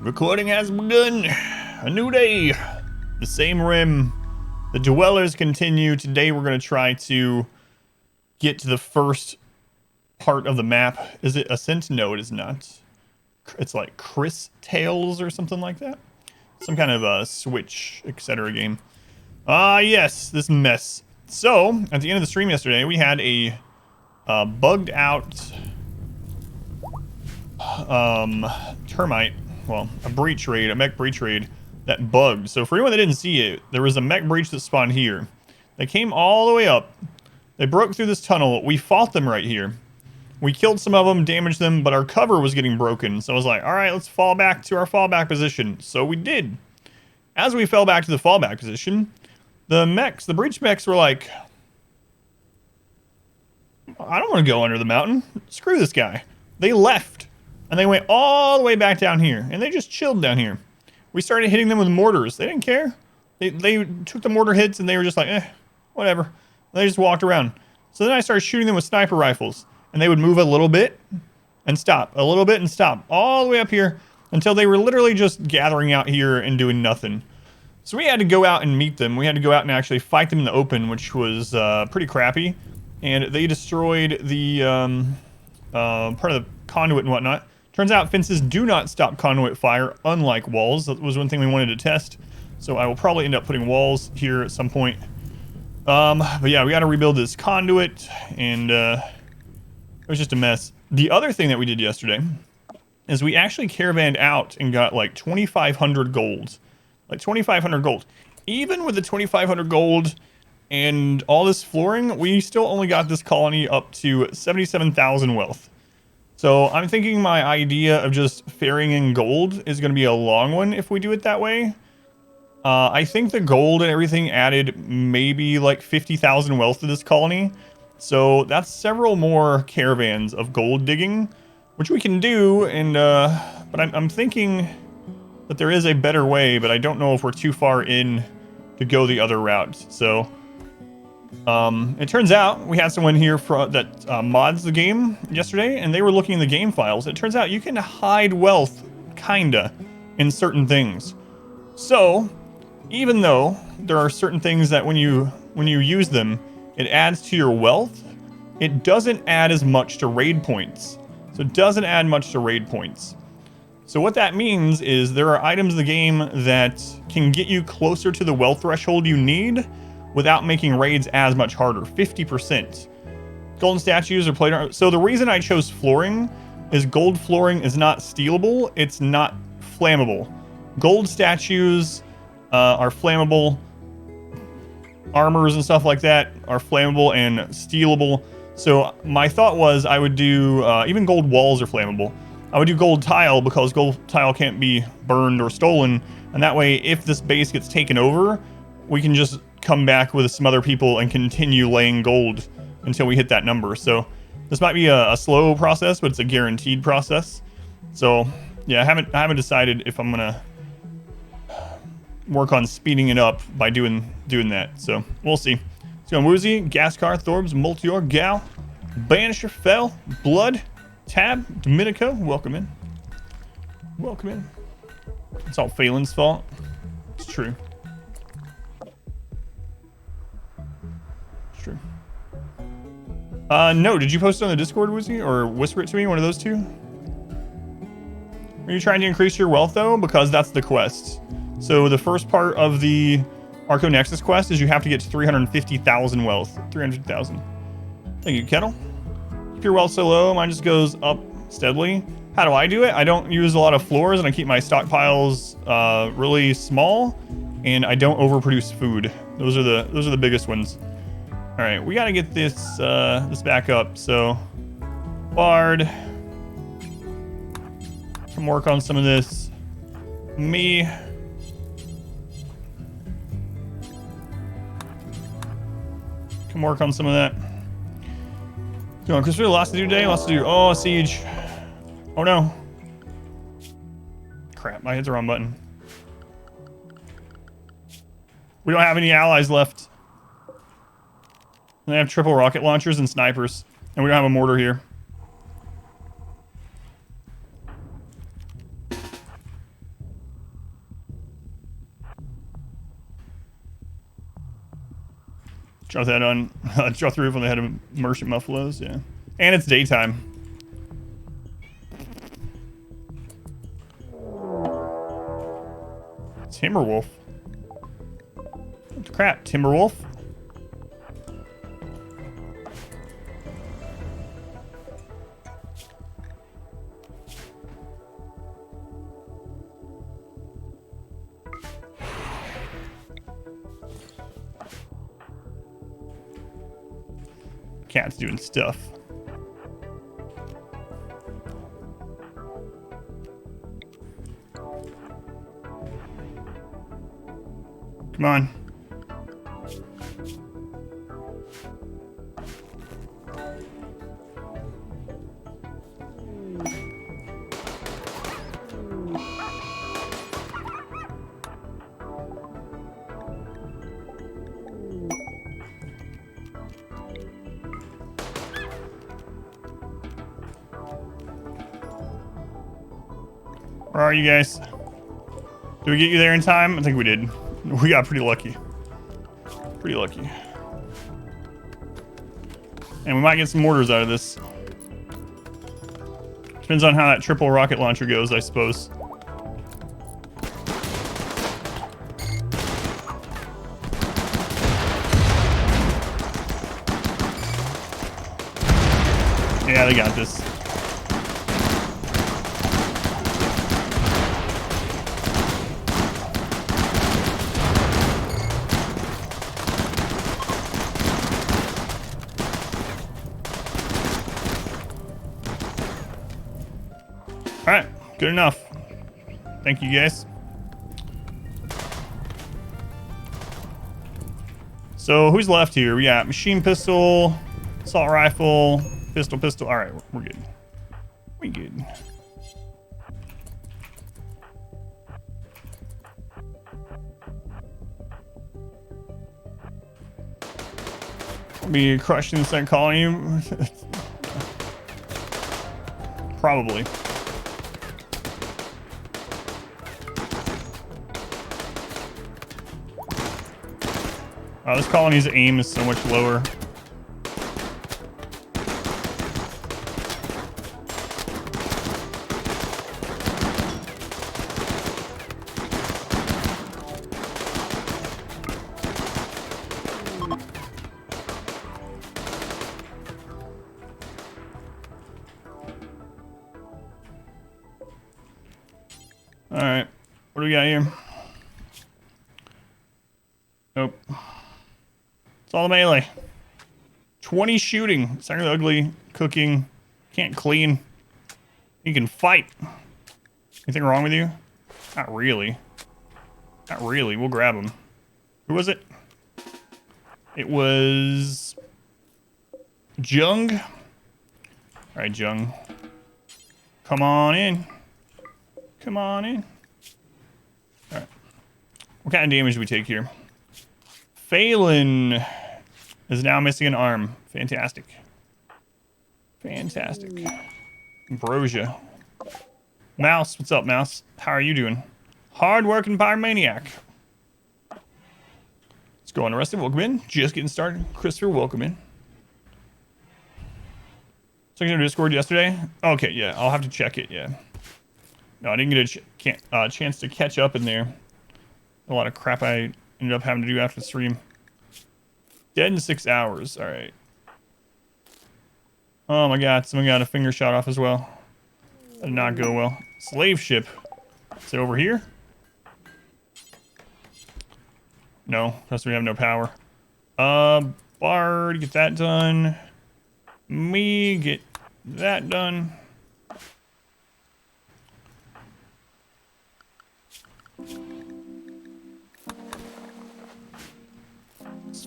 Recording has begun. A new day. The same rim. The dwellers continue. Today we're going to try to get to the first part of the map. Is it Ascent? No, it is not. It's like Chris Tales or something like that. Some kind of a Switch, etc. game. Yes, this mess. So, at the end of the stream yesterday, we had a bugged out termite. Well, a breach raid, a mech breach raid that bugged. So for anyone that didn't see it, there was a mech breach that spawned here. They came all the way up. They broke through this tunnel. We fought them right here. We killed some of them, damaged them, but our cover was getting broken. So I was like, all right, let's fall back to our fallback position. So we did. As we fell back to the fallback position, the mechs, the breach mechs were like, I don't want to go under the mountain. Screw this guy. They left. And they went all the way back down here. And they just chilled down here. We started hitting them with mortars. They didn't care. They took the mortar hits and they were just like, whatever. And they just walked around. So then I started shooting them with sniper rifles. And they would move a little bit and stop. A little bit and stop. All the way up here until they were literally just gathering out here and doing nothing. So we had to go out and meet them. We had to go out and actually fight them in the open, which was pretty crappy. And they destroyed the part of the conduit and whatnot. Turns out fences do not stop conduit fire, unlike walls. That was one thing we wanted to test. So I will probably end up putting walls here at some point. But yeah, we got to rebuild this conduit, and it was just a mess. The other thing that we did yesterday is we actually caravanned out and got like 2,500 gold. Like 2,500 gold. Even with the 2,500 gold and all this flooring, we still only got this colony up to 77,000 wealth. So I'm thinking my idea of just ferrying in gold is going to be a long one if we do it that way. I think the gold and everything added maybe like 50,000 wealth to this colony. So that's several more caravans of gold digging, which we can do. And but I'm thinking that there is a better way, but I don't know if we're too far in to go the other route. So it turns out we had someone here that mods the game yesterday, and they were looking in the game files. It turns out you can hide wealth, kinda, in certain things. So even though there are certain things that when you use them, it adds to your wealth, it doesn't add as much to raid points. So it doesn't add much to raid points. So what that means is there are items in the game that can get you closer to the wealth threshold you need without making raids as much harder. 50%. Golden statues are played. So the reason I chose flooring is gold flooring is not stealable. It's not flammable. Gold statues are flammable. Armors and stuff like that are flammable and stealable. So my thought was I would do, even gold walls are flammable. I would do gold tile because gold tile can't be burned or stolen. And that way, if this base gets taken over, we can just come back with some other people and continue laying gold until we hit that number. So this might be a slow process, but it's a guaranteed process. So yeah, I haven't decided if I'm gonna work on speeding it up by doing that. So we'll see. Let's go on Woozy, Gascar, Thorbs, Multior, Gal, Banisher, Fell, Blood, Tab, Dominico, welcome in. Welcome in. It's all Phelan's fault. It's true. It's true. No, did you post it on the Discord, Woozy? Or whisper it to me, one of those two? Are you trying to increase your wealth, though? Because that's the quest. So the first part of the Archonexus quest is you have to get to 350,000 wealth. 350,000. Thank you, Kettle. Keep your wealth so low, mine just goes up steadily. How do I do it? I don't use a lot of floors, and I keep my stockpiles really small, and I don't overproduce food. Those are the biggest ones. All right, we got to get this this back up. So, Bard, come work on some of this. Me. Come work on some of that. Go on, Christopher. Lots to do today. Lots to do. Oh, siege. Oh no. Crap, I hit the wrong button. We don't have any allies left. They have triple rocket launchers and snipers. And we don't have a mortar here. Drop that on, drop the roof on the head of merchant muffaloes, yeah. And it's daytime. Timberwolf. What the crap, Timberwolf? Cat's doing stuff. Come on. Where are you guys? Did we get you there in time? I think we did. We got pretty lucky. Pretty lucky. And we might get some mortars out of this. Depends on how that triple rocket launcher goes, I suppose. Yeah, they got this. All right, good enough. Thank you, guys. So who's left here? We got machine pistol, assault rifle, pistol. All right, we're good. We good. I'll be crushing this thing, calling you. Probably. Oh, this colony's aim is so much lower. All right, what do we got here? Nope. It's all melee. 20 shooting. It's really ugly. Cooking. Can't clean. You can fight. Anything wrong with you? Not really. Not really. We'll grab him. Who was it? It was Jung. All right, Jung. Come on in. Come on in. All right. What kind of damage do we take here? Phelan is now missing an arm. Fantastic. Fantastic. Ambrosia. Mouse, what's up, Mouse? How are you doing? Hard-working pyromaniac. Let's go on arrested. Welcome in. Just getting started. Christopher, welcome in. So you Discord yesterday? Okay, yeah. I'll have to check it, yeah. No, I didn't get a chance to catch up in there. A lot of crap I ended up having to do after the stream. Dead in 6 hours. All right. Oh my God, someone got a finger shot off as well. That did not go well. Slave ship. Is it over here? No, because we have no power. Bard, get that done. Me, get that done.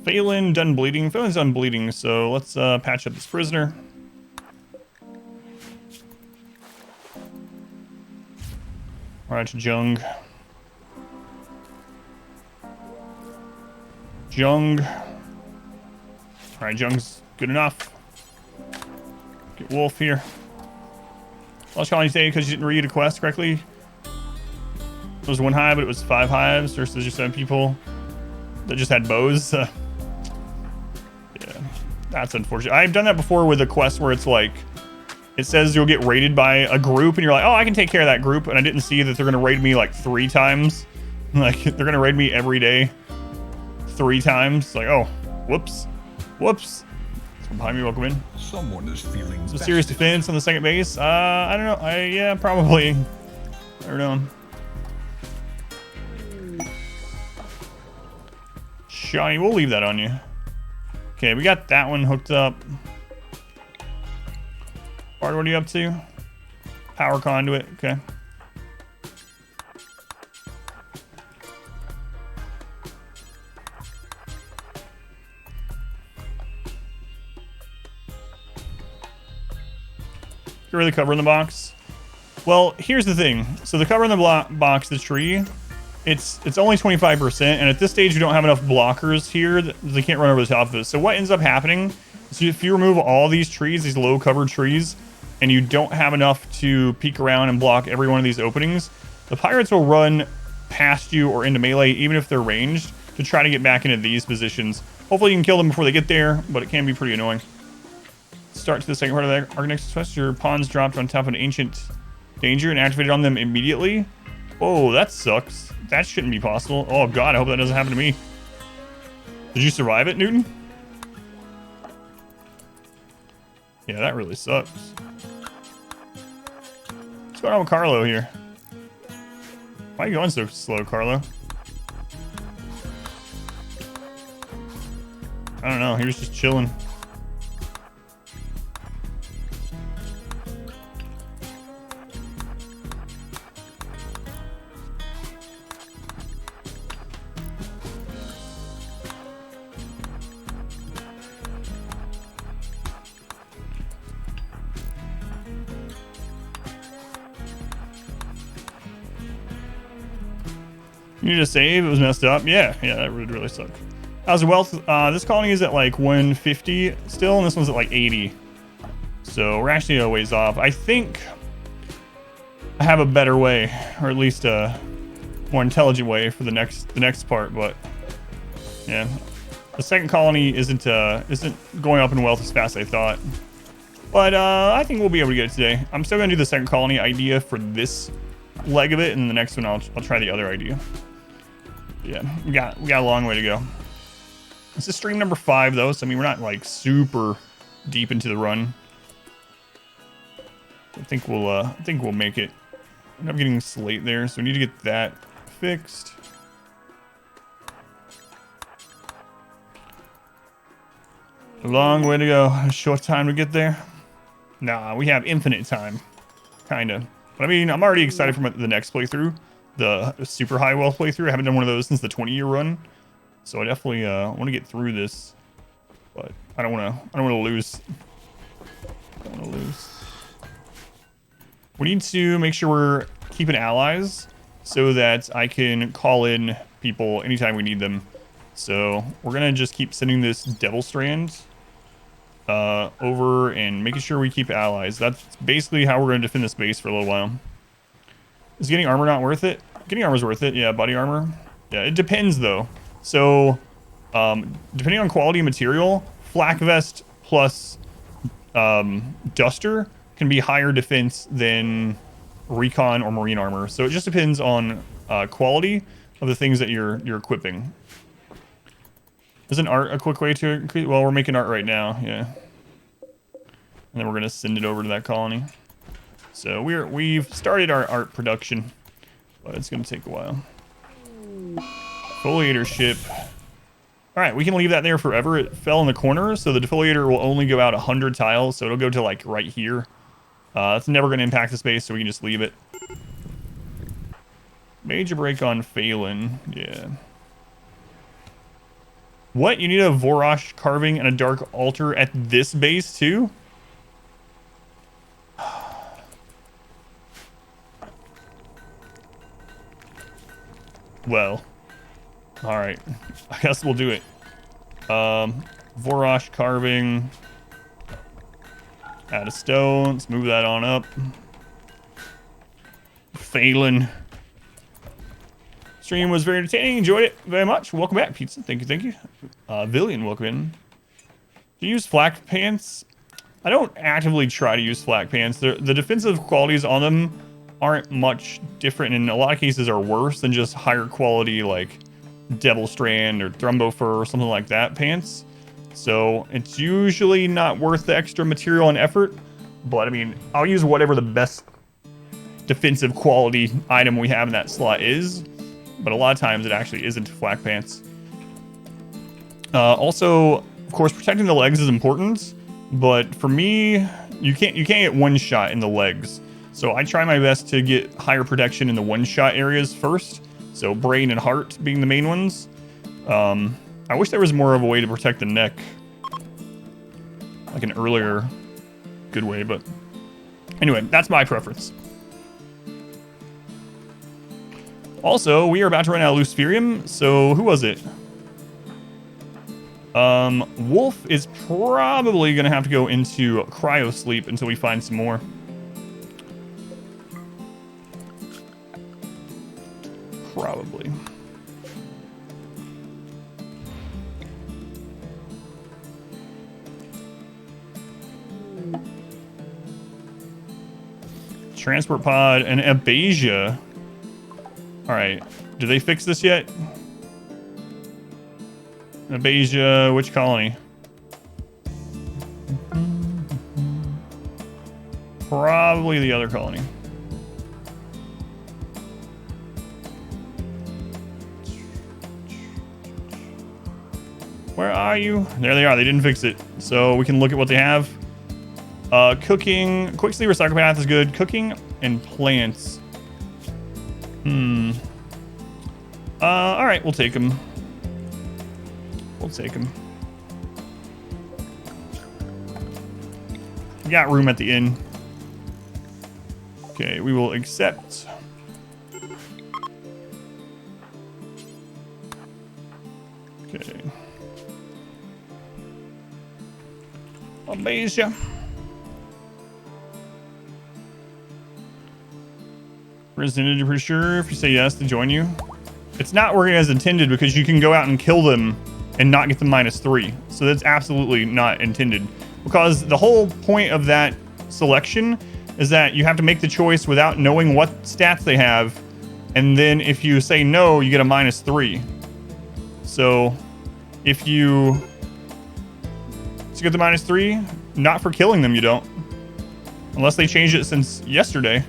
Phelan done bleeding. Phelan's done bleeding, so let's patch up this prisoner. All right, Jung. Jung. All right, Jung's good enough. Get Wolf here. I was calling you today because you didn't read a quest correctly. It was 1 hive, but it was 5 hives versus just 7 people that just had bows. That's unfortunate. I've done that before with a quest where it's like, it says you'll get raided by a group, and you're like, oh, I can take care of that group, and I didn't see that they're gonna raid me like 3 times. Like, they're gonna raid me every day 3 times. Like, oh, whoops. Whoops. Someone behind me, welcome in. Someone is feeling Some serious defense on the second base. I don't know. Yeah, probably. I don't know. Shiny, we'll leave that on you. Okay, we got that one hooked up. Bart, what are you up to? Power conduit, okay. You're really covering the box? Well, here's the thing. So the cover in the box, the tree, it's only 25%, and at this stage you don't have enough blockers here. They can't run over the top of it. So what ends up happening is if you remove all these trees, these low covered trees, and you don't have enough to peek around and block every one of these openings, the pirates will run past you or into melee, even if they're ranged, to try to get back into these positions. Hopefully you can kill them before they get there, but it can be pretty annoying. Start to the second part of the Archonexus quest. Your pawns dropped on top of an ancient danger and activated on them immediately. Oh, that sucks. That shouldn't be possible. Oh god, I hope that doesn't happen to me. Did you survive it, Newton? Yeah, that really sucks. What's going on with Carlo here? Why are you going so slow, Carlo? I don't know, he was just chilling. You need to save, it was messed up. Yeah, that would really suck. How's the wealth? This colony is at like 150 still, and this one's at like 80. So we're actually a ways off. I think I have a better way, or at least a more intelligent way for the next part, but yeah. The second colony isn't going up in wealth as fast as I thought. But I think we'll be able to get it today. I'm still gonna do the second colony idea for this leg of it, and the next one I'll try the other idea. Yeah, we got a long way to go. This is stream number 5 though, so I mean we're not like super deep into the run. I think we'll make it. I'm getting slate there, so we need to get that fixed. A long way to go. A short time to get there. Nah, we have infinite time, kinda. But I mean, I'm already excited for the next playthrough, the super high wealth playthrough. I haven't done one of those since the 20-year run, so I definitely want to get through this. But I don't want to lose. I don't want to lose. We need to make sure we're keeping allies so that I can call in people anytime we need them. So we're gonna just keep sending this Devil Strand over and making sure we keep allies. That's basically how we're gonna defend this base for a little while. Is getting armor not worth it? Getting armor is worth it. Yeah, body armor. Yeah, it depends though. So depending on quality of material, flak vest plus duster can be higher defense than recon or marine armor. So it just depends on quality of the things that you're equipping. Isn't art a quick way to increase? Well, we're making art right now, yeah. And then we're gonna send it over to that colony. So we've started our art production, but it's gonna take a while. Defoliator ship. All right, we can leave that there forever. It fell in the corner, so the defoliator will only go out 100 tiles, so it'll go to like right here. It's never gonna impact the space, so we can just leave it. Major break on Phelan, yeah. What? You need a Vorosh carving and a dark altar at this base too? Well, all right. I guess we'll do it. Vorosh carving. Add a stone. Let's move that on up. Phelan. Stream was very entertaining. Enjoyed it very much. Welcome back, Pizza. Thank you, thank you. Villian, welcome in. Do you use flak pants? I don't actively try to use flak pants. The defensive qualities on them aren't much different, and in a lot of cases are worse than just higher quality like Devil Strand or Thrumbo Fur or something like that pants. So it's usually not worth the extra material and effort. But I mean, I'll use whatever the best defensive quality item we have in that slot is. But a lot of times it actually isn't flak pants. Also, of course, protecting the legs is important. But for me, you can't get one shot in the legs. So I try my best to get higher protection in the one shot areas first. So brain and heart being the main ones. I wish there was more of a way to protect the neck. Like an earlier good way, but anyway, that's my preference. Also, we are about to run out of Luciferium, so who was it? Wolf is probably gonna have to go into cryo sleep until we find some more. Probably. Transport pod and Abasia. All right, did they fix this yet? Abasia, which colony? Probably the other colony. Where are you? There they are. They didn't fix it. So we can look at what they have. Cooking. Quick sleep or psychopath is good. Cooking and plants. All right, we'll take them. We'll take them. We got room at the inn. Okay, we will accept. Okay. Abasia. Resident, pretty sure if you say yes to join you. It's not working as intended because you can go out and kill them and not get the -3. So that's absolutely not intended. Because the whole point of that selection is that you have to make the choice without knowing what stats they have. And then if you say no, you get a -3. So if you get the -3, not for killing them, you don't. Unless they changed it since yesterday.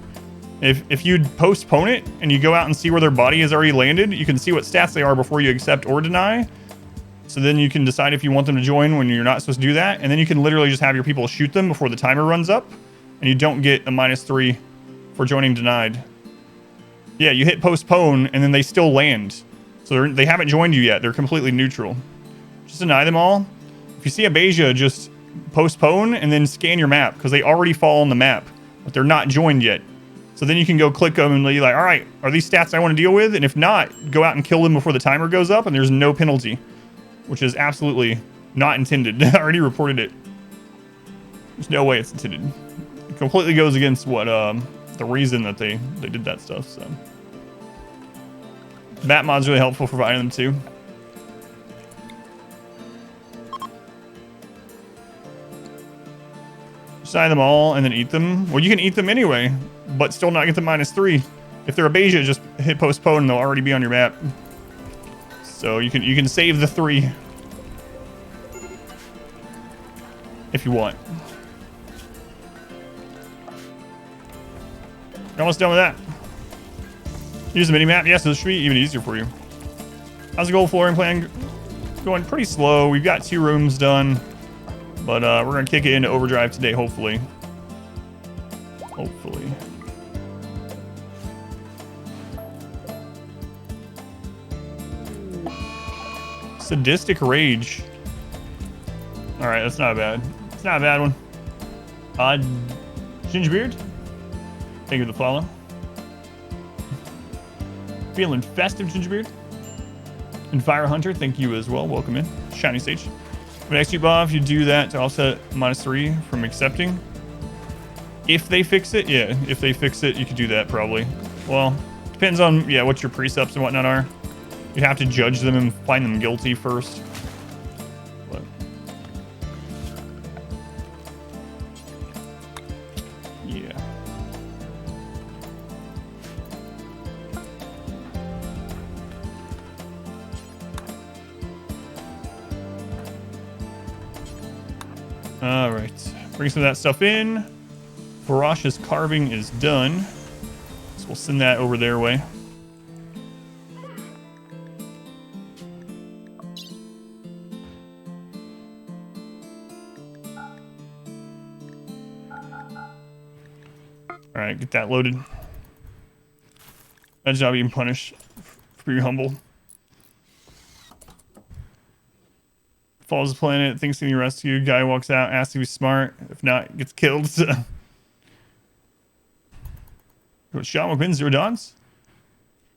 If you postpone it and you go out and see where their body has already landed, you can see what stats they are before you accept or deny. So then you can decide if you want them to join when you're not supposed to do that. And then you can literally just have your people shoot them before the timer runs up. And you don't get a -3 for joining denied. Yeah, you hit postpone and then they still land. So they haven't joined you yet. They're completely neutral. Just deny them all. If you see Abasia, just postpone and then scan your map because they already fall on the map, but they're not joined yet. So then you can go click them and be like, all right, are these stats I want to deal with? And if not, go out and kill them before the timer goes up and there's no penalty, which is absolutely not intended. I already reported it. There's no way it's intended. It completely goes against what the reason that they did that stuff. So that mod's really helpful for finding them too. Decide them all and then eat them. Well, you can eat them anyway, but still not get the -3. If they're Abasia, just hit postpone and they'll already be on your map. So you can save the 3 if you want. You're almost done with that. Use the mini map. Yes, this should be even easier for you. How's the gold flooring plan going? Pretty slow. We've got 2 rooms done. But we're going to kick it into overdrive today, hopefully. Hopefully. Sadistic Rage. Alright, that's not bad. It's not a bad one. Gingerbeard. Thank you for the follow. Feeling festive, Gingerbeard. And Fire Hunter, thank you as well. Welcome in. Shiny Sage. But next you buff, you do that to offset -3 from accepting. If they fix it, yeah. If they fix it, you could do that probably. Well, depends on, yeah, what your precepts and whatnot are. You have to judge them and find them guilty first. But All right. Bring some of that stuff in. Farash's carving is done. So we'll send that over their way. All right, get that loaded. That job being punished for being humble. Falls the planet, thinks he can rescue. Guy walks out, asks if he's smart. If not, gets killed. Sean McQuinn, 0 dogs.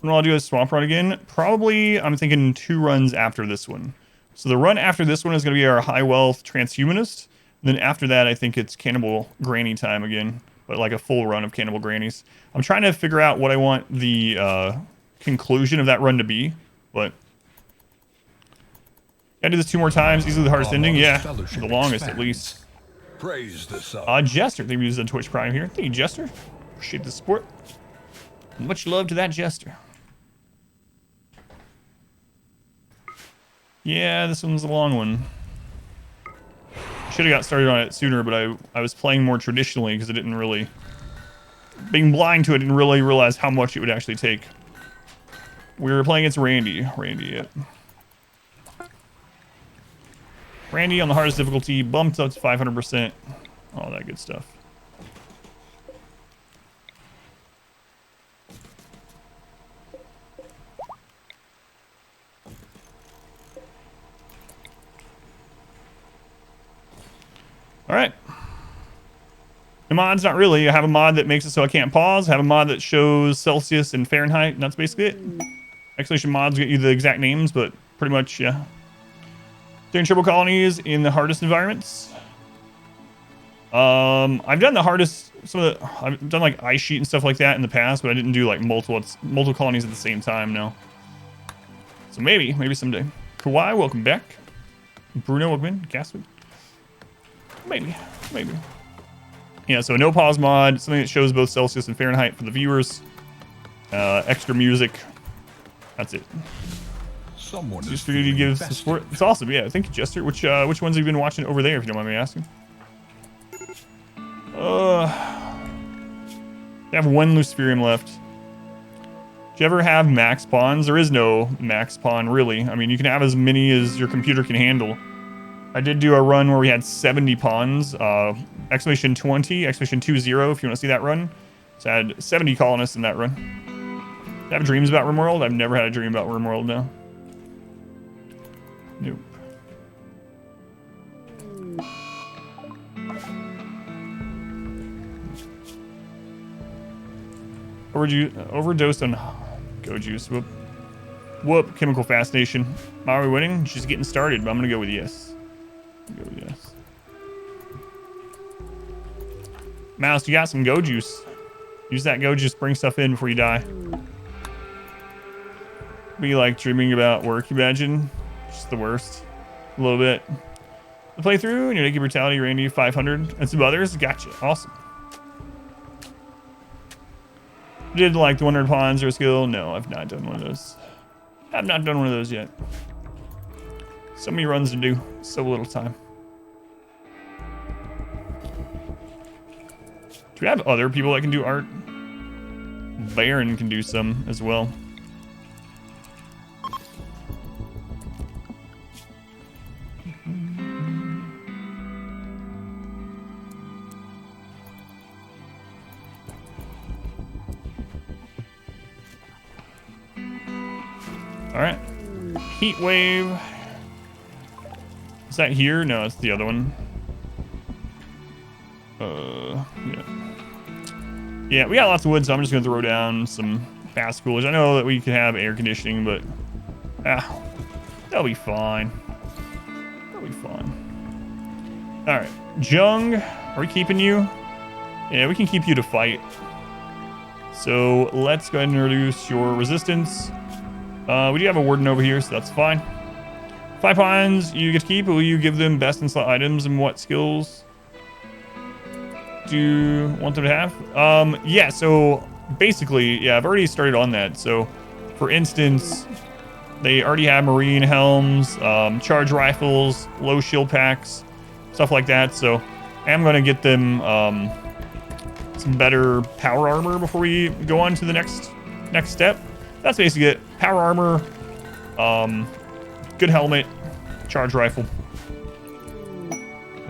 When I'll do a swamp run again, probably I'm thinking 2 runs after this one. So the run after this one is going to be our high wealth transhumanist. And then after that, I think it's cannibal granny time again, but like a full run of cannibal grannies. I'm trying to figure out what I want the conclusion of that run to be, but I do this 2 more times. Easily the hardest ending. Yeah, the longest at least. Praise the sun. Jester, they use the Twitch Prime here. Thank you, Jester. Appreciate the support. Much love to that Jester. Yeah, this one's a long one. Should have got started on it sooner, but I was playing more traditionally because I didn't really... Being blind to it, didn't really realize how much it would actually take. We were playing against Randy. Randy on the hardest difficulty, bumped up to 500%. All that good stuff. All right. The mods, not really. I have a mod that makes it so I can't pause. I have a mod that shows Celsius and Fahrenheit, and that's basically it. Exclamation mods get you the exact names, but pretty much, yeah. Doing triple colonies in the hardest environments. I've done the hardest, I've done like ice sheet and stuff like that in the past, but I didn't do like multiple colonies at the same time, no. So maybe someday. Kawhi, welcome back. Bruno, welcome in. Gaswood. Maybe. Yeah, so no pause mod, something that shows both Celsius and Fahrenheit for the viewers. Extra music. That's it. Someone just for you to give some support. It's awesome, yeah. Thank you, Jester. Which ones have you been watching over there, if you don't mind me asking? I have 1 Luciferium left. Do you ever have max pawns? There is no max pawn, really. I mean, you can have as many as your computer can handle. I did do a run where we had 70 pawns. Exclamation 20, exclamation 20, if you want to see that run. So I had 70 colonists in that run. Do you have dreams about RimWorld? I've never had a dream about RimWorld, no. Nope. Overdosed on go juice. Whoop. Chemical fascination. Are we winning? She's getting started, but I'm gonna go with yes. Mouse, you got some go juice. Use that go juice. Bring stuff in before you die. Be like dreaming about work, imagine. Just the worst. A little bit. The playthrough and your naked brutality, Randy, 500. And some others. Gotcha. Awesome. Did like the 100 pawns or skill? No, I've not done one of those. I've not done one of those yet. So many runs to do. So little time. Do we have other people that can do art? Baron can do some as well. All right. Heat wave. Is that here? No, it's the other one. Yeah. Yeah, we got lots of wood, so I'm just gonna throw down some fast coolers. I know that we can have air conditioning, but that'll be fine. That'll be fine. All right, Jung, are we keeping you? Yeah, we can keep you to fight. So let's go ahead and introduce your resistance. We do have a warden over here, so that's fine. 5 pawns you get to keep. Will you give them best in slot items and what skills do you want them to have? Yeah, so basically, yeah, I've already started on that. So for instance, they already have marine helms, charge rifles, low shield packs. stuff like that. So I am going to get them some better power armor before we go on to the next step. That's basically it. Power armor, good helmet, charge rifle.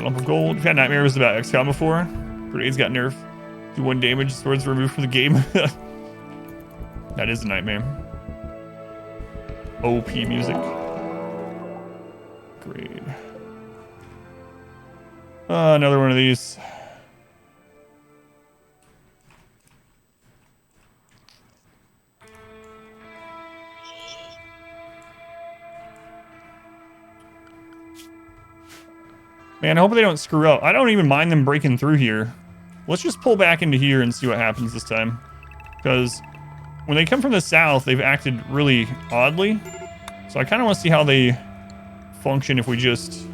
Lump of gold. We've had nightmares about XCOM before. Grenades got nerfed. Do 1 damage, swords removed from the game. That is a nightmare. OP music. Great. Another one of these. Man, I hope they don't screw up. I don't even mind them breaking through here. Let's just pull back into here and see what happens this time. Because when they come from the south, they've acted really oddly. So I kind of want to see how they function if we just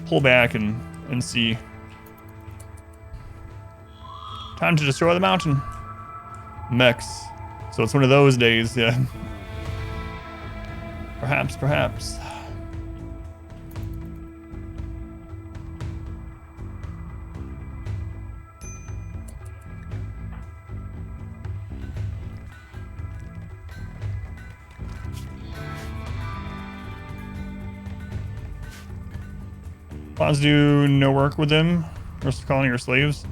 pull back and see. Time to destroy the mountain. Mechs. So it's one of those days, yeah. Perhaps, perhaps. Plots do no work with them. Rest of colony or slaves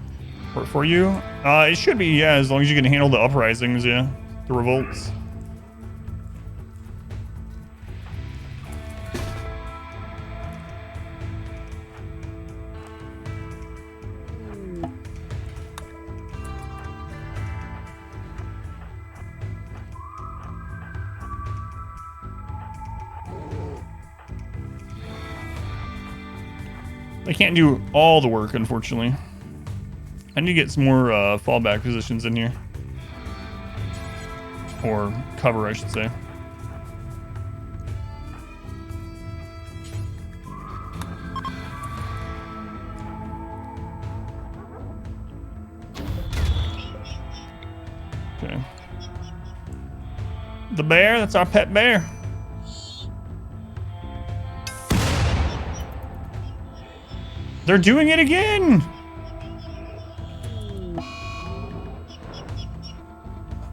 work for you. It should be, yeah, as long as you can handle the uprisings, yeah. The revolts. They can't do all the work, unfortunately. I need to get some more fallback positions in here. Or cover, I should say. Okay. The bear, that's our pet bear. They're doing it again!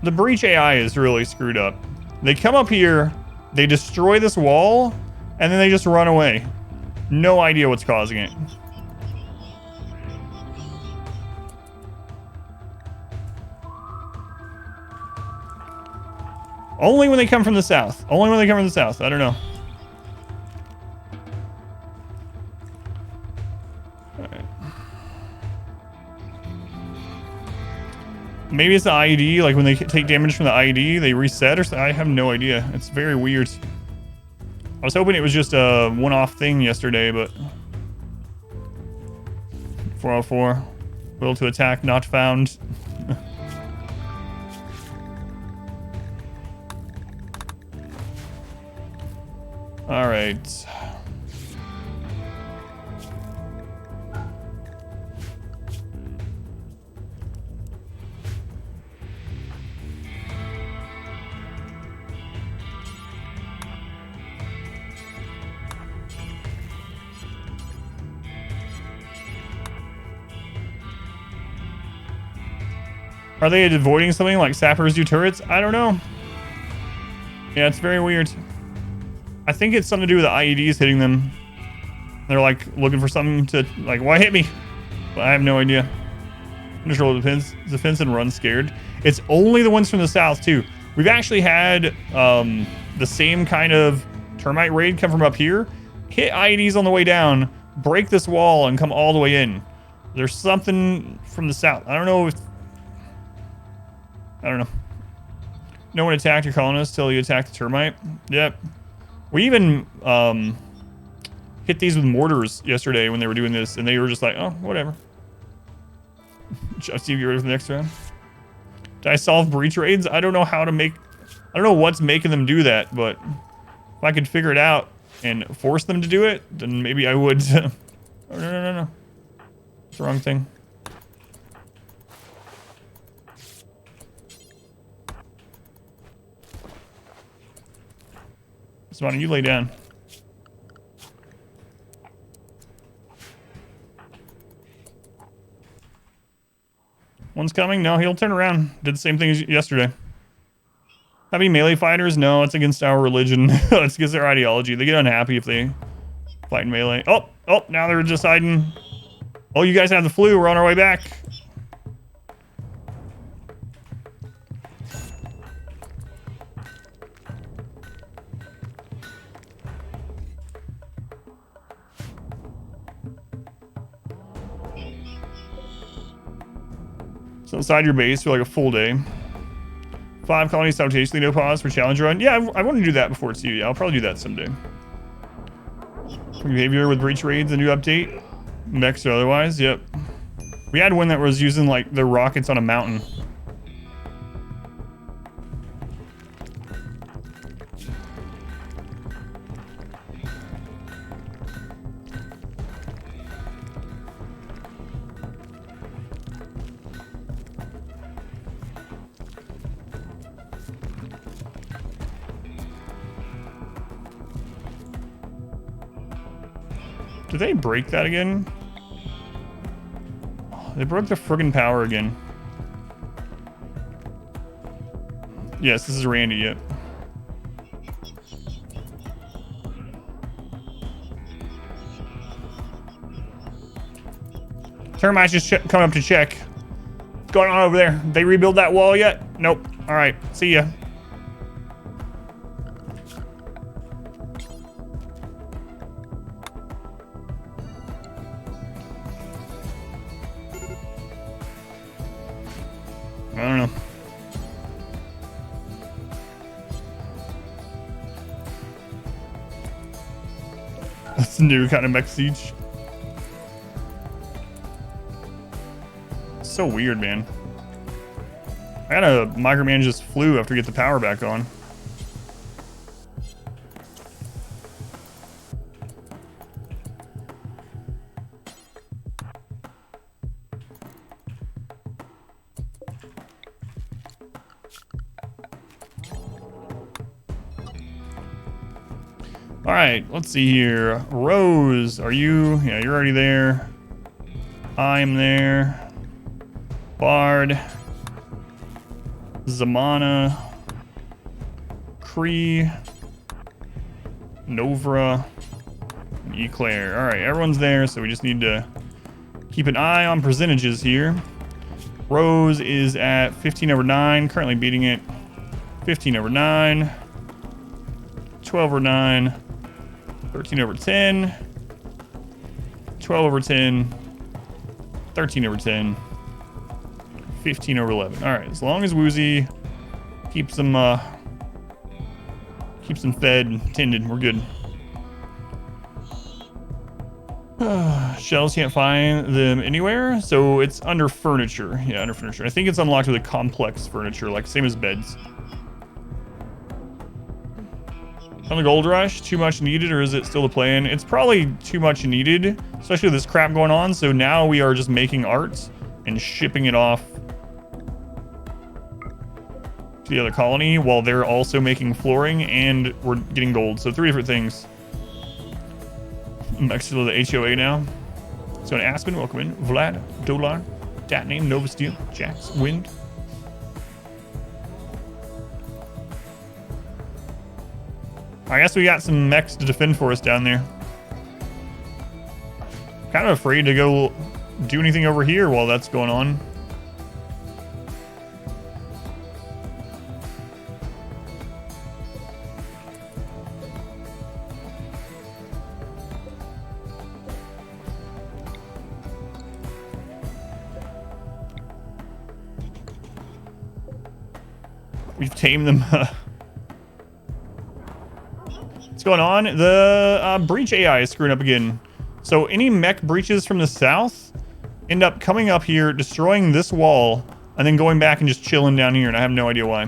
The breach AI is really screwed up. They come up here, they destroy this wall, and then they just run away. No idea what's causing it. Only when they come from the south. Only when they come from the south. I don't know. Maybe it's the IED, like when they take damage from the IED, they reset or something. I have no idea. It's very weird. I was hoping it was just a one-off thing yesterday, but... 404. Will to attack not found. Alright. Are they avoiding something like sappers do turrets? I don't know. Yeah, it's very weird. I think it's something to do with the IEDs hitting them. They're like looking for something to like, why hit me? But I have no idea. Control defense and run scared. It's only the ones from the south too. We've actually had the same kind of termite raid come from up here, hit IEDs on the way down, break this wall and come all the way in. There's something from the south. I don't know if... I don't know. No one attacked your colonists till you attacked the termite. Yep. We even hit these with mortars yesterday when they were doing this, and they were just like, oh, whatever. Just see if you're ready for the next round. Did I solve breach raids? I don't know how to make... I don't know what's making them do that, but if I could figure it out and force them to do it, then maybe I would. Oh, no. It's the wrong thing. Why don't you lay down? One's coming. No, he'll turn around. Did the same thing as yesterday. Have any melee fighters? No, it's against our religion. It's against their ideology. They get unhappy if they fight in melee. Oh, now they're deciding. Oh, you guys have the flu. We're on our way back. So inside your base for like a full day. 5 colonies simultaneously, no pause for challenge run. Yeah, I want to do that before it's due. Yeah, I'll probably do that someday. Behavior with breach raids, a new update. Mechs or otherwise, yep. We had one that was using like the rockets on a mountain. Did they break that again? Oh, they broke the friggin' power again. Yes, this is Randy, yep. Termites just coming up to check. What's going on over there? They rebuild that wall yet? Nope. Alright, see ya. I don't know. That's a new kind of mech siege. So weird, man. I gotta micromanage this flu after we get the power back on. All right, let's see here. Rose, are you? Yeah, you're already there. I'm there. Bard. Zamana. Cree. Novra. And Eclair. All right, everyone's there, so we just need to keep an eye on percentages here. Rose is at 15/9, currently beating it. 15/9. 12/9. 13/10, 12/10, 13/10, 15/11. All right, as long as Woozy keeps them fed and tended, we're good. Shelves, can't find them anywhere, so it's under furniture. Yeah, under furniture. I think it's unlocked with a complex furniture, like same as beds. On the gold rush, too much needed, or is it still the plan? It's probably too much needed, especially with this crap going on. So now we are just making art and shipping it off to the other colony while they're also making flooring and we're getting gold. So 3 different things. Next to the HOA now. So an Aspen, welcome in. Vlad, Dolar, Dat name, Nova Steel, Jax, Wind. I guess we got some mechs to defend for us down there. Kind of afraid to go do anything over here while that's going on. We've tamed them. What's going on? The breach AI is screwing up again. So any mech breaches from the south end up coming up here, destroying this wall, and then going back and just chilling down here, and I have no idea why.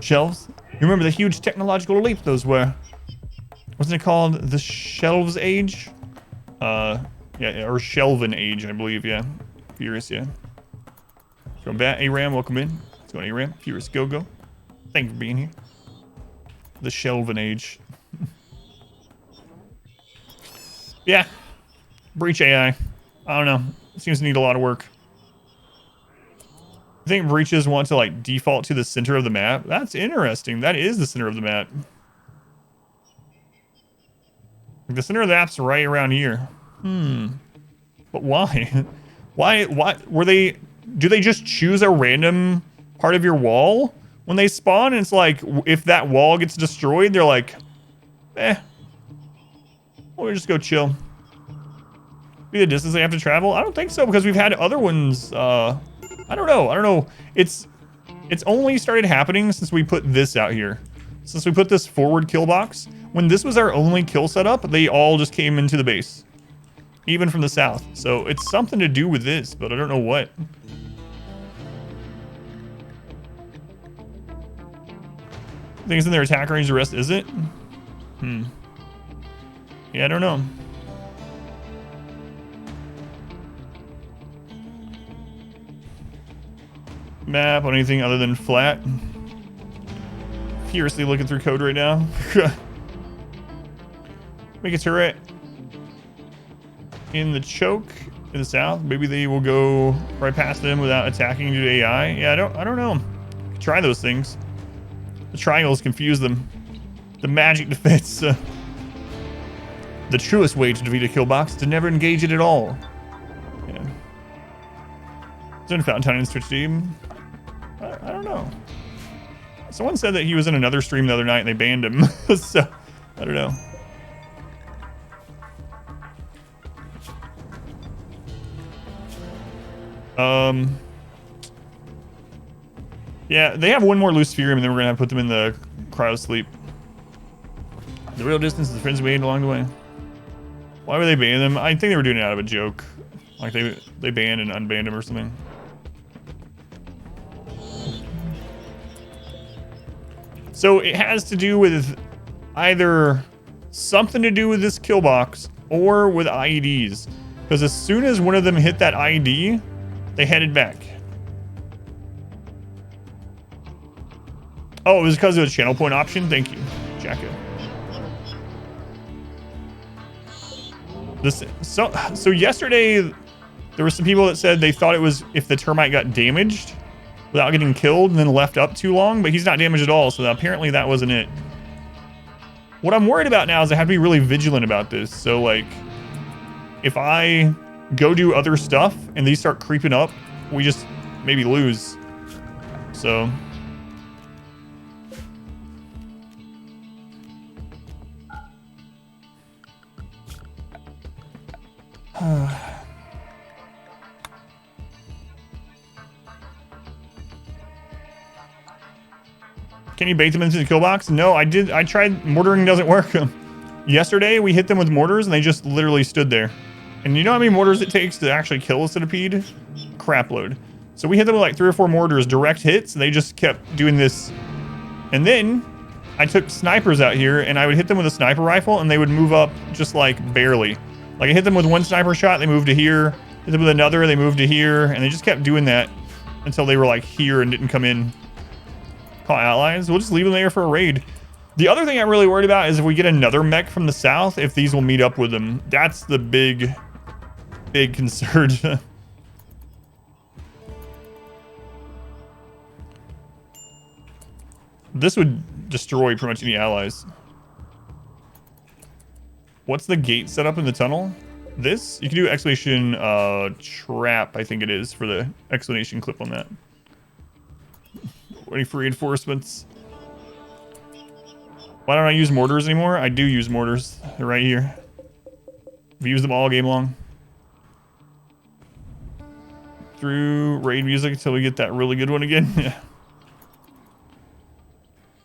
Shelves? You remember the huge technological leap those were? Wasn't it called the Shelves Age? Yeah, or Shelven Age, I believe, yeah. Furious, yeah. So back, ARAM, welcome in. What's going on, ARAM? Furious, go. Thank you for being here. The Shelven Age. Yeah. Breach AI. I don't know. It seems to need a lot of work. I think breaches want to like default to the center of the map. That's interesting. That is the center of the map. The center of the map's right around here. But why? Why were they, do they just choose a random part of your wall when they spawn? And it's like, if that wall gets destroyed, they're like, we'll just go chill. Be the distance they have to travel? I don't think so, because we've had other ones. I don't know. It's only started happening since we put this out here. Since we put this forward kill box. When this was our only kill setup, they all just came into the base. Even from the south. So it's something to do with this, but I don't know what. Things in their attack range, the rest isn't? Yeah, I don't know. Map on anything other than flat. Furiously looking through code right now. Make a turret in the choke in the south. Maybe they will go right past them without attacking due to AI. Yeah, I don't know. Try those things. The triangles confuse them. The magic defense. The truest way to defeat a kill box is to never engage it at all. Yeah. Didn't Fountain Twitch stream. I don't know. Someone said that he was in another stream the other night and they banned him. So, I don't know. Yeah, they have one more Luciferium and then we're gonna have to put them in the cryo sleep. The real distance is the friends we made along the way. Why would they ban them? I think they were doing it out of a joke. Like they banned and unbanned them or something. So it has to do with either something to do with this kill box or with IEDs. Because as soon as one of them hit that IED, they headed back. Oh, it was because of the channel point option? Thank you, Jacko. So yesterday, there were some people that said they thought it was if the termite got damaged without getting killed and then left up too long, but he's not damaged at all, so apparently that wasn't it. What I'm worried about now is I have to be really vigilant about this. So like, if I go do other stuff and these start creeping up, we just maybe lose. So. Can you bait them into the kill box? No, I did. I tried. Mortaring doesn't work. Yesterday, we hit them with mortars and they just literally stood there. And you know how many mortars it takes to actually kill a centipede? Crap load. So we hit them with like 3 or 4 mortars, direct hits, and they just kept doing this. And then I took snipers out here and I would hit them with a sniper rifle and they would move up just like barely. Like I hit them with one sniper shot, they moved to here. Hit them with another, they moved to here. And they just kept doing that until they were like here and didn't come in. Call allies. We'll just leave them there for a raid. The other thing I'm really worried about is if we get another mech from the south, if these will meet up with them. That's the big concern. This would destroy pretty much any allies. What's the gate set up in the tunnel? This? You can do exclamation trap, I think it is, for the exclamation clip on that. Waiting for reinforcements. Why don't I use mortars anymore? I do use mortars. They're right here. I've used them all game long. Through raid music until we get that really good one again. Yeah.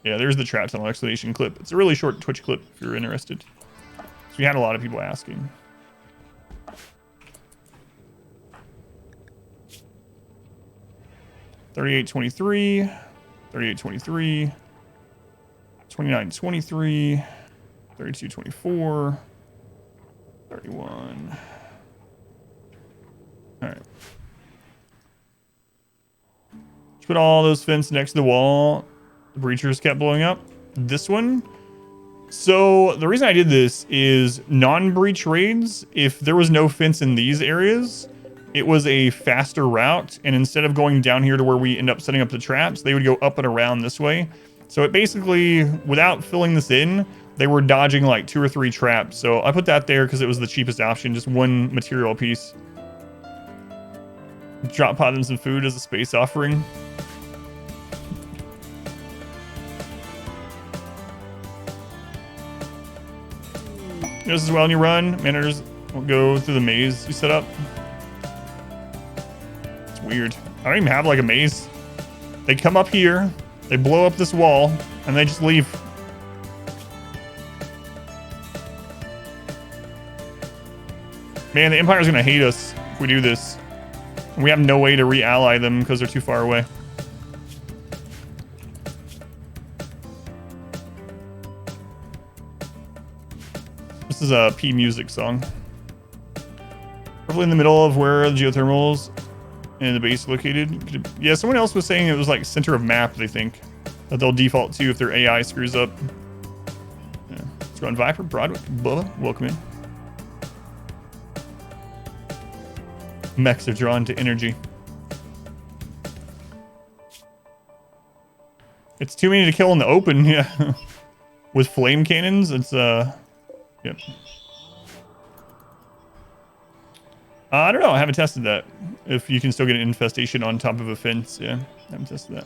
Yeah, there's the trap tunnel exclamation clip. It's a really short Twitch clip if you're interested. So we had a lot of people asking. $38.23, $38.23, $29.23, $32.24, $31. All right. Let's put all those fences next to the wall. The breachers kept blowing up. This one. So the reason I did this is non-breach raids. If there was no fence in these areas, it was a faster route, and instead of going down here to where we end up setting up the traps, they would go up and around this way. So it basically, without filling this in, they were dodging like 2 or 3 traps. So I put that there because it was the cheapest option, just 1 material piece. Drop pod them some food as a space offering. Just as well when you run, managers will go through the maze you set up. It's weird. I don't even have like a maze. They come up here, they blow up this wall, and they just leave. Man, the Empire's gonna hate us if we do this. And we have no way to re-ally them because they're too far away. This is a P music song. Probably in the middle of where the geothermals and the base located. Yeah, someone else was saying it was like center of map, they think. That they'll default to if their AI screws up. Yeah. Let's run Viper, Broadway, Bubba, welcome in. Mechs are drawn to energy. It's too many to kill in the open, yeah. With flame cannons, it's yep. I don't know, I haven't tested that. If you can still get an infestation on top of a fence, yeah. I haven't tested that.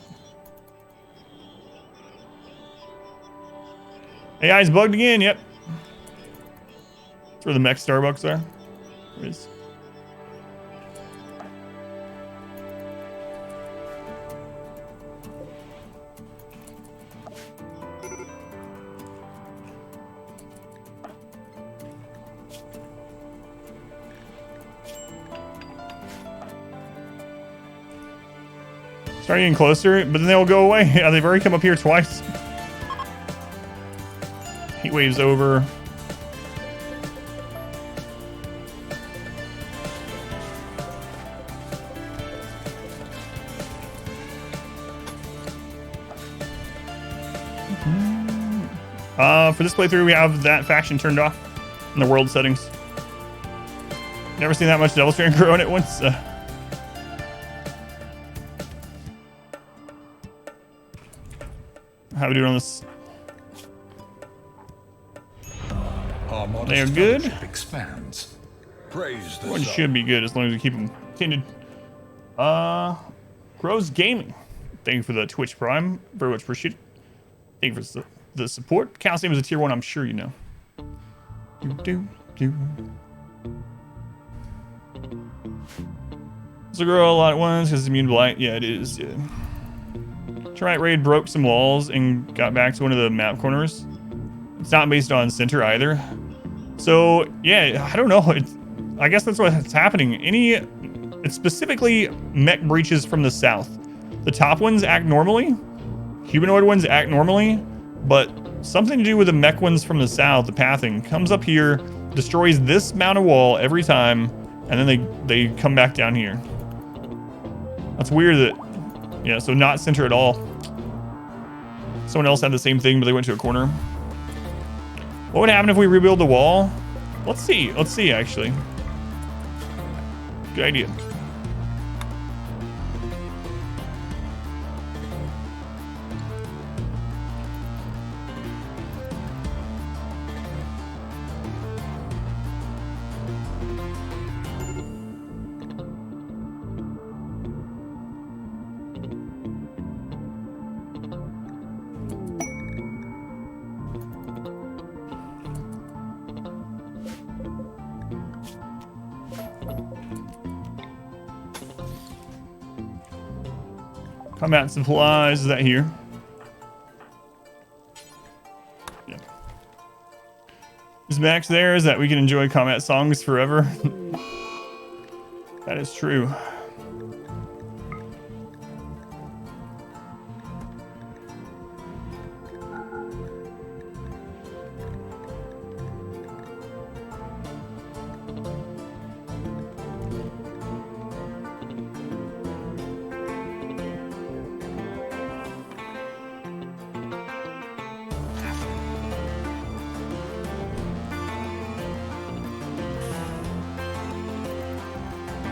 AI's bugged again, yep. That's where the mech Starbucks are. There is. Starting getting closer, but then they'll go away. Yeah, they've already come up here twice. Heat waves over. For this playthrough, we have that faction turned off in the world settings. Never seen that much Devil Strand growing at once. How are we doing on this? They are good. Expands. Praise the One sun. should be good as long as we keep them tended. Grows Gaming. Thank you for the Twitch Prime. Very much appreciate it. Thank you for the support. Counts him as a tier 1, I'm sure you know. So grow a lot at once because it's immune to blight. Yeah, it is. Yeah. Termite raid broke some walls and got back to one of the map corners. It's not based on center either. So yeah, I don't know. I guess that's what's happening. It's specifically mech breaches from the south. The top ones act normally. Humanoid ones act normally, but something to do with the mech ones from the south, the pathing, comes up here, destroys this amount of wall every time, and then they come back down here. That's weird that, yeah, so not center at all. Someone else had the same thing, but they went to a corner. What would happen if we rebuild the wall? Let's see actually. Good idea. Combat supplies, is that here? Yeah. Is Max there? Is that we can enjoy combat songs forever? That is true.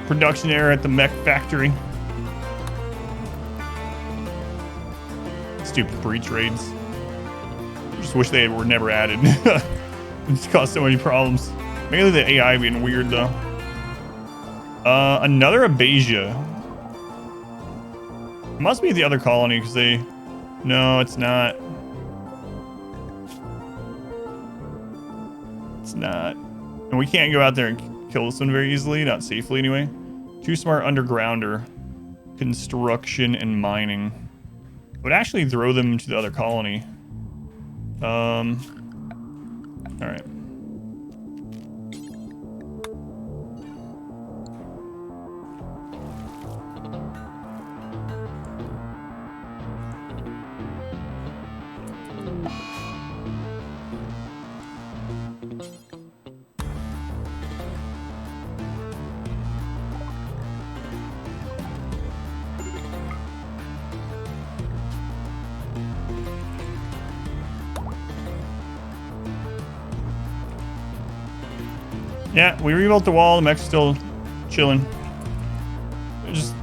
Production error at the mech factory. Stupid breach raids. Just wish they were never added. It just caused so many problems. Mainly the AI being weird though. Another Abasia. Must be the other colony because they... No, it's not. It's not. And we can't go out there and kill this one very easily. Not safely anyway. Too smart undergrounder. Construction and mining. Would actually throw them to the other colony. Alright. Yeah, we rebuilt the wall. The mech's still chilling. It just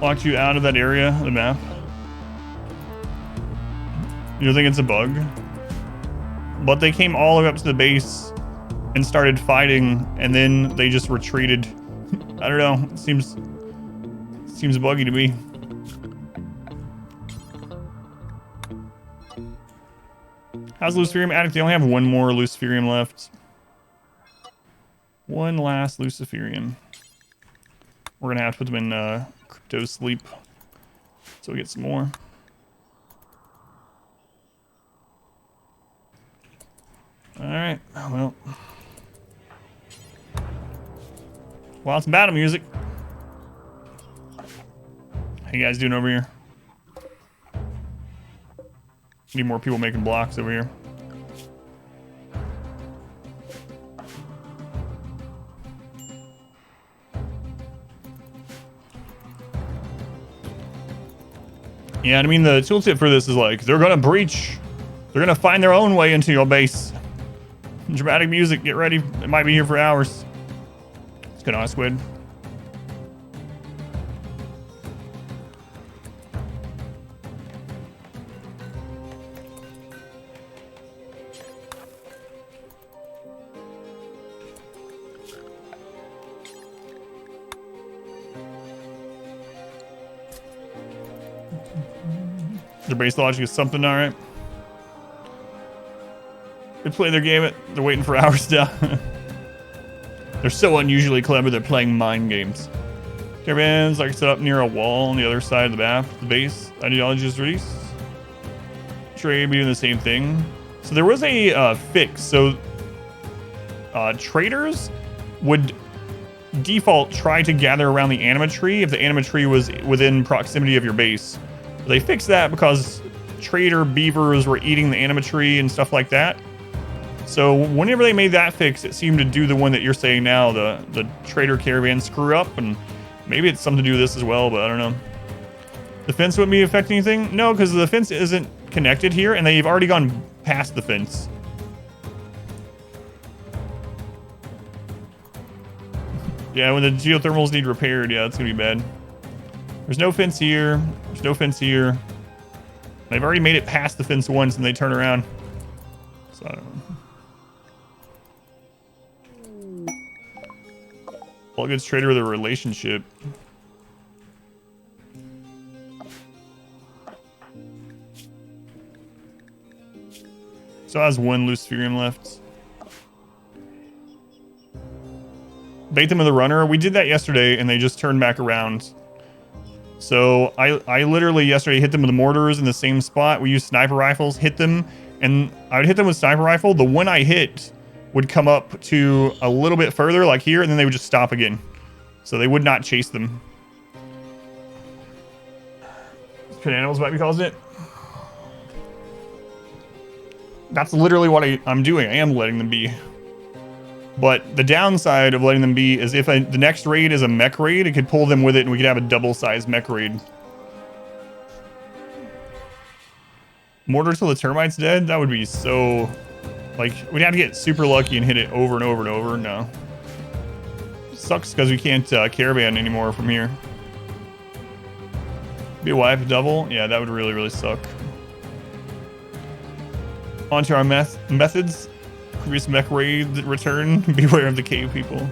locked you out of that area of the map. You don't think it's a bug? But they came all the way up to the base and started fighting, and then they just retreated. I don't know. It seems buggy to me. How's Luciferium Addict? They only have one more Luciferium left. One last Luciferium. We're gonna have to put them in crypto sleep so we get some more. Alright, well. Well, some battle music. How you guys doing over here? Need more people making blocks over here. Yeah, I mean, the tooltip for this is like, they're gonna breach. They're gonna find their own way into your base. Dramatic music, get ready. It might be here for hours. It's good on squid. Their base logic is something, alright. They play their game, they're waiting for hours down. They're so unusually clever, they're playing mind games. Caravans like set up near a wall on the other side of the map. The base ideology is released. Trade be doing the same thing. So there was a fix. So traders would default try to gather around the anima tree if the anima tree was within proximity of your base. They fixed that because trader beavers were eating the anima tree and stuff like that. So whenever they made that fix, it seemed to do the one that you're saying now, the trader caravan screw up, and maybe it's something to do with this as well, but I don't know. The fence wouldn't be affecting anything? No, because the fence isn't connected here, and they've already gone past the fence. Yeah, when the geothermals need repaired, yeah, it's gonna be bad. There's no fence here. There's no fence here. They've already made it past the fence once and they turn around. So I don't know. All goods trader with a relationship. So has one Luciferium left. Bait them with a runner. We did that yesterday and they just turned back around. So I literally yesterday hit them with the mortars in the same spot. We used sniper rifles, hit them, and I would hit them with sniper rifle. The one I hit would come up to a little bit further, like here, and then they would just stop again. So they would not chase them. Pit animals might be causing it. That's literally what I'm doing. I am letting them be. But the downside of letting them be is if the next raid is a mech raid, it could pull them with it and we could have a double-sized mech raid. Mortar till the termite's dead? That would be so... Like, we'd have to get super lucky and hit it over and over and over. No. Sucks because we can't caravan anymore from here. Be a wipe double? Yeah, that would really, really suck. On to our methods. Previous mech raid return. Beware of the cave people.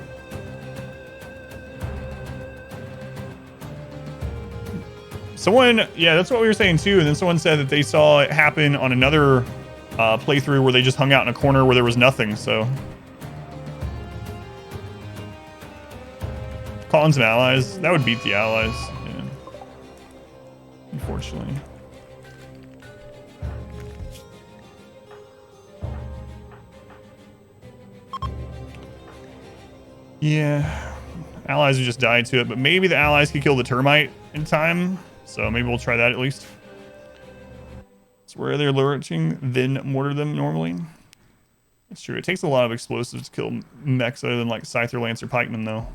Someone, yeah, that's what we were saying too. And then someone said that they saw it happen on another playthrough where they just hung out in a corner where there was nothing. So calling some allies. That would beat the allies. Yeah. Unfortunately. Yeah. Allies would just die to it, but maybe the allies could kill the termite in time. So maybe we'll try that at least. It's where they're lurching, then mortar them normally. It's true. It takes a lot of explosives to kill mechs other than like Scyther, Lancer, Pikeman though.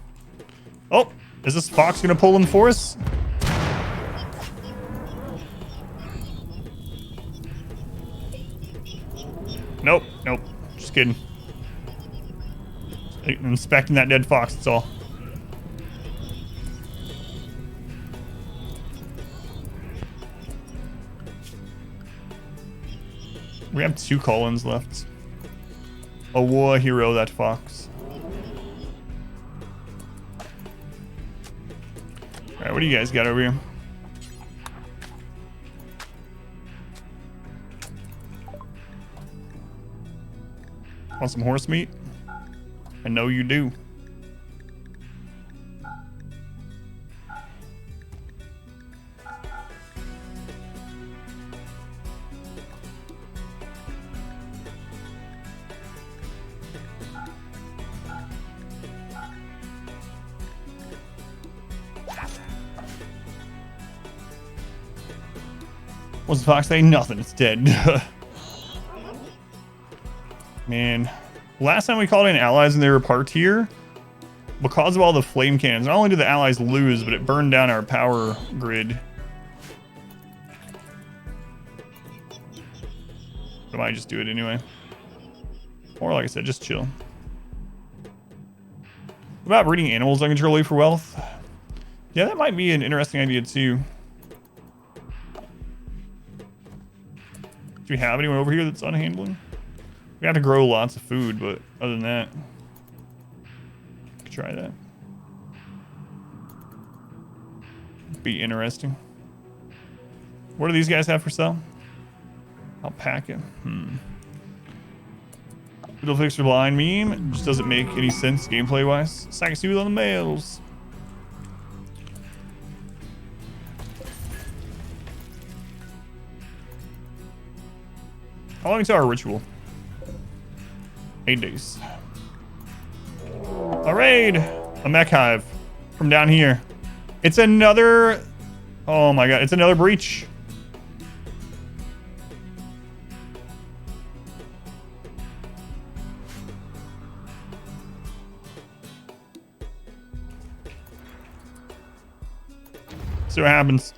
Oh, is this fox gonna pull in for us? Nope, nope. Just kidding. Just inspecting that dead fox, that's all. We have 2 call-ins left. A war hero, that fox. Alright, what do you guys got over here? Want some horse meat? I know you do. What's the fox say? Nothing. It's dead. Man. Last time we called in allies and they were parked here, because of all the flame cannons, not only did the allies lose, but it burned down our power grid. I might just do it anyway. Or like I said, just chill. What about breeding animals uncontrollably for wealth? Yeah, that might be an interesting idea too. Do we have anyone over here that's unhandling? We have to grow lots of food, but other than that, could try that. Be interesting. What do these guys have for sale? Alpaca. It'll fix your blind meme. It just doesn't make any sense gameplay wise. Sackasuit on the males. How long until our ritual? 8 days. A raid! A mech hive from down here. It's another... Oh my god, it's another breach. See what happens.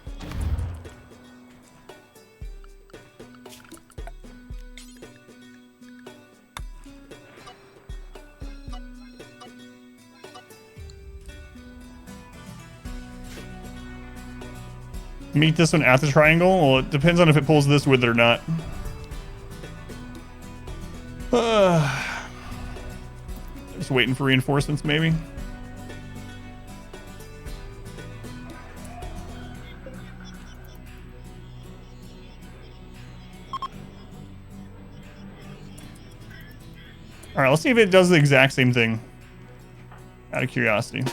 Meet this one at the triangle? Well, it depends on if it pulls this with it or not. Just waiting for reinforcements, maybe. All right, let's see if it does the exact same thing. Out of curiosity.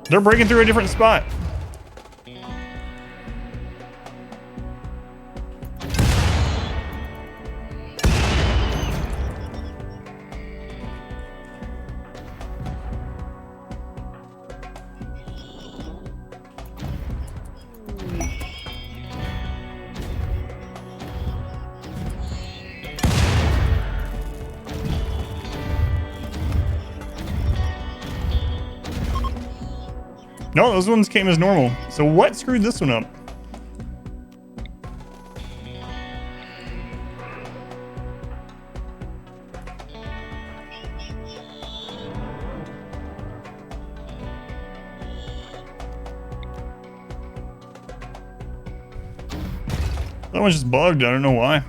They're breaking through a different spot. No, those ones came as normal. So what screwed this one up? That one's just bugged. I don't know why.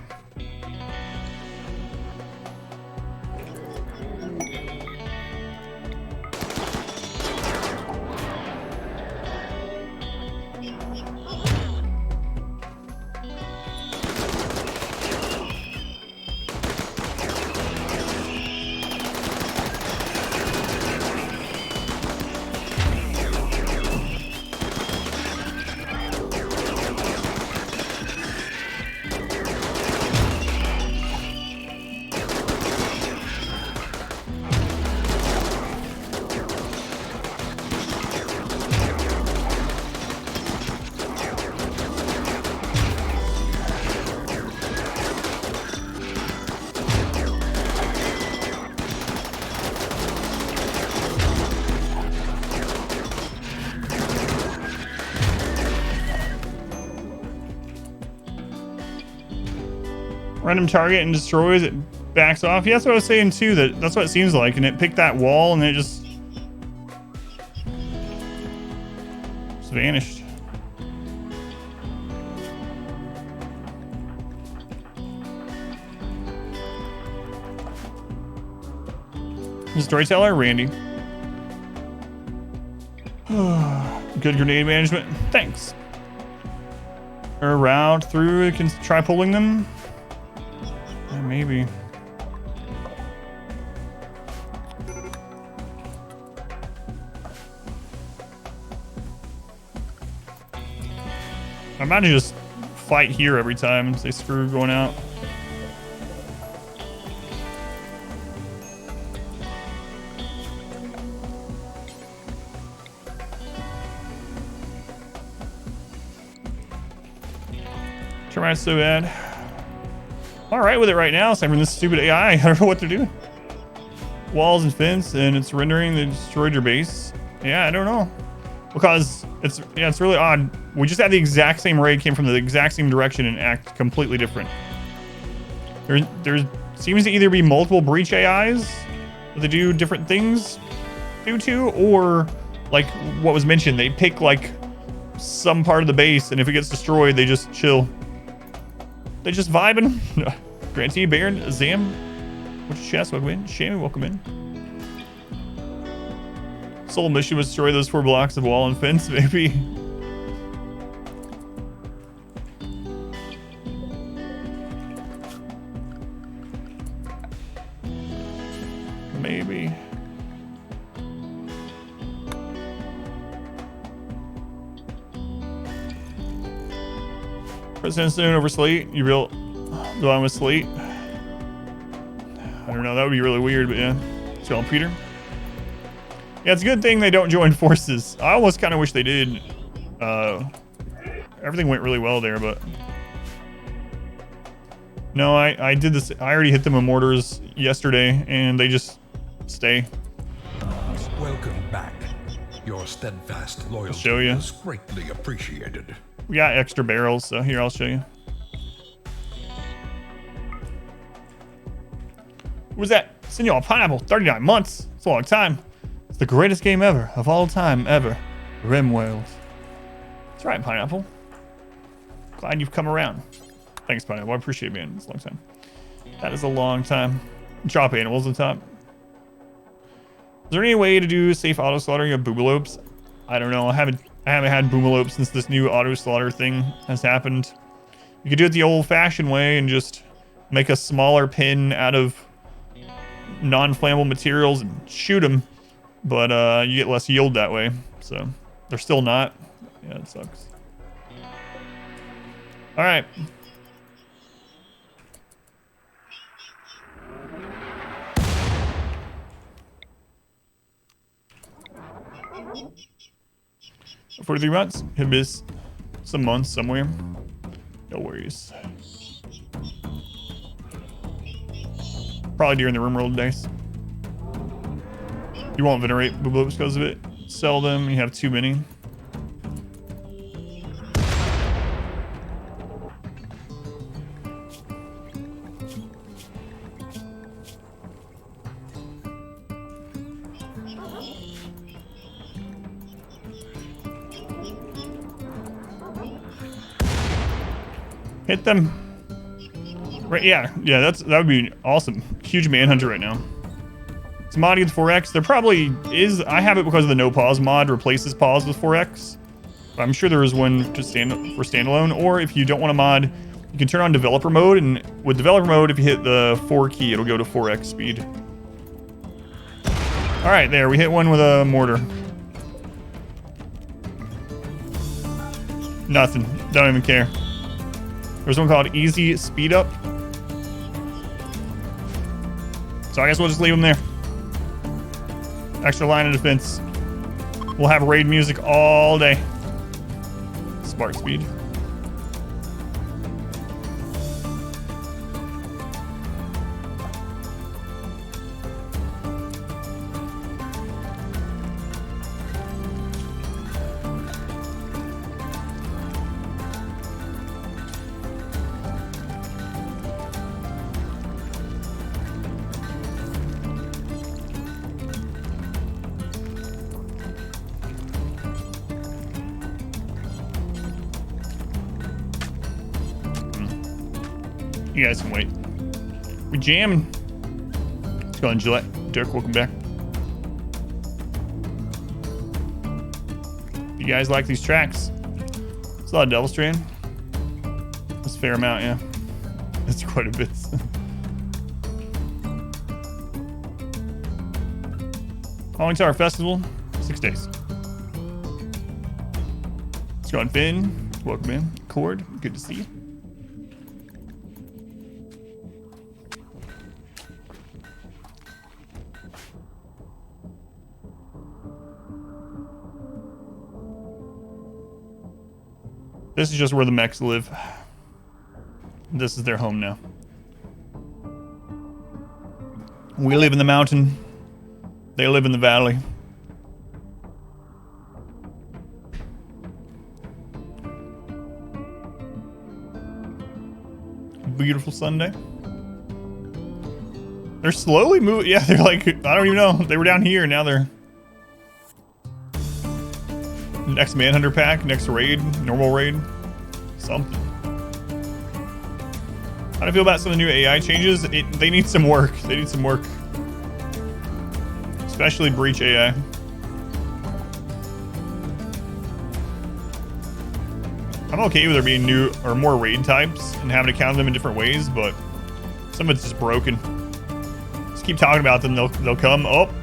Random target and destroys it, backs off. Yeah, that's what I was saying too. That's what it seems like, and it picked that wall and it just vanished. Storyteller, Randy. Good grenade management. Thanks. Or route through. You can try pulling them. Yeah, maybe. I might just fight here every time. Say screw going out. Termites so bad. All right with it right now, aside from this stupid AI. I don't know what they're doing. Walls and fence, and it's rendering they destroyed your base. Yeah, I don't know. Because it's really odd. We just had the exact same raid, came from the exact same direction and act completely different. There seems to either be multiple breach AIs that they do different things due to, or like what was mentioned, they pick like some part of the base, and if it gets destroyed, they just chill. They just vibing. Grantee, Baron, Zam, which chest, welcome in. Shammy, welcome in. Sole mission was destroy those 4 blocks of wall and fence, maybe. Maybe. President Stone over Slate. You real go on with Slate? I don't know. That would be really weird, but yeah. Tell Peter. Yeah, it's a good thing they don't join forces. I almost kind of wish they did. Everything went really well there, but no, I did this. I already hit them with mortars yesterday, and they just stay. Welcome back. Your steadfast loyalty show you. is greatly appreciated. We got extra barrels, so here, I'll show you. What was that? Senor Pineapple, 39 months. It's a long time. It's the greatest game ever, of all time, ever. RimWorld. That's right, Pineapple. Glad you've come around. Thanks, Pineapple. I appreciate it, man. It's a long time. That is a long time. Drop animals on top. Is there any way to do safe auto slaughtering of boobalopes? I don't know. I haven't had boomalopes since this new auto slaughter thing has happened. You could do it the old-fashioned way and just make a smaller pin out of non-flammable materials and shoot them, but you get less yield that way. So they're still not. Yeah, it sucks. All right. For 43 months. Could miss some months somewhere. No worries. Probably during the RimWorld days. You won't venerate boobalopes because of it. Sell them. You have too many. Hit them. Right, yeah, that would be awesome. Huge manhunter right now. It's modding with 4x. There probably is. I have it because of the no pause mod replaces pause with 4x. But I'm sure there is one for standalone. Or if you don't want a mod, you can turn on developer mode, and with developer mode, if you hit the 4 key, it'll go to 4x speed. All right, there, we hit one with a mortar. Nothing. Don't even care. There's one called Easy Speed Up. So I guess we'll just leave them there. Extra line of defense. We'll have raid music all day. Spark speed. You guys can wait. We jamming. Let's go on, Gillette. Dirk, welcome back. You guys like these tracks? It's a lot of Devil Strand. That's a fair amount, yeah. That's quite a bit. How long's our festival? 6 days. Let's go on, Finn. Welcome in. Cord, good to see you. This is just where the mechs live. This is their home now. We live in the mountain. They live in the valley. Beautiful Sunday. They're slowly moving. Yeah, they're like, I don't even know. They were down here, now they're... Next Manhunter pack, next raid, normal raid, something. How do you feel about some of the new AI changes? They need some work. They need some work. Especially Breach AI. I'm okay with there being new or more raid types and having to count them in different ways, but some of it's just broken. Just keep talking about them, they'll come. Oh.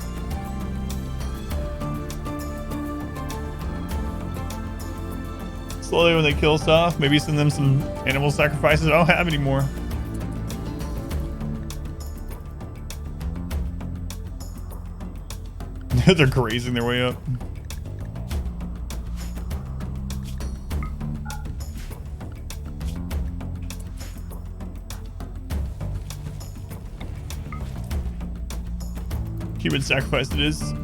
Slowly when they kill stuff, maybe send them some animal sacrifices I don't have anymore. They're grazing their way up. Human sacrifice it is.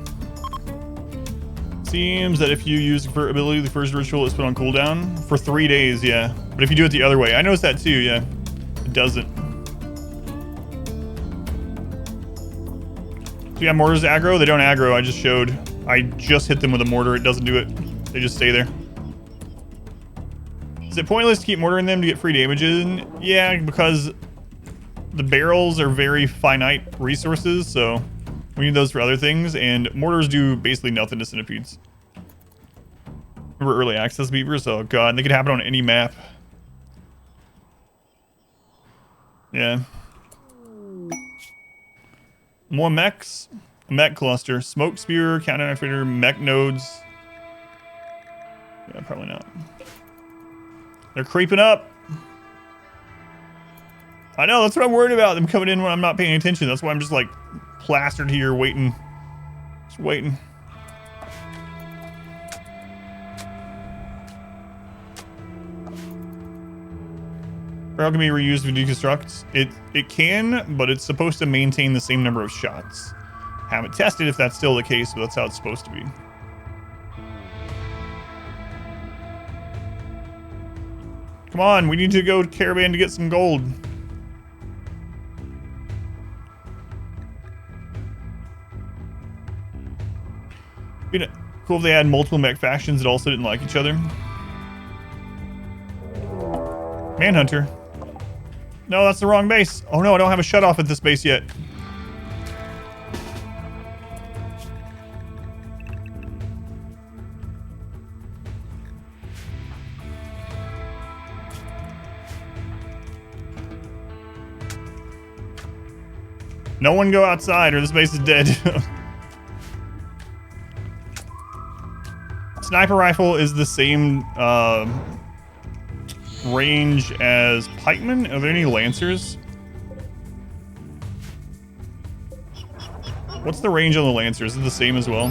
Seems that if you use the ability, the first ritual is put on cooldown for 3 days, yeah. But if you do it the other way, I noticed that too, yeah. It doesn't. So yeah, mortars aggro. They don't aggro. I just hit them with a mortar. It doesn't do it. They just stay there. Is it pointless to keep mortaring them to get free damage in? Yeah, because the barrels are very finite resources, so we need those for other things, and mortars do basically nothing to centipedes. Remember early access beavers? Oh god, they could happen on any map. Yeah. More mechs. A mech cluster. Smoke spear, counter activator, mech nodes. Yeah, probably not. They're creeping up. I know, that's what I'm worried about. Them coming in when I'm not paying attention. That's why I'm just like plastered here waiting. Just waiting. Barrel can be reused with deconstructs. It can, but it's supposed to maintain the same number of shots. Haven't tested if that's still the case, but that's how it's supposed to be. Come on, we need to go to Caravan to get some gold. It'd be cool if they had multiple mech factions that also didn't like each other. Manhunter. No, that's the wrong base. Oh no, I don't have a shut off at this base yet. No one go outside or this base is dead. Sniper rifle is the same range as pikemen. Are there any lancers? What's the range on the lancers? Is it the same as well?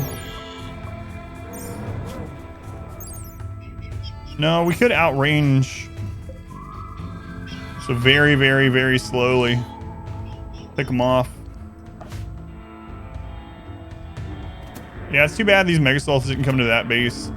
No, we could outrange. So very, very, very slowly pick them off. Yeah, it's too bad these Mega Sloths didn't come to that base.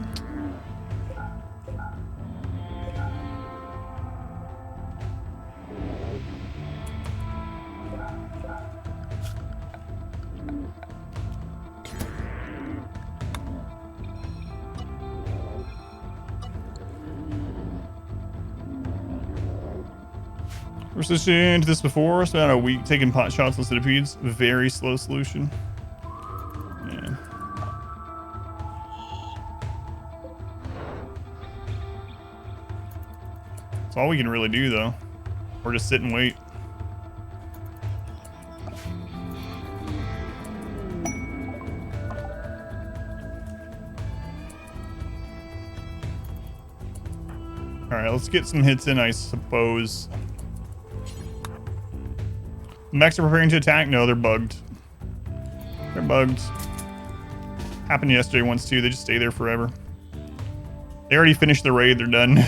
Resistant to this before, spent a week taking pot shots on centipedes. Very slow solution. Yeah. That's all we can really do, though. Or just sit and wait. Alright, let's get some hits in, I suppose. Mechs are preparing to attack? No, they're bugged. They're bugged. Happened yesterday once, too. They just stay there forever. They already finished the raid. They're done.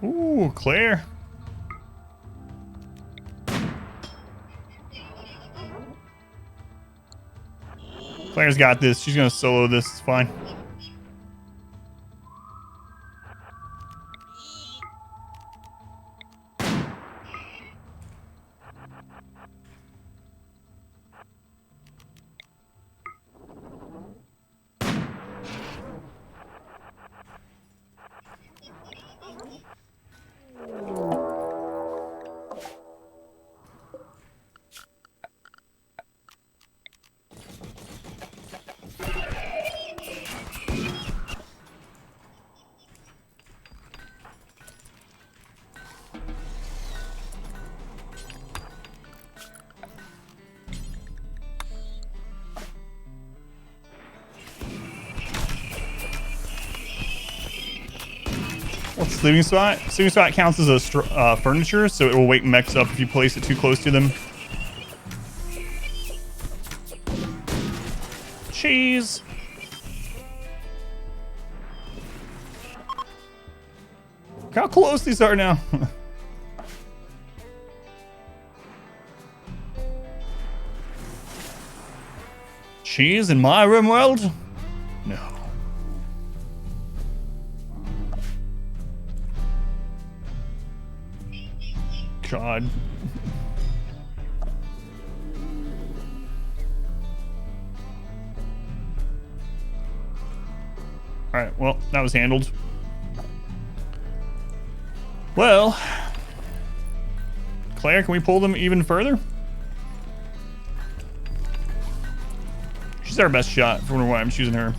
Ooh, Claire. Claire's got this. She's gonna solo this. It's fine. What's the sleeping spot? Sleeping spot counts as a furniture, so it will wake mechs up if you place it too close to them. Cheese. Look how close these are now. Cheese in my RimWorld? No. God. Alright, well, that was handled. Well, Claire, can we pull them even further? She's our best shot, for why I'm choosing her.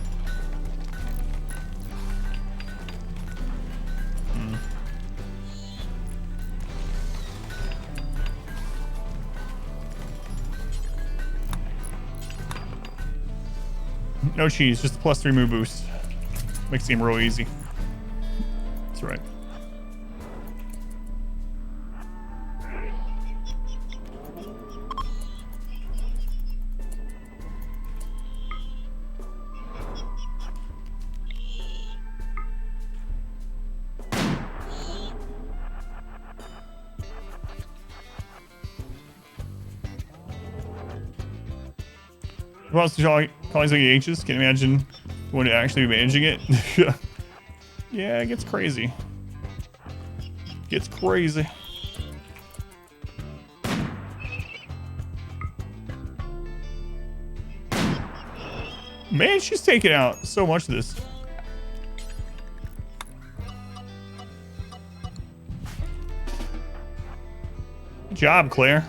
No cheese, just a +3 move boost. Makes the game real easy. That's right. Who else calling something anxious? Can't imagine when to actually be managing it. Yeah, it gets crazy. Gets crazy. Man, she's taking out so much of this. Good job, Claire.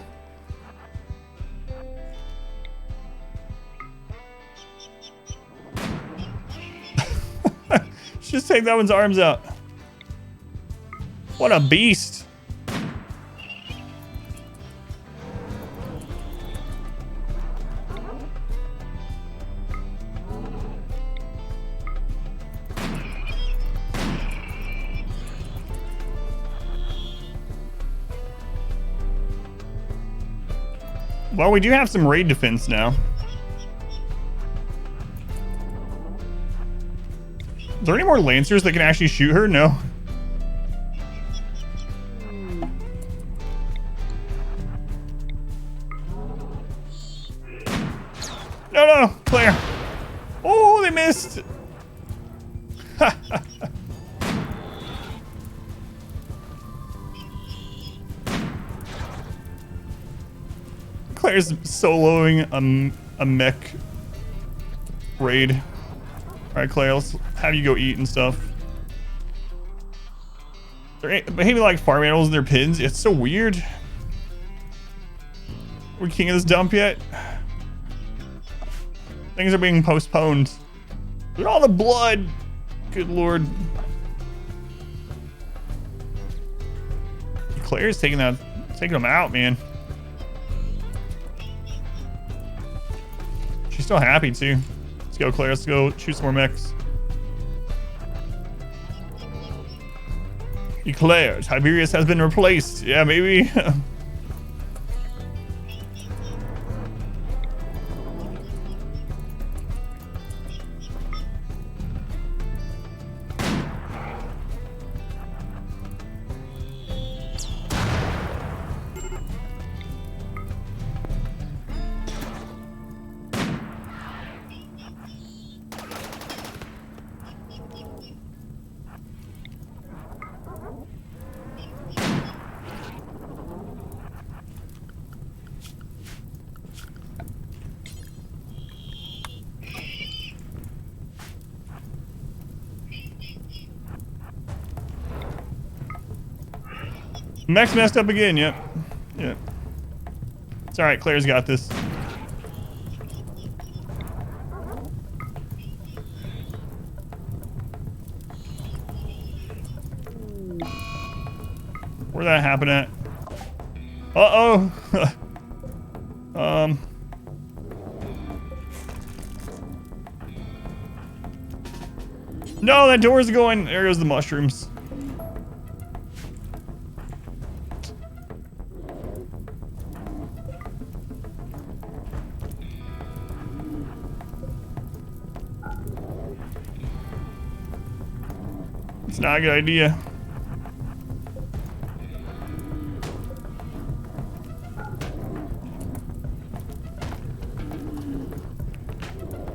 Just take that one's arms out. What a beast. Well, we do have some raid defense now. Are there any more Lancers that can actually shoot her? No. No, no, Claire. Oh, they missed. Claire's soloing a mech raid. All right, Claire, let's have you go eat and stuff. They're behaving like farm animals in their pins. It's so weird. We're king of this dump yet? Things are being postponed. Look at all the blood. Good lord. Claire's taking them out, man. She's still happy too. Let's go, Claire. Let's go shoot some more mechs. Claire, Tiberius has been replaced. Yeah, maybe. Mech's messed up again, yep. Yep. It's alright, Claire's got this. Where'd that happen at? Uh-oh! No, that door's going. There goes the mushrooms. It's not a good idea.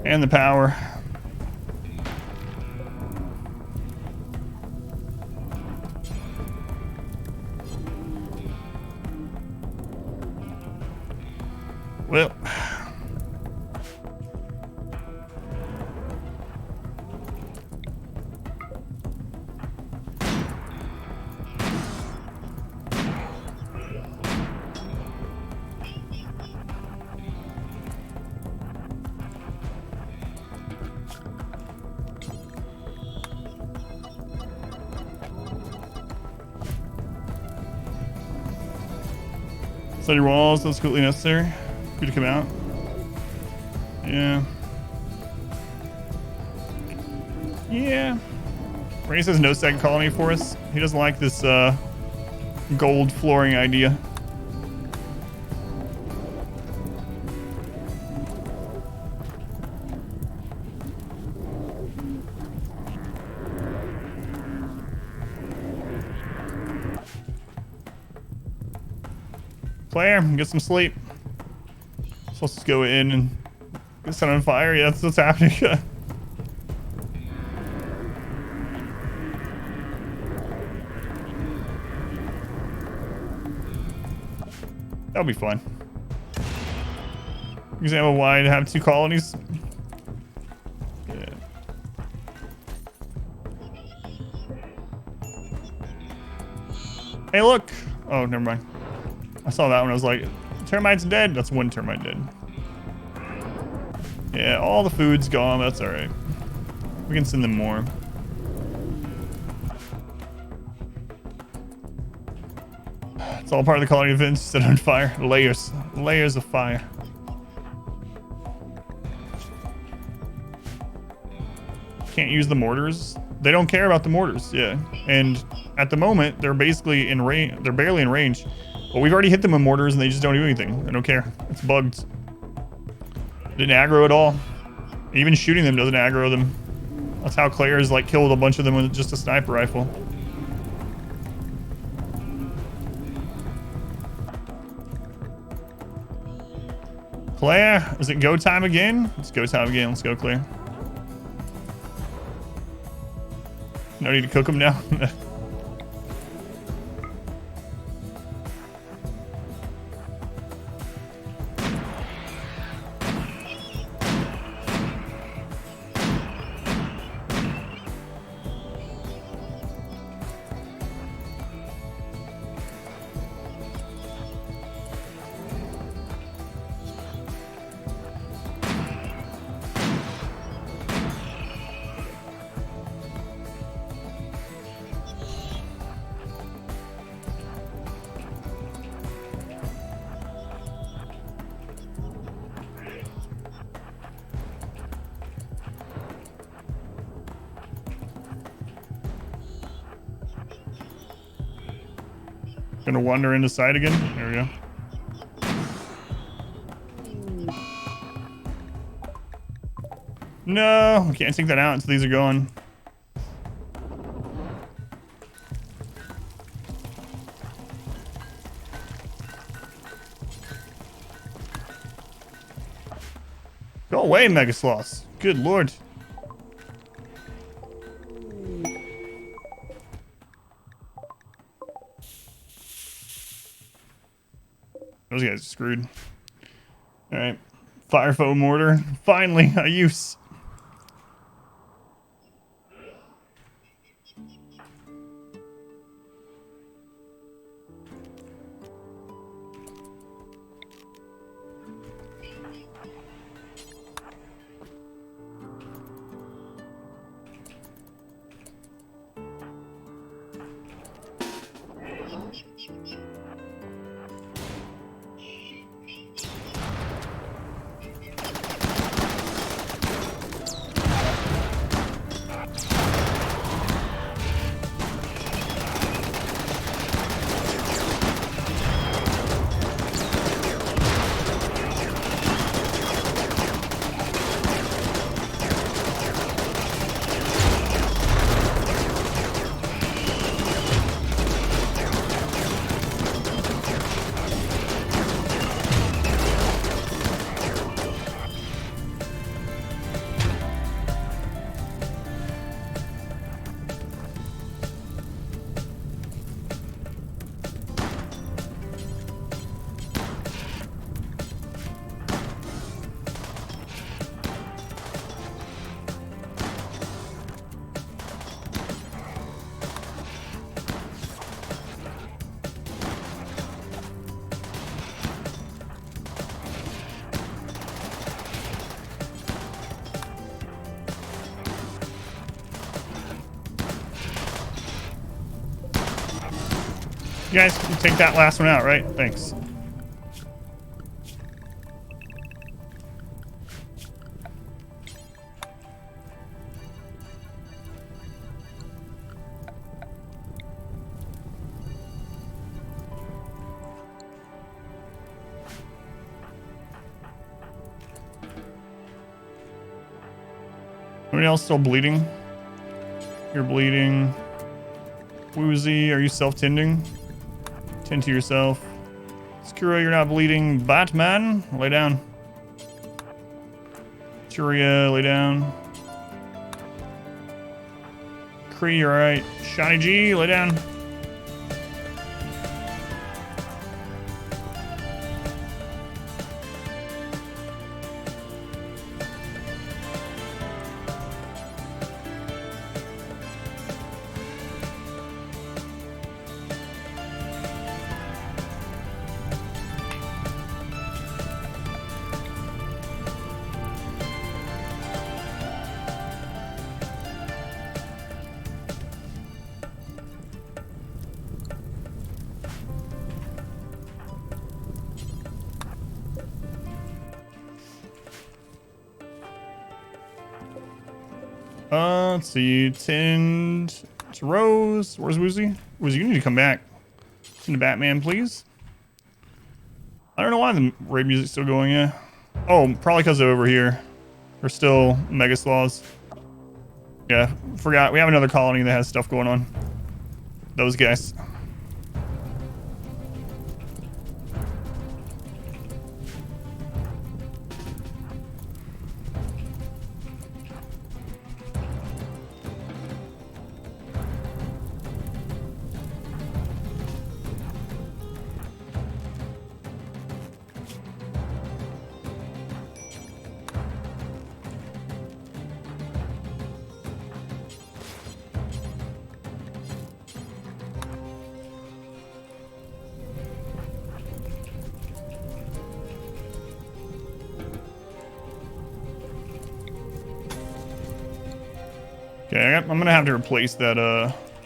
And the power. Well. Study walls, that's completely necessary. Good to come out. Yeah. Yeah. Ray says no second colony for us. He doesn't like this gold flooring idea. Claire, get some sleep. Supposed to go in and get set on fire. Yeah, that's what's happening. That'll be fun. Example why to have 2 colonies. Yeah. Hey, look. Oh, never mind. I saw that one. I was like, termite's dead. That's 1 termite dead. Yeah, all the food's gone. That's all right. We can send them more. It's all part of the colony events. Set on fire. Layers. Layers of fire. Can't use the mortars. They don't care about the mortars. Yeah. And at the moment, they're basically in range. They're barely in range. But we've already hit them with mortars and they just don't do anything. They don't care. It's bugged. Didn't aggro at all. Even shooting them doesn't aggro them. That's how Claire's like killed a bunch of them with just a sniper rifle. Claire, is it go time again? It's go time again. Let's go, Claire. No need to cook them now. Gonna wander into sight again. There we go. No, I can't take that out until these are gone. Go away, Mega Sloths. Good lord. Those guys are screwed. Alright. Fire foam mortar. Finally, a use. You guys can take that last one out, right? Thanks. Anybody else still bleeding? You're bleeding. Woozy, are you self-tending? Tend to yourself. Skuro, you're not bleeding. Batman, lay down. Churia, lay down. Kree, you're alright. Shiny G, lay down. Let's see. Tend to Rose. Where's Woozy? Woozy, you need to come back. Tend to Batman, please. I don't know why the raid music's still going, yeah. Oh, probably because they're over here. They're still Mega Sloths. Yeah, forgot. We have another colony that has stuff going on. Those guys. Okay, I'm gonna have to replace that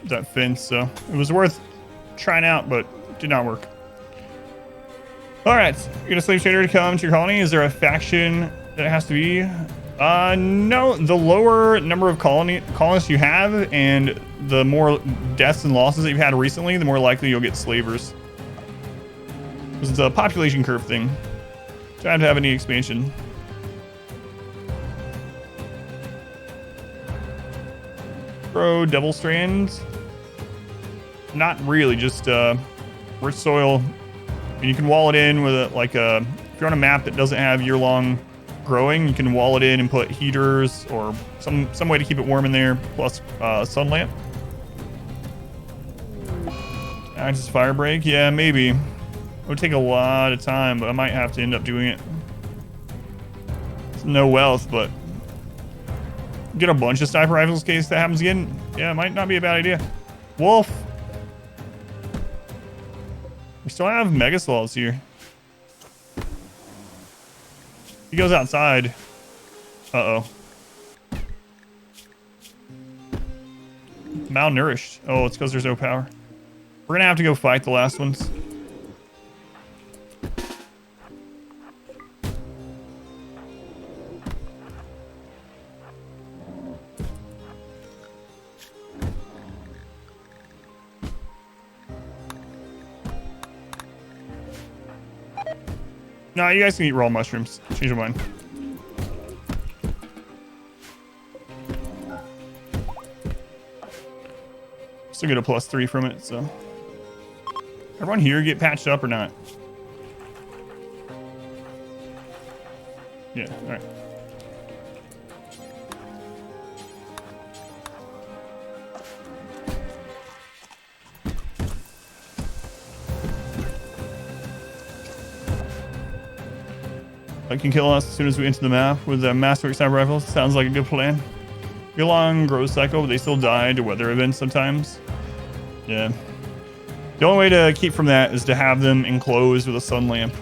that fence, so it was worth trying out, but did not work. Alright, you're gonna slave trader to come to your colony. Is there a faction that it has to be? No, the lower number of colonists you have and the more deaths and losses that you've had recently, the more likely you'll get slavers. Because it's a population curve thing. So I have to have any expansion. Bro, Devil Strands? Not really, just rich soil. And you can wall it in with a, like a, if you're on a map that doesn't have year-long growing, you can wall it in and put heaters or some way to keep it warm in there, plus sun lamp. Axis fire break, yeah, maybe. It would take a lot of time, but I might have to end up doing it. It's no wealth, but get a bunch of sniper rifles in case that happens again. Yeah, it might not be a bad idea. Wolf. We still have Mega Sloths here. He goes outside. Uh-oh. Malnourished. Oh, it's because there's no power. We're gonna have to go fight the last ones. No, you guys can eat raw mushrooms. Change your mind. Still get a +3 from it, so. Everyone here get patched up or not? Yeah, alright. I can kill us as soon as we enter the map with the Master Sniper rifles. Sounds like a good plan. Be a long growth cycle, but they still die to weather events sometimes. Yeah. The only way to keep from that is to have them enclosed with a sun lamp.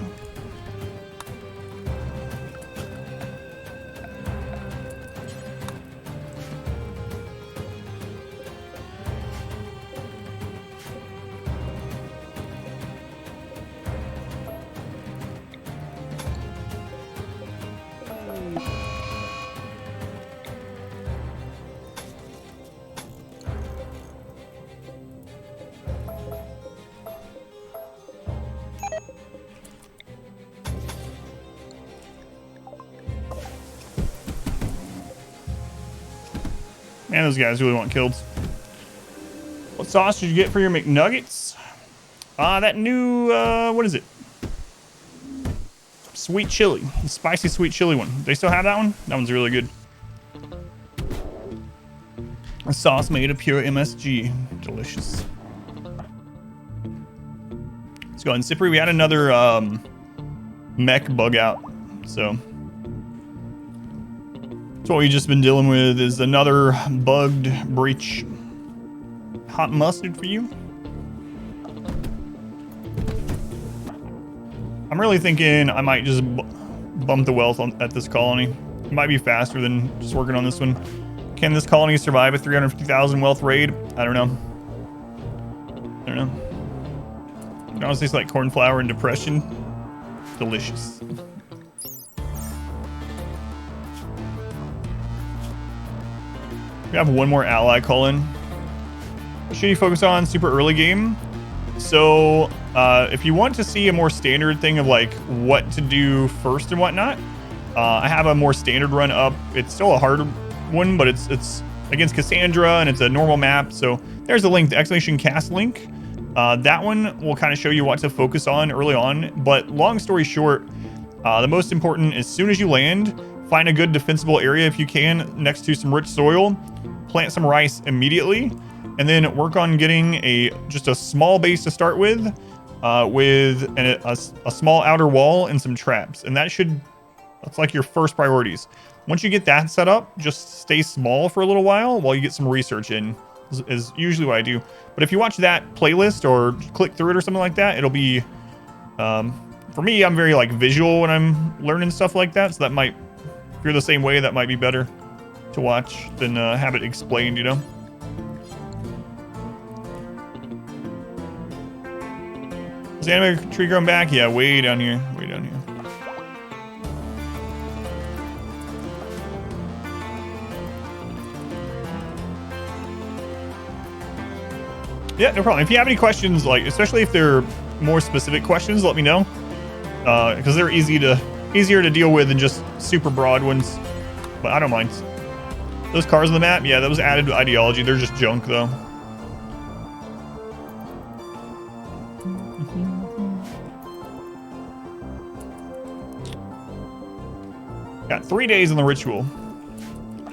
Man, those guys really want killed. What sauce did you get for your McNuggets? That new, what is it? Sweet chili. The spicy sweet chili one. They still have that one? That one's really good. A sauce made of pure MSG. Delicious. Let's go ahead and Sippery. We had another mech bug out. So that's what we've just been dealing with, is another bugged breach. Hot mustard for you. I'm really thinking I might just bump the wealth at this colony. It might be faster than just working on this one. Can this colony survive a 350,000 wealth raid? I don't know. I don't know. It honestly tastes like cornflower and depression. Delicious. We have one more ally call in. What should you focus on? Super early game. So if you want to see a more standard thing of like what to do first and whatnot, I have a more standard run up. It's still a hard one, but it's against Cassandra and it's a normal map. So there's a link, the Exclamation Cast link. That one will kind of show you what to focus on early on. But long story short, the most important, as soon as you land, find a good defensible area if you can next to some rich soil, plant some rice immediately, and then work on getting just a small base to start with a small outer wall and some traps. And that's like your first priorities. Once you get that set up, just stay small for a little while you get some research in, is usually what I do. But if you watch that playlist or click through it or something like that, it'll be, for me, I'm very like visual when I'm learning stuff like that. So that might, if you're the same way, that might be better to watch than have it explained, you know? Is the anime tree growing back? Yeah, way down here. Way down here. Yeah, no problem. If you have any questions, like especially if they're more specific questions, let me know. Because they're easier to deal with than just super broad ones. But I don't mind. Those cars on the map, yeah, that was added to Ideology. They're just junk though. Got 3 days on the ritual.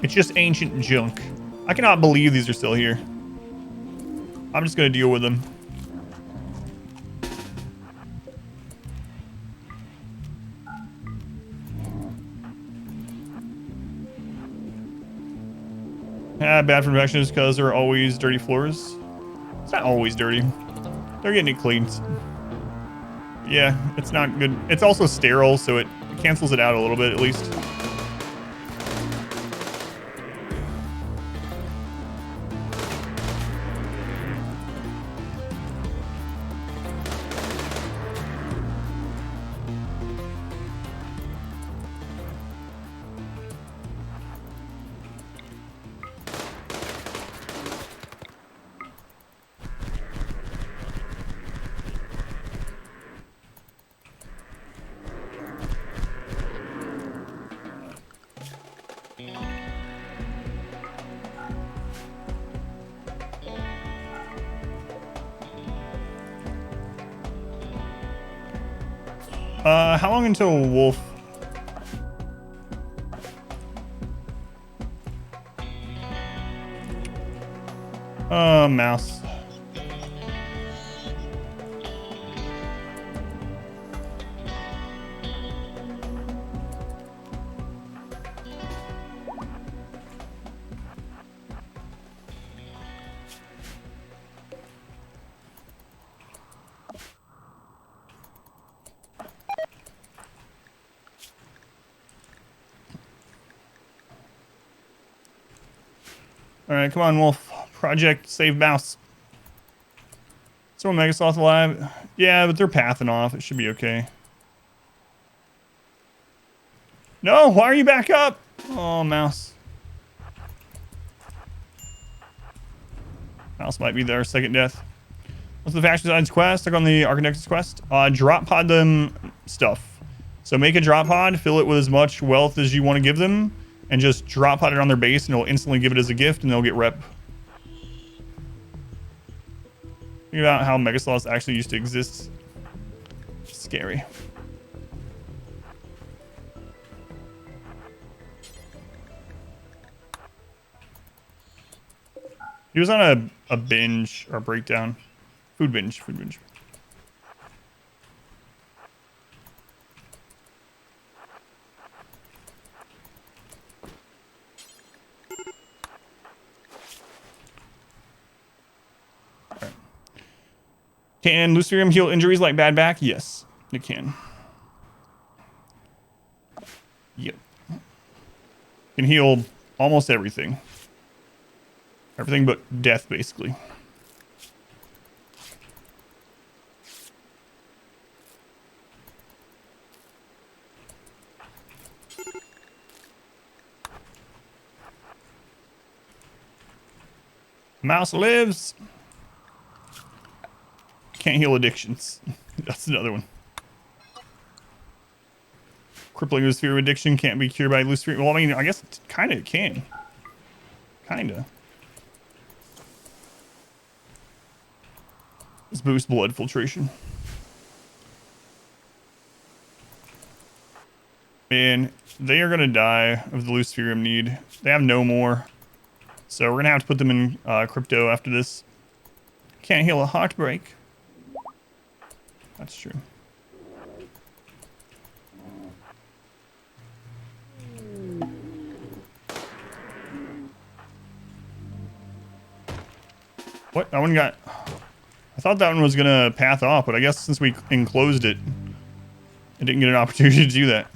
It's just ancient junk. I cannot believe these are still here. I'm just gonna deal with them. Bad for infections because there are always dirty floors. It's not always dirty. They're getting it cleaned. Yeah, it's not good. It's also sterile, so it cancels it out a little bit at least. How long until Wolf? Mouse. All right, come on, Wolf. Project Save Mouse. Someone Mega Sloth alive? Yeah, but they're pathing off. It should be okay. No, why are you back up? Oh, Mouse. Mouse might be their second death. What's the faction design's quest? Like on the Archonexus quest? Drop pod them stuff. So make a drop pod, fill it with as much wealth as you want to give them, and just drop pod it on their base, and it'll instantly give it as a gift, and they'll get rep. Think about how Megasloths actually used to exist. Scary. He was on a binge or a breakdown. Food binge. Right. Can Luciferium heal injuries like bad back? Yes, it can. Yep. Can heal almost everything. Everything but death, basically. Mouse lives. Can't heal addictions. That's another one. Crippling Luciferium addiction can't be cured by Luciferium. Well, I mean, I guess kind of it can. Kind of. Let's boost blood filtration. Man, they are going to die of the Luciferium need. They have no more. So we're going to have to put them in crypto after this. Can't heal a heartbreak. That's true. What? That one got... I thought that one was going to path off, but I guess since we enclosed it, it didn't get an opportunity to do that.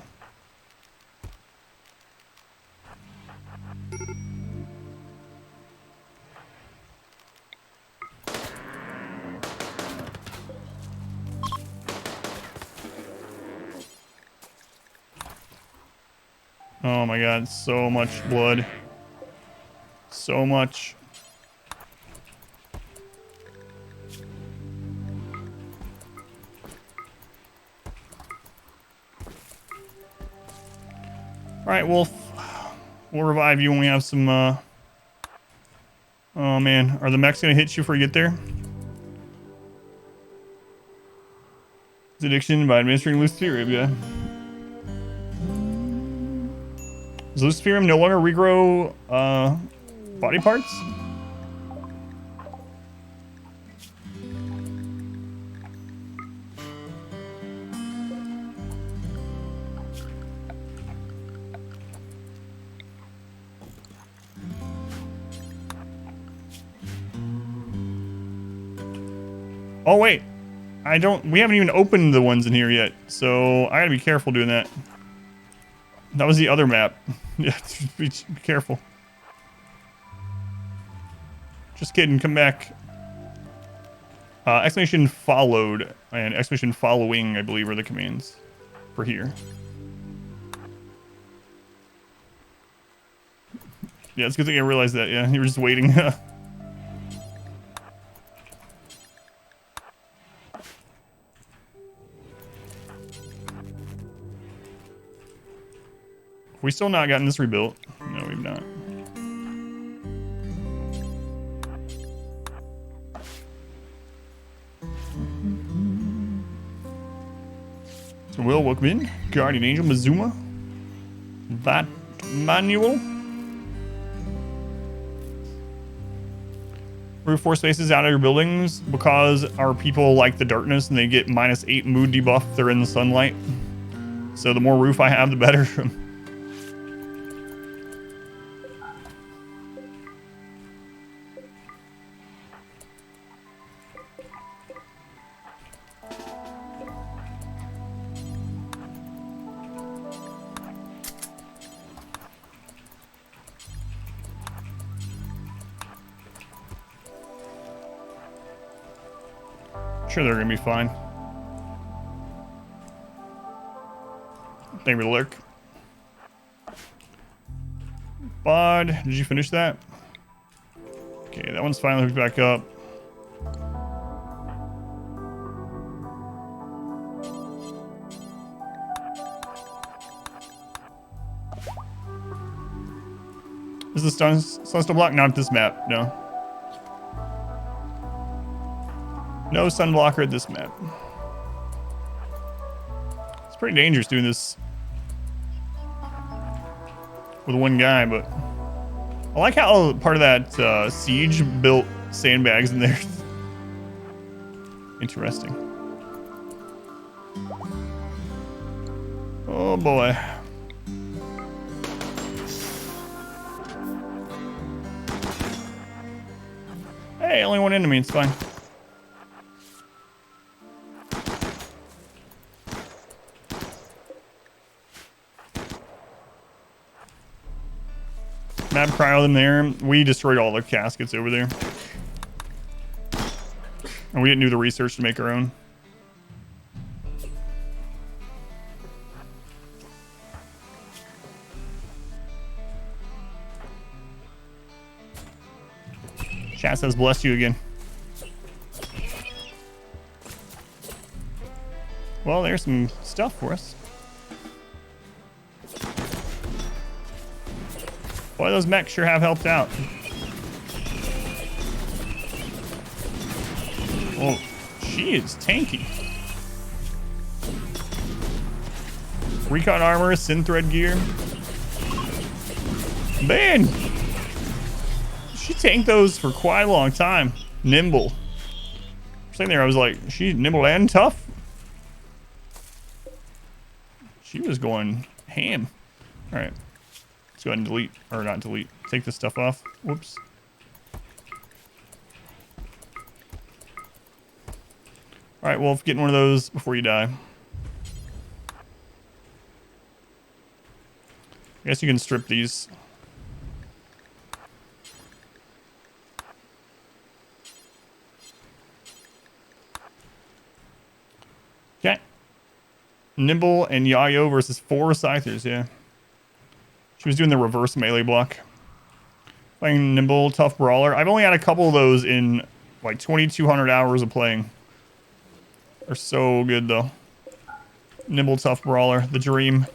Oh my god, so much blood. So much. Alright, Wolf. We'll revive you when we have some, Oh man, are the mechs gonna hit you before you get there? It's addiction by administering Luciferium, yeah. Does Luciferium no longer regrow, body parts? Oh wait, we haven't even opened the ones in here yet, so I gotta be careful doing that. That was the other map. Yeah, be careful. Just kidding, come back. Exclamation followed and exclamation following, I believe, are the commands for here. Yeah, it's a good thing I realized that, yeah. You were just waiting. We still not gotten this rebuilt? No, we've not. So Will, welcome in. Guardian Angel, Mazuma. That manual. Remove 4 spaces out of your buildings because our people like the darkness and they get -8 mood debuff if they're in the sunlight. So the more roof I have, the better. Sure, they're gonna be fine. Thank you, lurk. Bod, did you finish that? Okay, that one's finally hooked back up. Is the sunstone block? Not this map, no. No sun blocker at this map. It's pretty dangerous doing this with one guy, but I like how part of that siege built sandbags in there. Interesting. Oh boy. Hey, only one enemy, it's fine. Map cryo them there. We destroyed all the caskets over there. And we didn't do the research to make our own. Chat says bless you again. Well, there's some stuff for us. Boy, those mechs sure have helped out. Oh, she is tanky. Recon armor, synthread gear. Man! She tanked those for quite a long time. Nimble. Sitting there, I was like, she's nimble and tough. She was going ham. All right. Let's go ahead and delete, or not delete, take this stuff off. Whoops. All right, Wolf, getting one of those before you die. I guess you can strip these. Okay. Nimble and Yayo versus 4 Scythers, yeah. She was doing the reverse melee block. Playing Nimble, tough brawler. I've only had a couple of those in like 2,200 hours of playing. They're so good though. Nimble, tough brawler, the dream.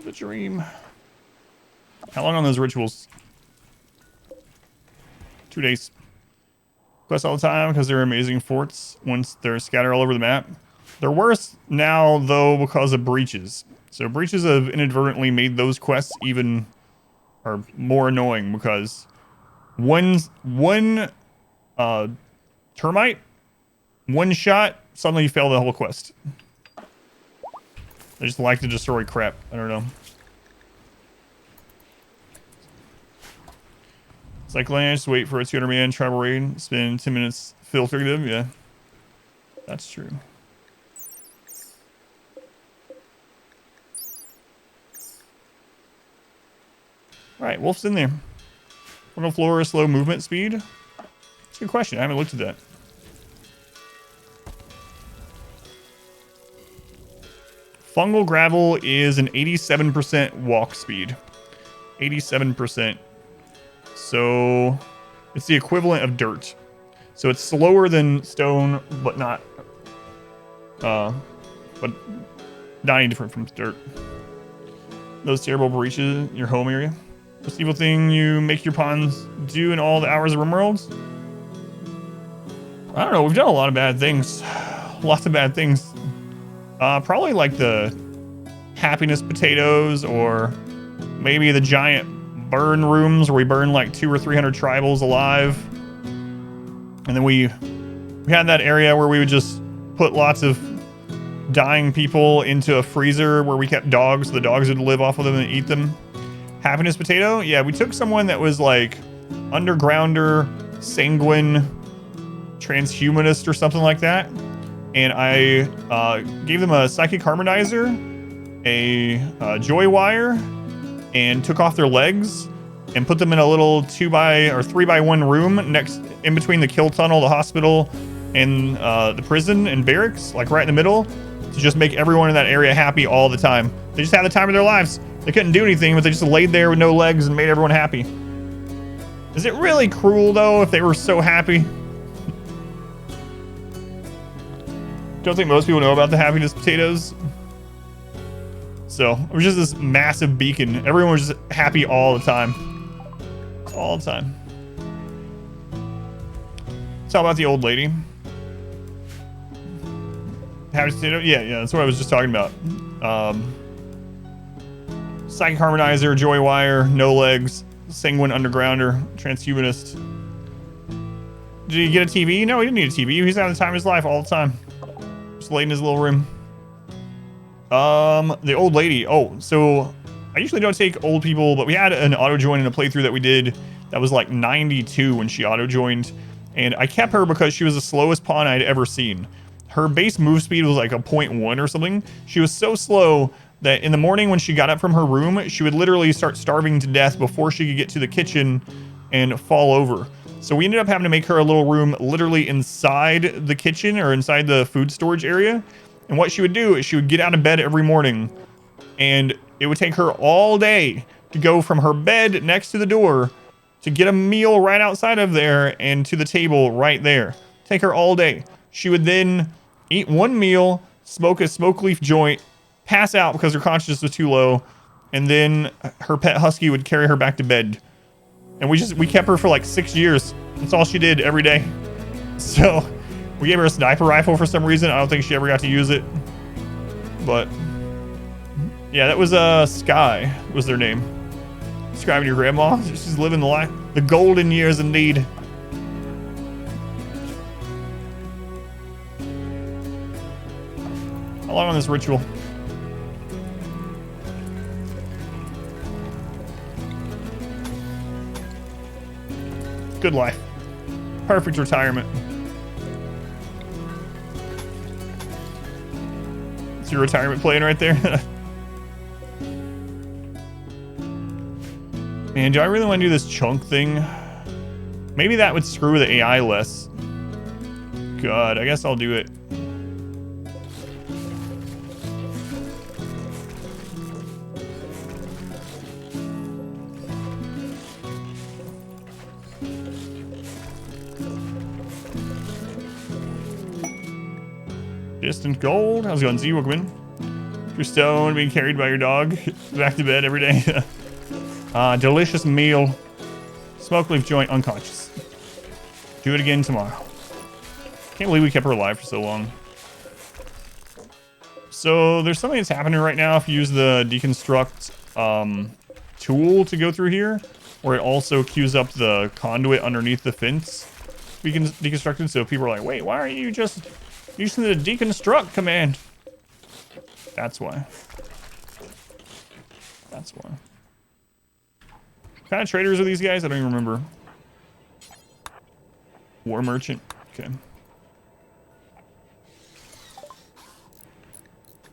The dream. How long on those rituals? 2 days. Quest all the time because they're amazing forts once they're scattered all over the map. They're worse now though because of breaches. So breaches have inadvertently made those quests even or more annoying because one termite, one shot, suddenly you fail the whole quest. They just like to destroy crap. I don't know. It's like just wait for a 200-man tribal raid, spend 10 minutes filtering them. Yeah, that's true. All right, Wolf's in there. Portal floor, slow movement speed. That's a good question. I haven't looked at that. Fungal gravel is an 87% walk speed. 87%. So it's the equivalent of dirt. So it's slower than stone, but not any different from dirt. Those terrible breaches in your home area. Most evil thing you make your pawns do in all the hours of RimWorlds? I don't know. We've done a lot of bad things. Lots of bad things. Probably like the happiness potatoes, or maybe the giant burn rooms where we burn like 200 or 300 tribals alive. And then we had that area where we would just put lots of dying people into a freezer where we kept dogs. So the dogs would live off of them and eat them. Happiness potato? Yeah, we took someone that was like undergrounder, sanguine, transhumanist or something like that. And I gave them a psychic harmonizer, a joy wire, and took off their legs and put them in a little 2x or 3x1 room next in between the kill tunnel, the hospital, and the prison and barracks, like right in the middle, to just make everyone in that area happy all the time. They just had the time of their lives. They couldn't do anything, but they just laid there with no legs and made everyone happy. Is it really cruel though if they were so happy? Don't think most people know about the happiness potatoes. So it was just this massive beacon. Everyone was just happy all the time. All the time. Tell about the old lady. Happiness potato? Yeah, that's what I was just talking about. Psychic Harmonizer, Joy Wire, No Legs, Sanguine Undergrounder, Transhumanist. Did he get a TV? No, he didn't need a TV. He's having the time of his life all the time. Just laid in his little room. The old lady. Oh, so I usually don't take old people, but we had an auto join in a playthrough that we did that was like 92 when she auto joined, and I kept her because she was the slowest pawn I'd ever seen. Her base move speed was like a 0.1 or something. She was so slow that in the morning when she got up from her room, she would literally start starving to death before she could get to the kitchen and fall over. So we ended up having to make her a little room literally inside the kitchen or inside the food storage area. And what she would do is she would get out of bed every morning, and it would take her all day to go from her bed next to the door to get a meal right outside of there and to the table right there. Take her all day. She would then eat one meal, smoke a smoke leaf joint, pass out because her consciousness was too low, and then her pet husky would carry her back to bed. And we kept her for like 6 years. That's all she did every day. So we gave her a sniper rifle for some reason. I don't think she ever got to use it. But yeah, that was Sky was their name. Describing your grandma. She's living the life, the golden years indeed. How long on this ritual? Good life. Perfect retirement. It's your retirement plan right there. Man, do I really want to do this chunk thing? Maybe that would screw the AI less. God, I guess I'll do it. Distant gold. How's it going, Z? Welcome in. Your stone being carried by your dog back to bed every day. Delicious meal. Smoke leaf joint, unconscious. Do it again tomorrow. Can't believe we kept her alive for so long. So there's something that's happening right now if you use the deconstruct tool to go through here, where it also queues up the conduit underneath the fence to be deconstructed. So people are like, wait, why aren't you just using the deconstruct command? That's why. That's why. What kind of traders are these guys? I don't even remember. War merchant. Okay.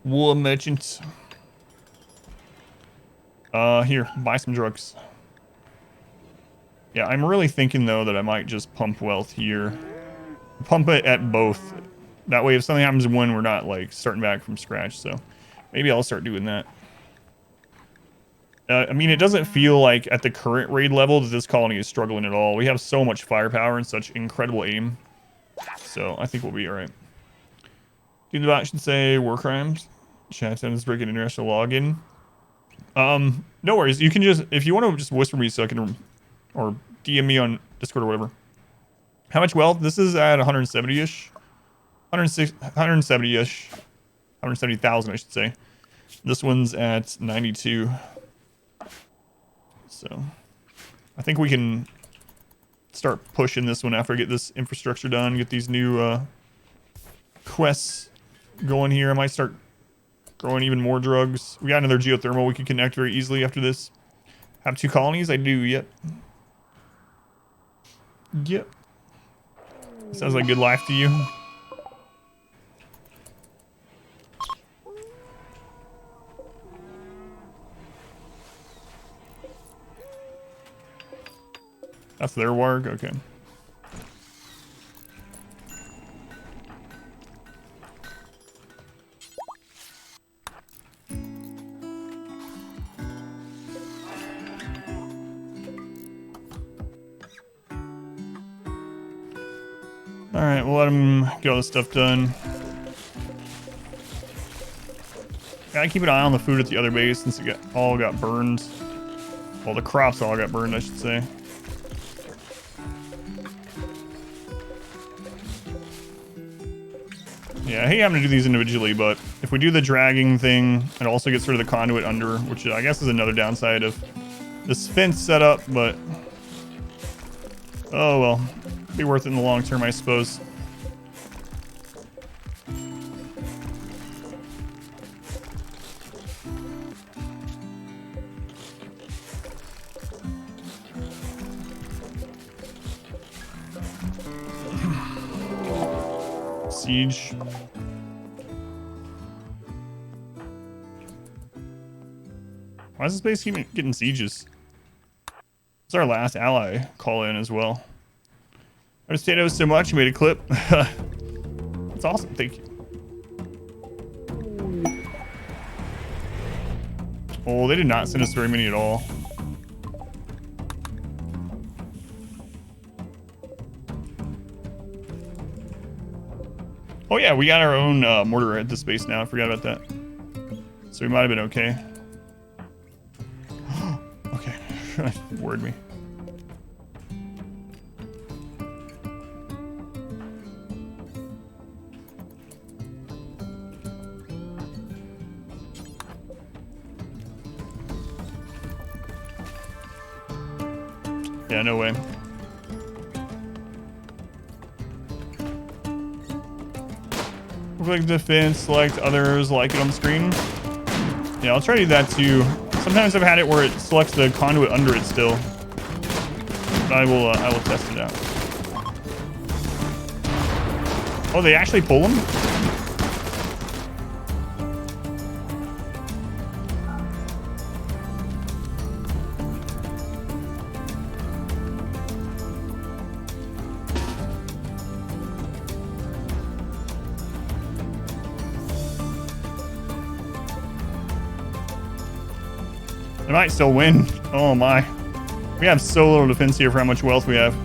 War merchant. Here, buy some drugs. Yeah, I'm really thinking though that I might just pump wealth here. Pump it at both. That way if something happens when we're not like starting back from scratch, so maybe I'll start doing that. I mean, it doesn't feel like at the current raid level that this colony is struggling at all. We have so much firepower and such incredible aim. So I think we'll be alright. Do the bot should say war crimes. Chat sends break an international login. No worries. You can just, if you want to just whisper me so I can, or DM me on Discord or whatever. How much wealth? This is at 170-ish. 170-ish. 170,000, I should say. This one's at 92. So I think we can start pushing this one after I get this infrastructure done, get these new quests going here. I might start growing even more drugs. We got another geothermal we can connect very easily after this. Have 2 colonies? I do, yep. Yep. Sounds like good life to you. That's their warg? Okay. Alright, we'll let him get all this stuff done. Gotta keep an eye on the food at the other base since it all got burned. Well, the crops all got burned, I should say. Yeah, I hate having to do these individually, but if we do the dragging thing, it also gets rid of the conduit under, which I guess is another downside of this fence setup, but oh well, be worth it in the long term, I suppose. Siege. Why does this base keep getting sieges? It's our last ally call in as well. I understand it was so much, you made a clip. That's awesome, thank you. Oh, they did not send us very many at all. Oh yeah, we got our own mortar at this base now. I forgot about that. So we might have been okay. Okay, worried me. Yeah, no way. Click defense, select others, like it on the screen. Yeah, I'll try to do that too. Sometimes I've had it where it selects the conduit under it still. But I will test it out. Oh, they actually pull them? They might still win. Oh my. We have so little defense here for how much wealth we have.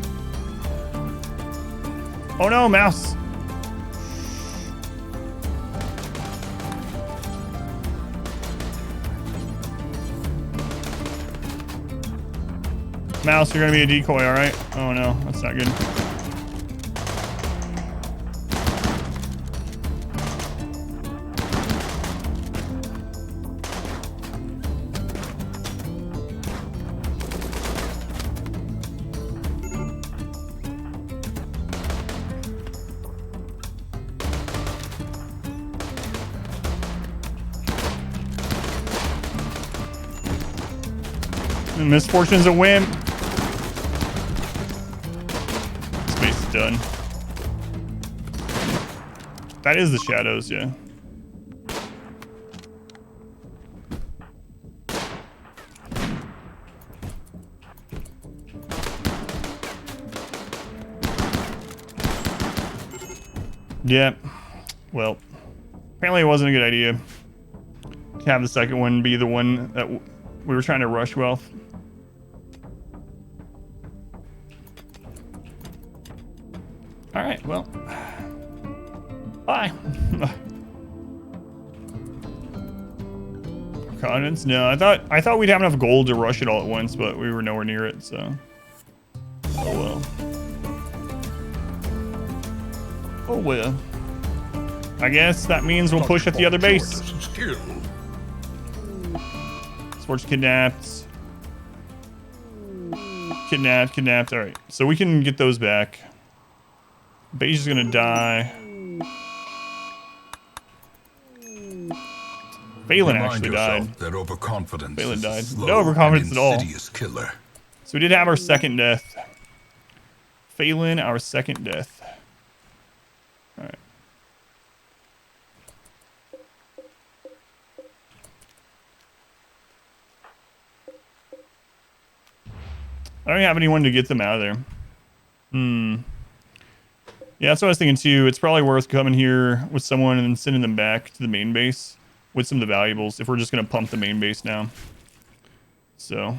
Oh no, mouse. Mouse, you're gonna be a decoy, alright? Oh no, that's not good. Misfortune's a wimp. Space is done. That is the shadows, yeah. Yeah. Well, apparently it wasn't a good idea to have the second one be the one that we were trying to rush wealth. All right, well, bye. Confidence? No, I thought we'd have enough gold to rush it all at once, but we were nowhere near it. So, oh well. Oh well. I guess that means we'll push at the other base. Sports kidnapped. Kidnapped. All right, so we can get those back. Beige is gonna die. Phelan actually died. That overconfidence Phelan died. is a slow No overconfidence and at all. insidious killer. So we did have our second death. Phelan, our second death. All right. I don't have anyone to get them out of there. Yeah, that's what I was thinking too. It's probably worth coming here with someone and then sending them back to the main base with some of the valuables if we're just going to pump the main base now. So.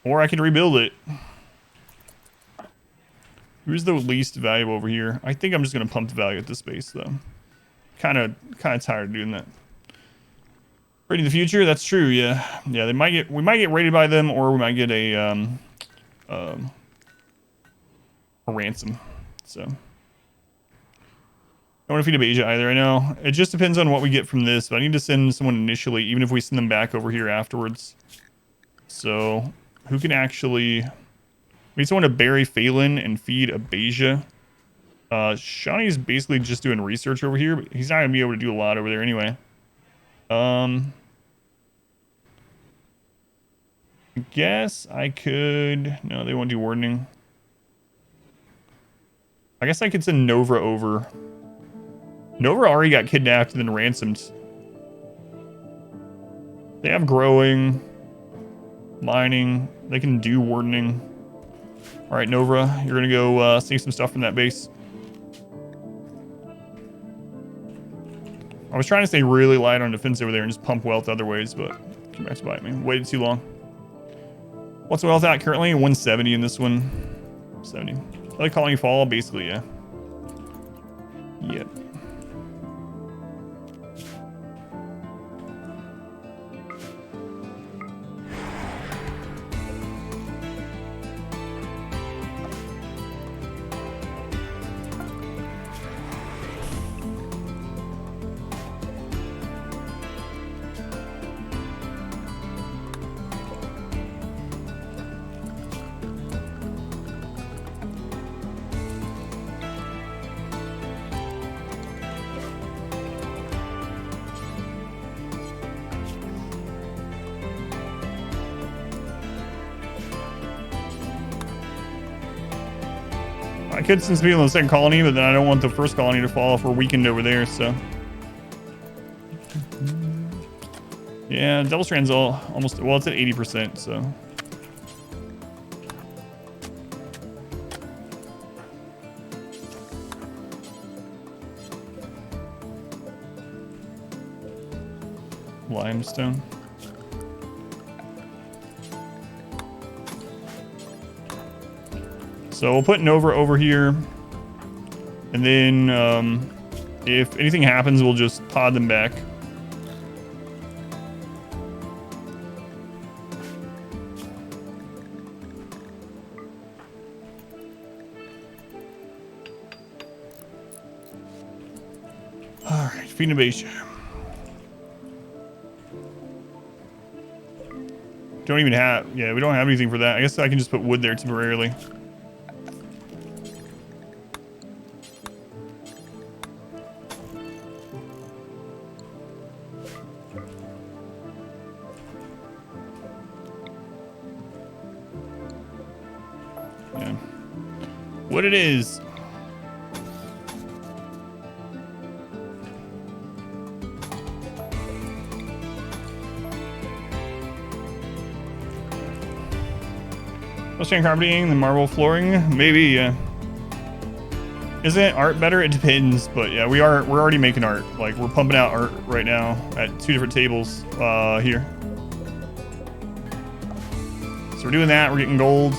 Or I can rebuild it. Who's the least valuable over here? I think I'm just going to pump the value at this base though. Kind of tired of doing that. Raiding the future, that's true, yeah. Yeah, we might get raided by them, or we might get a ransom. So don't want to feed Abasia either. I know it just depends on what we get from this, but I need to send someone initially, even if we send them back over here afterwards. So who can actually? We need someone to bury Phelan and feed Abasia. Shawnee's basically just doing research over here, but he's not gonna be able to do a lot over there anyway. I guess I could. No, they won't do wardening. I guess I could send Nova over. Nova already got kidnapped and then ransomed. They have growing, mining. They can do wardening. All right, Nova, you're gonna go save some stuff from that base. I was trying to stay really light on defense over there and just pump wealth other ways, but came back to bite me. Waited too long. What's the wealth at currently? 170 in this one. 70. I like Colony Fall, basically, yeah. Yep. I could send some people in the second colony, but then I don't want the first colony to fall if we're weakened over there, so. Yeah, Devil Strand's almost, well, it's at 80%, so. Limestone. So we'll put Nova over here, and then if anything happens, we'll just pod them back. All right, feed Abasia. Don't even have, yeah, we don't have anything for that. I guess I can just put wood there temporarily. What it is. Sand carpeting, the marble flooring, maybe. Yeah. Isn't art better? It depends, but yeah, we're already making art. Like we're pumping out art right now at 2 different tables here. So we're doing that. We're getting golds.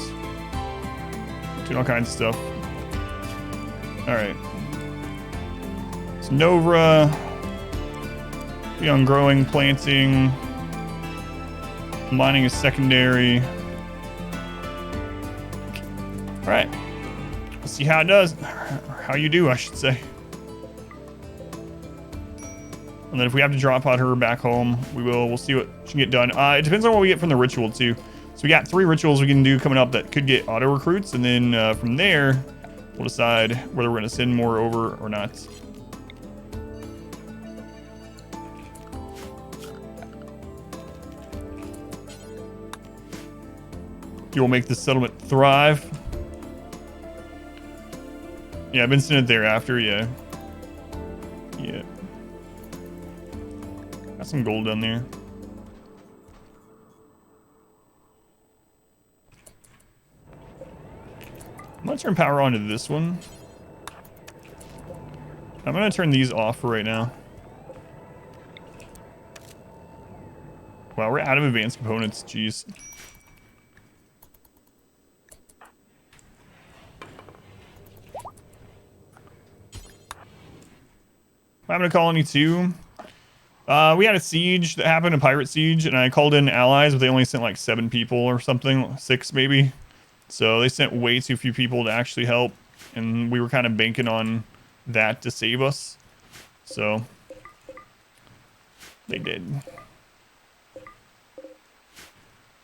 Doing all kinds of stuff. All right. So Nova, young growing, planting, mining is secondary. All right. Let's see how it does. How you do, I should say. And then if we have to drop pod her back home, we will. We'll see what she can get done. It depends on what we get from the ritual too. So we got 3 rituals we can do coming up that could get auto recruits, and then from there, we'll decide whether we're going to send more over or not. You will make this settlement thrive. Yeah, I've been sending it there after, yeah. Yeah. Got some gold down there. I'm gonna turn power onto this one. I'm gonna turn these off for right now. Wow, we're out of advanced components, jeez. I'm having a colony too. We had a siege that happened, a pirate siege, and I called in allies, but they only sent like 7 people or something, 6 maybe. So they sent way too few people to actually help, and we were kind of banking on that to save us. So they did.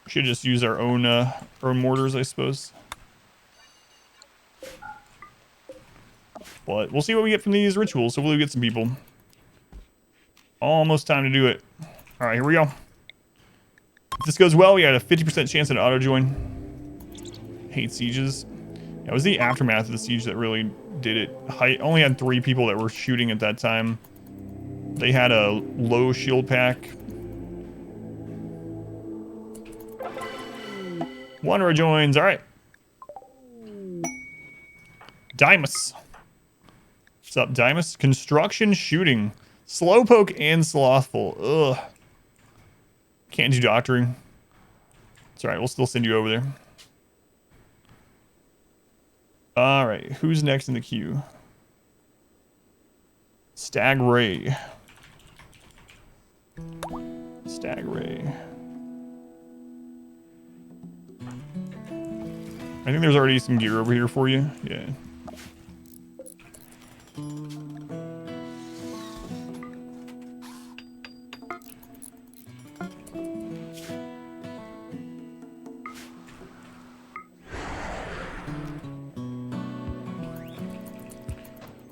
Should just use our own mortars, I suppose. But we'll see what we get from these rituals. Hopefully we get some people. Almost time to do it. All right, here we go. If this goes well, we had a 50% chance at auto join. Hate sieges. Yeah, it was the aftermath of the siege that really did it. I only had 3 people that were shooting at that time. They had a low shield pack. Wanderer joins. All right. Dimus. What's up, Dimus? Construction shooting. Slowpoke and Slothful. Ugh. Can't do doctoring. It's alright, we'll still send you over there. Alright, who's next in the queue? Stag Ray. Stag Ray. I think there's already some gear over here for you. Yeah.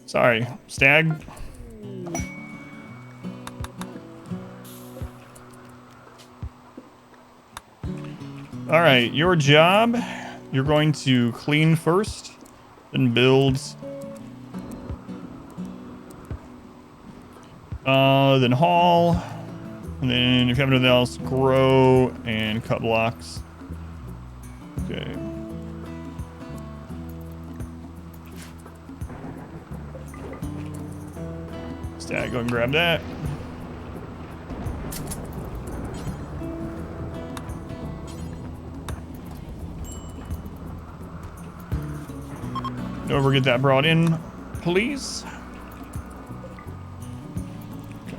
Sorry, Stag. All right, your job, you're going to clean first, then build, then haul, and then if you have anything else, grow and cut blocks. Okay. Stag, go and grab that. Don't forget that brought in, please. Okay.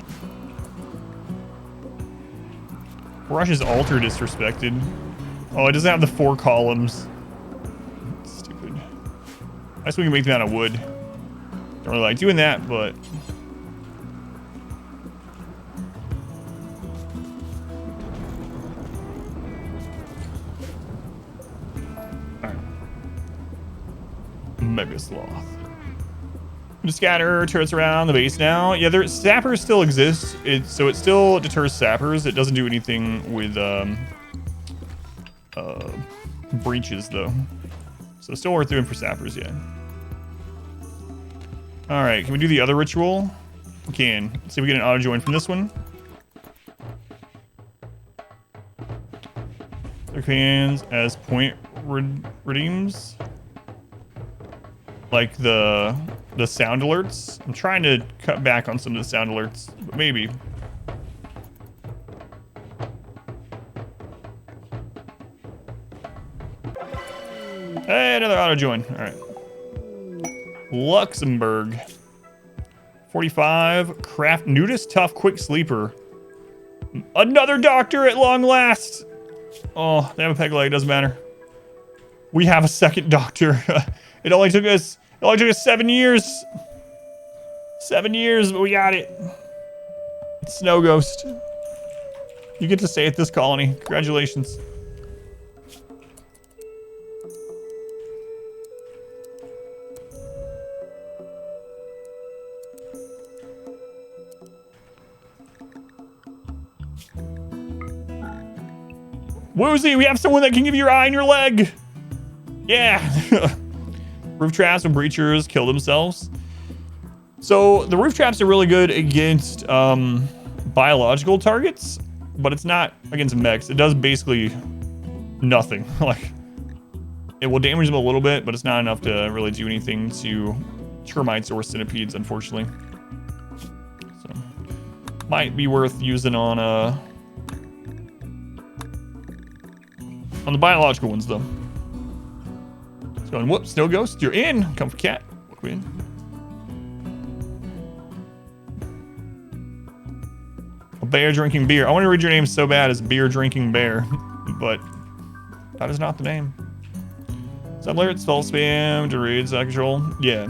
Rush's altar disrespected. Oh, it doesn't have the 4 columns. Stupid. I guess we can make them out of wood. Don't really like doing that, but... Mega Sloth. To scatter turrets around the base now. Yeah, there sappers still exist. So it still deters sappers. It doesn't do anything with breaches though. So still worth doing for sappers, yeah. All right, can we do the other ritual? We can. Let's see if we get an auto join from this one. Their commands as point redeems. Like the sound alerts. I'm trying to cut back on some of the sound alerts, but maybe. Hey, another auto join. All right. Luxembourg. 45. Craft nudist, tough, quick sleeper. Another doctor at long last. Oh, they have a peg leg. Doesn't matter. We have a second doctor. It only took us 7 years. 7 years, but we got it. It's Snow Ghost. You get to stay at this colony. Congratulations. Woozy, we have someone that can give you your eye and your leg. Yeah. Roof traps and breachers kill themselves. So the roof traps are really good against biological targets, but it's not against mechs. It does basically nothing. Like, it will damage them a little bit, but it's not enough to really do anything to termites or centipedes, unfortunately. So might be worth using on the biological ones though. It's going, whoops, Snow Ghost, you're in. Come for cat. Welcome in. bear drinking beer. I want to read your name so bad as beer drinking bear, but that is not the name. Sublerts, spell spam, deraids, out of control. Yeah.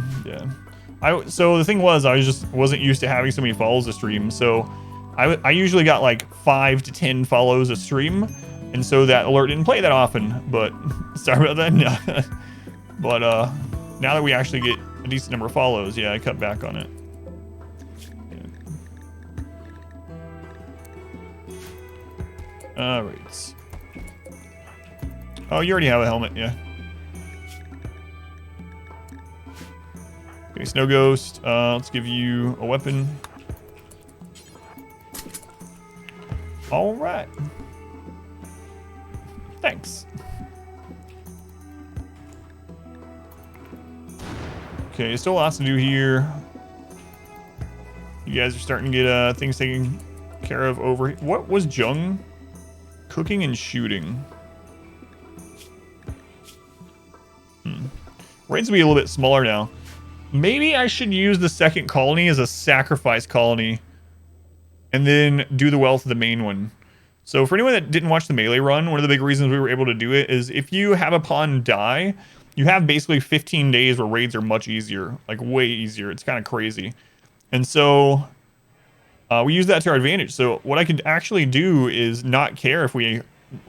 So the thing was, I wasn't used to having so many follows a stream. So I usually got like 5 to 10 follows a stream, and so that alert didn't play that often. But sorry about that. No. But now that we actually get a decent number of follows, yeah, I cut back on it. All right. Oh, you already have a helmet, yeah. Okay, Snow Ghost. Let's give you a weapon. All right. Thanks. Okay, still lots to do here. You guys are starting to get things taken care of over. What was Jung? Cooking and shooting. Raids will be a little bit smaller now. Maybe I should use the second colony as a sacrifice colony and then do the wealth of the main one. So for anyone that didn't watch the melee run, one of the big reasons we were able to do it is if you have a pawn die, you have basically 15 days where raids are much easier, like way easier. It's kind of crazy. And so we use that to our advantage. So what I could actually do is not care if we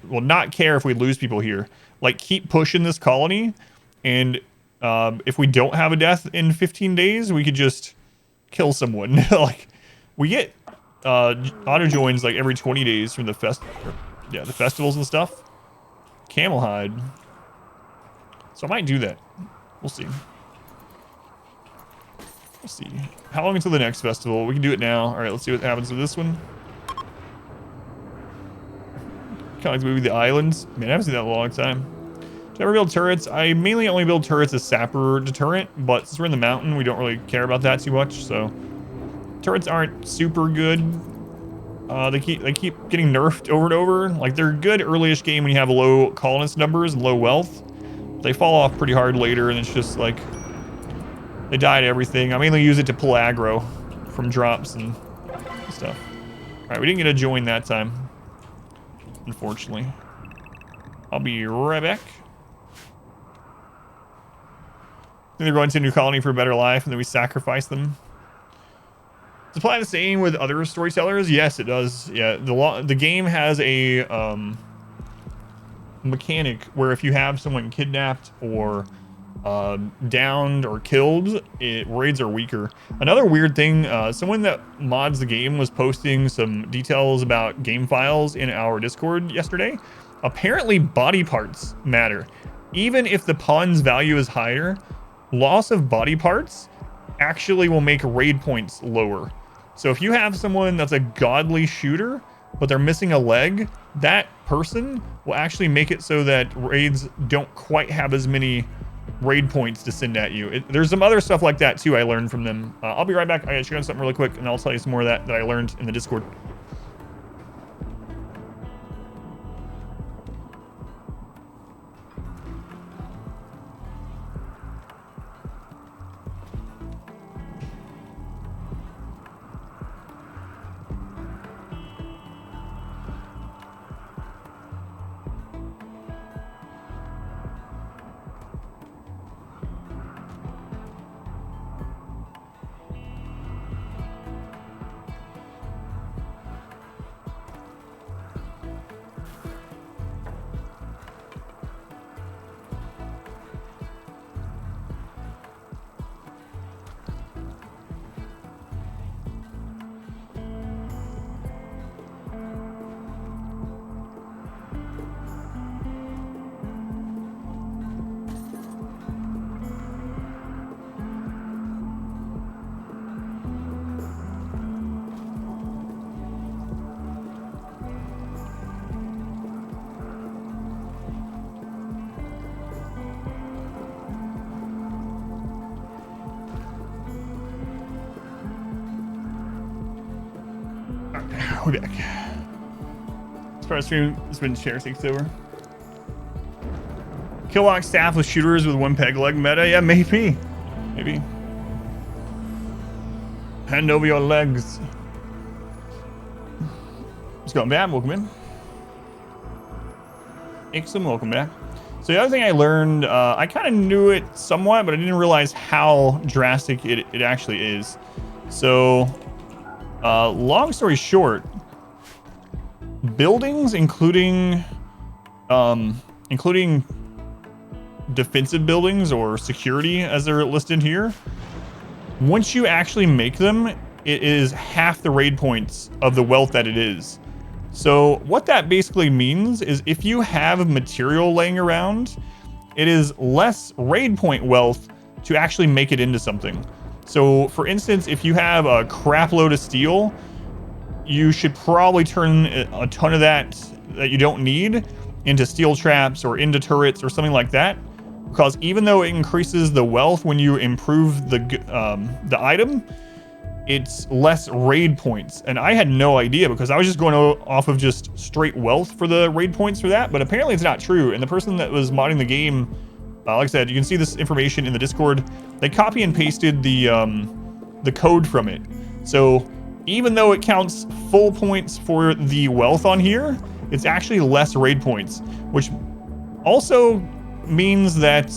lose people here. Like keep pushing this colony, and if we don't have a death in 15 days, we could just kill someone. Like we get auto joins like every 20 days from the festivals and stuff. Camel hide. So I might do that. We'll see. Let's see. How long until the next festival? We can do it now. All right, let's see what happens with this one. Kind of like the movie The Islands. Man, I haven't seen that in a long time. Do I ever build turrets? I mainly only build turrets as sapper deterrent, but since we're in the mountain, we don't really care about that too much. So turrets aren't super good. They keep getting nerfed over and over. Like they're good early-ish game when you have low colonist numbers and low wealth. They fall off pretty hard later, and it's just like they die to everything. I mainly use it to pull aggro from drops and stuff. All right, we didn't get a join that time, unfortunately. I'll be right back. They're going to a new colony for a better life, and then we sacrifice them. Does it apply the same with other storytellers? Yes, it does. Yeah, the game has a mechanic where if you have someone kidnapped or downed or killed, raids are weaker. Another weird thing, someone that mods the game was posting some details about game files in our Discord yesterday. Apparently body parts matter. Even if the pawn's value is higher, loss of body parts actually will make raid points lower. So if you have someone that's a godly shooter, but they're missing a leg, that person will actually make it so that raids don't quite have as many raid points to send at you. There's some other stuff like that too I learned from them. I'll be right back. I gotta check on something really quick, and I'll tell you some more of that I learned in the Discord. We're back. As far as stream, it's been share takes over. Killlock staff with shooters with one peg leg meta. Yeah, maybe. Maybe. Hand over your legs. What's going, Bab? Welcome in. Ixom, welcome back. So the other thing I learned, I kind of knew it somewhat, but I didn't realize how drastic it actually is. So, long story short, buildings, including defensive buildings or security as they're listed here, once you actually make them, it is half the raid points of the wealth that it is. So what that basically means is if you have material laying around, it is less raid point wealth to actually make it into something. So for instance, if you have a crap load of steel, you should probably turn a ton of that you don't need into steel traps or into turrets or something like that. Because even though it increases the wealth when you improve the item, it's less raid points. And I had no idea because I was just going off of just straight wealth for the raid points for that, but apparently it's not true. And the person that was modding the game, like I said, you can see this information in the Discord. They copy and pasted the code from it. So even though it counts full points for the wealth on here, it's actually less raid points, which also means that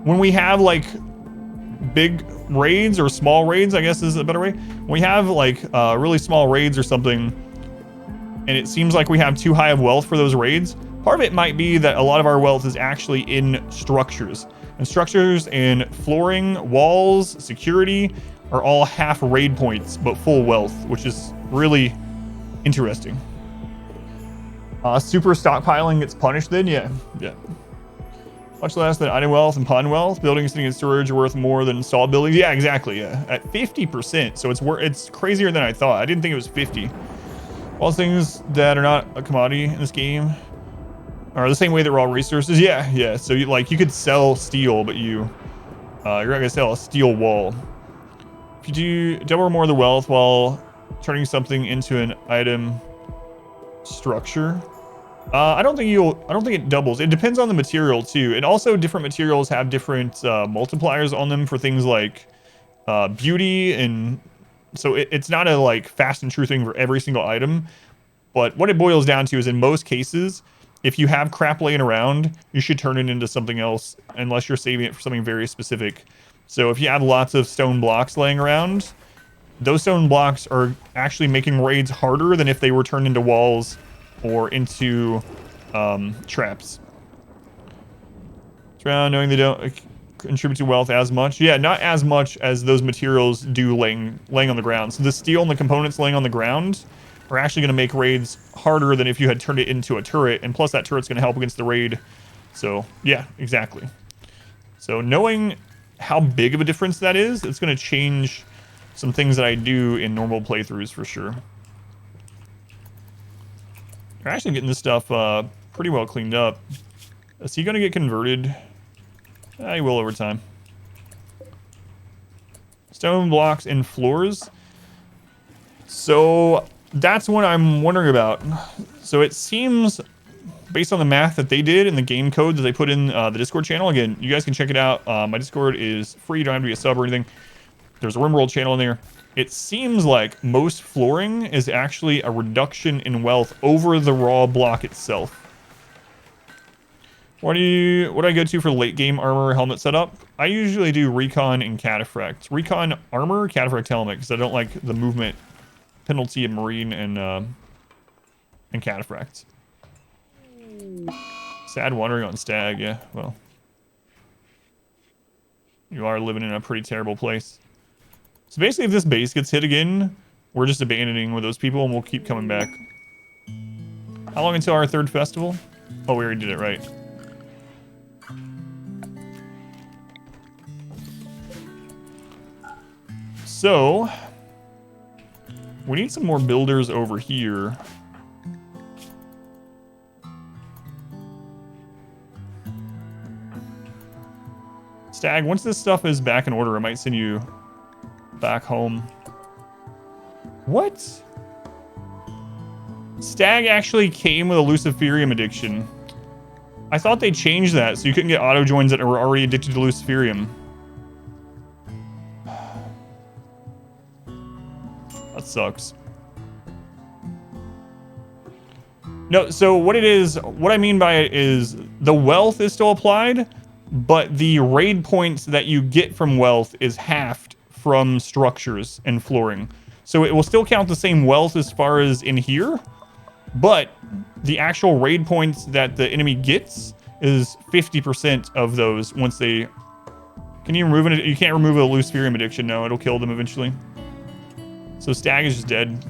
when we have like big raids or small raids, I guess is a better way. We have like really small raids or something, and it seems like we have too high of wealth for those raids. Part of it might be that a lot of our wealth is actually in structures. And structures and flooring, walls, security are all half raid points, but full wealth, which is really interesting. Super stockpiling gets punished then? Yeah. Much less than item wealth and pawn wealth. Buildings sitting in storage are worth more than installed buildings. Yeah, exactly. Yeah, at 50%. So it's crazier than I thought. I didn't think it was 50. All things that are not a commodity in this game are the same way that raw resources. Yeah. So you could sell steel, but you're not gonna sell a steel wall. If you do double or more of the wealth while turning something into an item structure. I don't think it doubles. It depends on the material too. And also different materials have different multipliers on them for things like beauty. And so it's not a like fast and true thing for every single item. But what it boils down to is in most cases, if you have crap laying around, you should turn it into something else unless you're saving it for something very specific. So if you have lots of stone blocks laying around, those stone blocks are actually making raids harder than if they were turned into walls or into traps. It's around knowing they don't contribute to wealth as much. Yeah, not as much as those materials do laying on the ground. So the steel and the components laying on the ground are actually going to make raids harder than if you had turned it into a turret. And plus that turret's going to help against the raid. So yeah, exactly. So knowing how big of a difference that is, it's going to change some things that I do in normal playthroughs for sure. We're actually getting this stuff pretty well cleaned up. Is he going to get converted? He will over time. Stone blocks and floors. So that's what I'm wondering about. So it seems, based on the math that they did and the game code that they put in the Discord channel, again, you guys can check it out. My Discord is free. You don't have to be a sub or anything. There's a RimWorld channel in there. It seems like most flooring is actually a reduction in wealth over the raw block itself. What do I go to for late game armor helmet setup? I usually do recon and cataphract. Recon armor, cataphract helmet, because I don't like the movement penalty of marine and cataphracts. Sad wandering on stag, yeah, well. You are living in a pretty terrible place. So basically, if this base gets hit again, we're just abandoning with those people and we'll keep coming back. How long until our third festival? Oh, we already did it right. So, we need some more builders over here. Stag, once this stuff is back in order, I might send you back home. What? Stag actually came with a Luciferium addiction. I thought they changed that so you couldn't get auto joins that were already addicted to Luciferium. That sucks. No, so what it is, what I mean by it is the wealth is still applied, but the raid points that you get from wealth is halved from structures and flooring. So it will still count the same wealth as far as in here, but the actual raid points that the enemy gets is 50% of those once they... Can you remove it? You can't remove a Luciferium addiction. No, it'll kill them eventually. So Stag is just dead.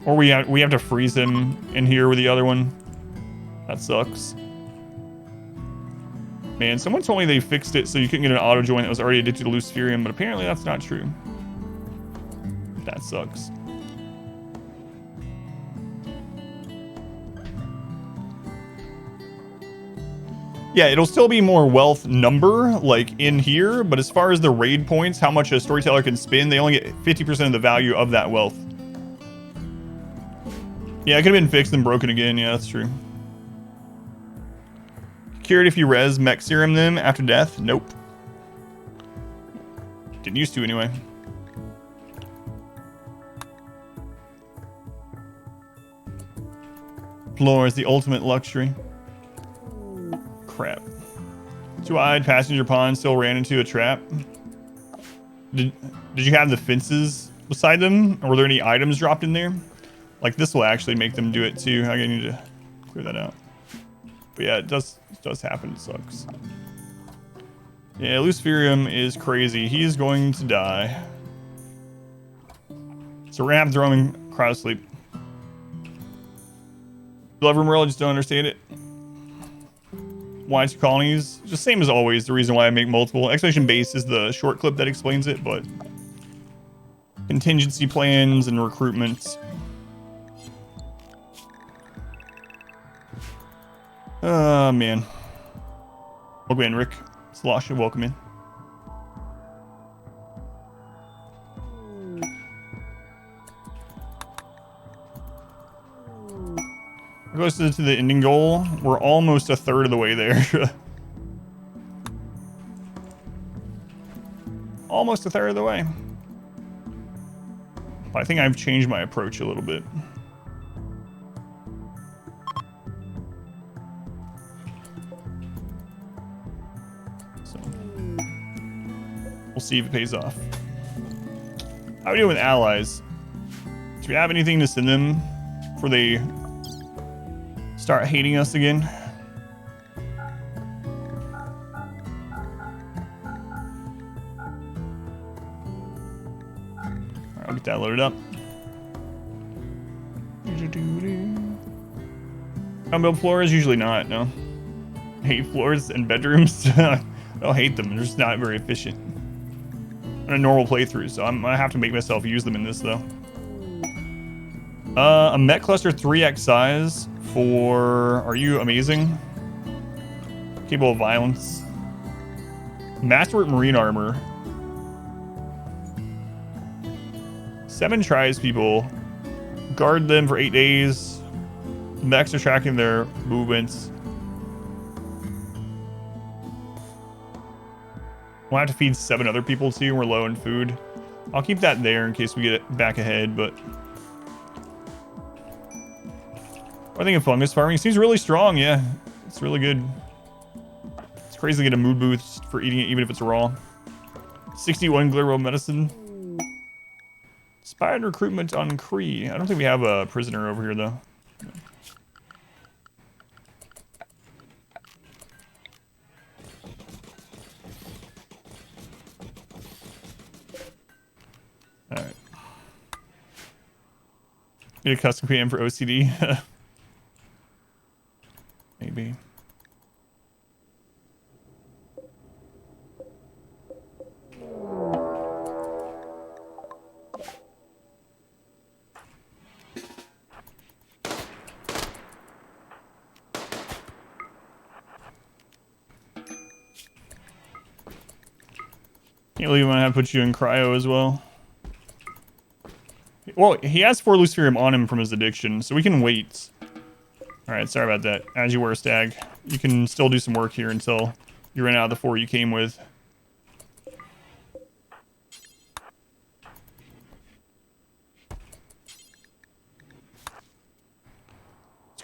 Or we have to freeze him in here with the other one. That sucks. Man, someone told me they fixed it so you couldn't get an auto join that was already addicted to Luciferium, but apparently that's not true. That sucks. Yeah, it'll still be more wealth number, like in here, but as far as the raid points, how much a storyteller can spin, they only get 50% of the value of that wealth. Yeah, it could have been fixed and broken again. Yeah, that's true. Cured if you res mech serum them after death? Nope. Didn't used to anyway. Floor is the ultimate luxury. Crap. Two-eyed passenger pond still ran into a trap. Did you have the fences beside them? Or were there any items dropped in there? Like this will actually make them do it too. I need to clear that out. But yeah, it does happen. It sucks. Yeah, Luciferium is crazy. He is going to die. So we're gonna have to throw him in cryo sleep. Love RimWorld, just don't understand it. Why 2 colonies? Just same as always. The reason why I make multiple. Expedition base is the short clip that explains it, but contingency plans and recruitment. Man. Welcome in, Rick. Slosha, welcome in. Goes to the ending goal. We're almost a third of the way there. Almost a third of the way. But I think I've changed my approach a little bit. So we'll see if it pays off. How are we doing with allies? Do we have anything to send them before they start hating us again? Alright, I'll get that loaded up. Build floors? Usually not, no. Hate floors and bedrooms? I don't hate them, they're just not very efficient. On a normal playthrough, so I'm gonna have to make myself use them in this though. A Met Cluster 3x size for... Are you amazing? Capable of violence. Masterwork Marine Armor. 7 tries people. Guard them for 8 days. The mechs are tracking their movements. We'll have to feed 7 other people too. We're low in food. I'll keep that there in case we get it back ahead, but... I think fungus farming seems really strong, yeah. It's really good. It's crazy to get a mood boost for eating it, even if it's raw. 61 Glirbo medicine. Spied recruitment on Kree. I don't think we have a prisoner over here, though. Alright. Need a custom PM for OCD. Maybe. Can't believe I'm gonna have to put you in cryo as well. Well, he has 4 Luciferium on him from his addiction, so we can wait. Alright, sorry about that. As you were, Stag. You can still do some work here until you run out of the 4 you came with.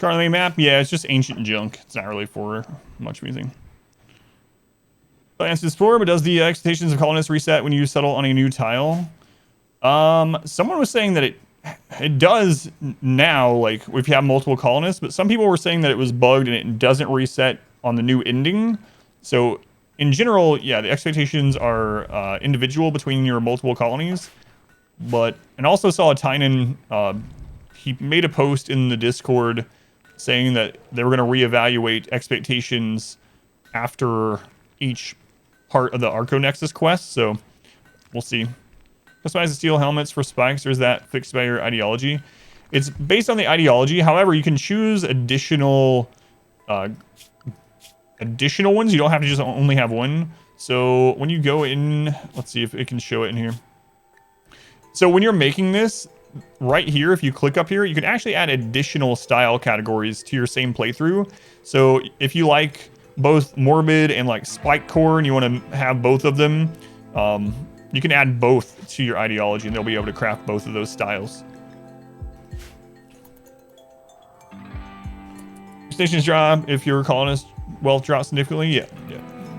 Scar on the main map? Yeah, it's just ancient junk. It's not really for much of anything. I answered this before, but does the expectations of colonists reset when you settle on a new tile? Someone was saying that it does now, like if you have multiple colonists, but some people were saying that it was bugged and it doesn't reset on the new ending. So in general, yeah, the expectations are individual between your multiple colonies. But, and also saw a Tynan, he made a post in the Discord saying that they were going to reevaluate expectations after each part of the Archonexus quest, so we'll see. Customize the steel helmets for spikes, or is that fixed by your ideology? It's based on the ideology. However, you can choose additional ones. You don't have to just only have one. So when you go in, let's see if it can show it in here. So when you're making this, right here, if you click up here, you can actually add additional style categories to your same playthrough. So if you like both morbid and like spike core and you want to have both of them, you can add both to your ideology and they'll be able to craft both of those styles. Stations drop if your colonist wealth drops significantly. Yeah.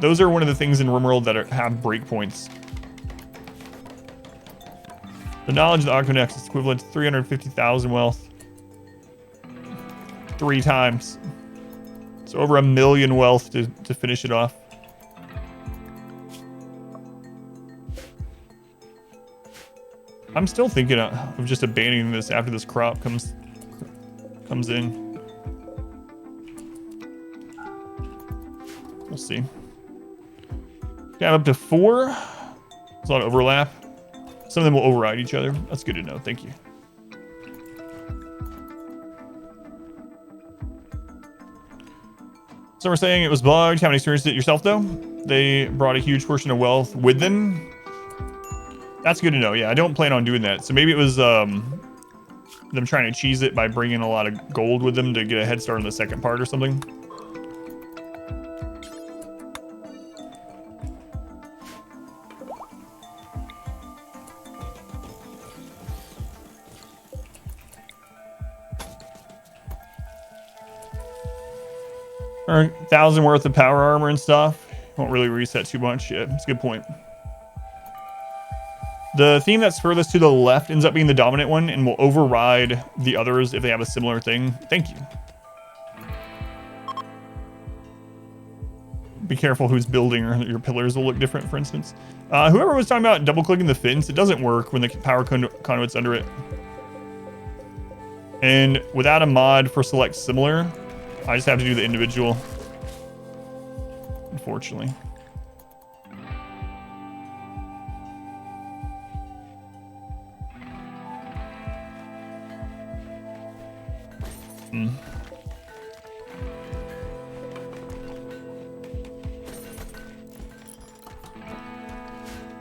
Those are one of the things in RimWorld that have breakpoints. The knowledge of the Archonexus is equivalent to 350,000 wealth. 3 times. So over 1 million wealth to finish it off. I'm still thinking of just abandoning this after this crop comes in. We'll see. Got up to 4. There's a lot of overlap. Some of them will override each other. That's good to know. Thank you. So we're saying it was bugged. Haven't experienced it yourself, though. They brought a huge portion of wealth with them. That's good to know. Yeah, I don't plan on doing that. So maybe it was them trying to cheese it by bringing a lot of gold with them to get a head start on the second part or something. Or 1,000 worth of power armor and stuff. Won't really reset too much. Yeah, it's a good point. The theme that's furthest to the left ends up being the dominant one and will override the others if they have a similar thing. Thank you. Be careful who's building, or your pillars will look different, for instance. Whoever was talking about double-clicking the fence, it doesn't work when the power conduit's under it. And without a mod for select similar, I just have to do the individual, unfortunately.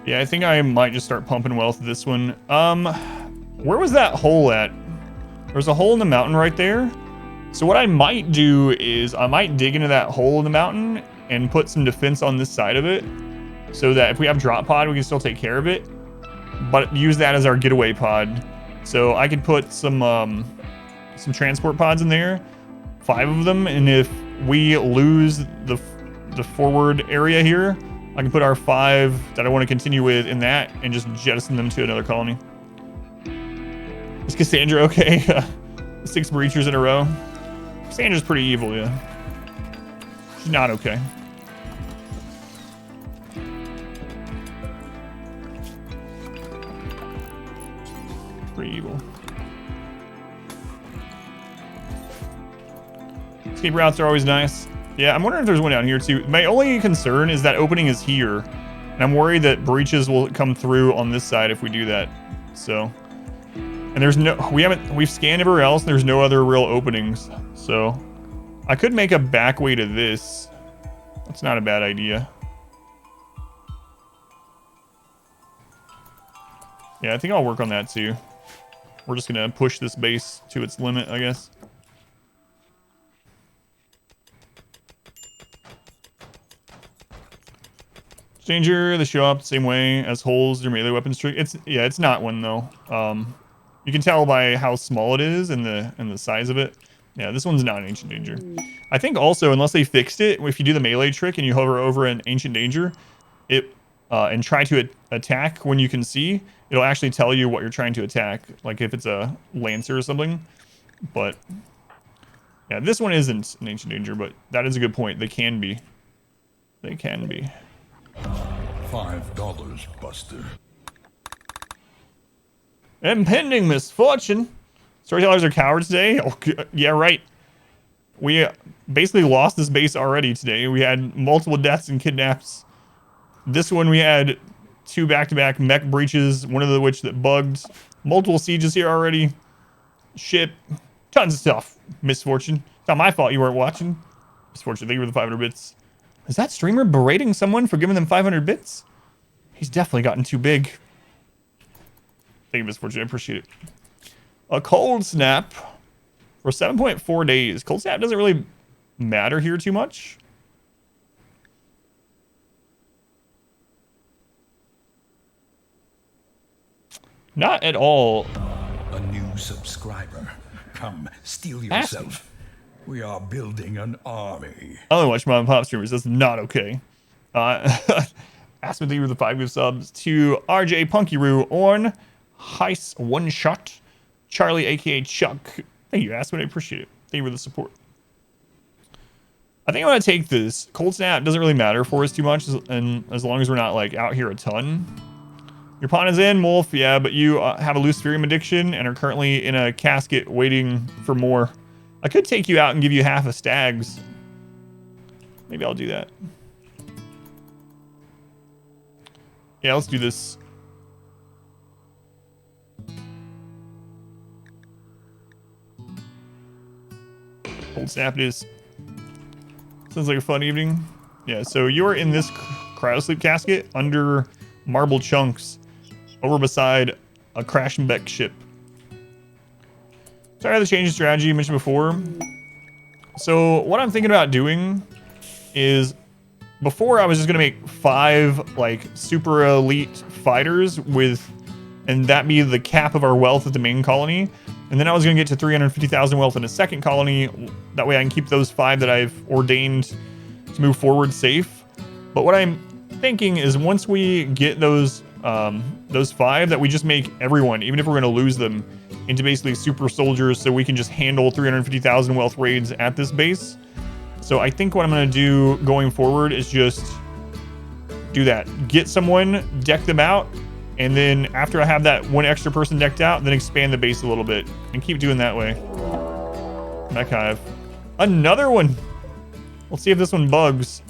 Yeah, I think I might just start pumping wealth this one. Where was that hole at? There's a hole in the mountain right there. So what I might do is I might dig into that hole in the mountain and put some defense on this side of it so that if we have drop pod, we can still take care of it, but use that as our getaway pod. So I could put some transport pods in there, 5 of them. And if we lose the forward area here, I can put our 5 that I want to continue with in that and just jettison them to another colony. Is Cassandra okay? 6 breachers in a row. Cassandra's pretty evil, yeah. She's not okay. Pretty evil. Escape routes are always nice. Yeah, I'm wondering if there's one down here too. My only concern is that opening is here, and I'm worried that breaches will come through on this side if we do that. So, and there's no, we've scanned everywhere else, and there's no other real openings. So, I could make a back way to this. That's not a bad idea. Yeah, I think I'll work on that too. We're just gonna push this base to its limit, I guess. Danger, they show up the same way as holes or melee weapons trick. Yeah, it's not one though. You can tell by how small it is and the size of it. Yeah, this one's not an Ancient Danger. I think also, unless they fixed it, if you do the melee trick and you hover over an Ancient Danger, it and try to attack when you can see, it'll actually tell you what you're trying to attack, like if it's a Lancer or something. But yeah, this one isn't an Ancient Danger, but that is a good point. They can be. They can be. $5, Buster. Impending misfortune. Storytellers are cowards today? Oh, yeah, right. We basically lost this base already today. We had multiple deaths and kidnaps. This one we had 2 back-to-back mech breaches, one of which that bugged. Multiple sieges here already. Ship. Tons of stuff. Misfortune. It's not my fault you weren't watching. Misfortune, thank you for the 500 bits. Is that streamer berating someone for giving them 500 bits? He's definitely gotten too big. Thank you, Misfortune. I appreciate it. A cold snap for 7.4 days. Cold snap doesn't really matter here too much. Not at all. A new subscriber. Come, steel yourself. We are building an army. I only watch mom and pop streamers. That's not okay. Ask me to give the 5 gift subs to RJ Punkyru, Orn, Heist One Shot, Charlie aka Chuck. Thank you, Aspen. I appreciate it. Thank you for the support. I think I'm gonna take this. Cold snap doesn't really matter for us too much, and as long as we're not like out here a ton. Your pawn is in, Wolf. Yeah, but you have a Luciferium addiction and are currently in a casket waiting for more. I could take you out and give you half a stags. Maybe I'll do that. Yeah, let's do this. Cold snap it is. Sounds like a fun evening. Yeah, so you're in this cryosleep casket under marble chunks over beside a crash and beck ship. Sorry, the change in strategy you mentioned before. So what I'm thinking about doing is, before I was just gonna make 5 like super elite fighters with, and that be the cap of our wealth at the main colony. And then I was gonna get to 350,000 wealth in a second colony. That way I can keep those 5 that I've ordained to move forward safe. But what I'm thinking is once we get those 5, that we just make everyone, even if we're gonna lose them, into basically super soldiers, so we can just handle 350,000 wealth raids at this base. So I think what I'm gonna do going forward is just do that. Get someone, deck them out, and then after I have that one extra person decked out, then expand the base a little bit and keep doing that way. Mech Hive. Another one. Let's see if this one bugs.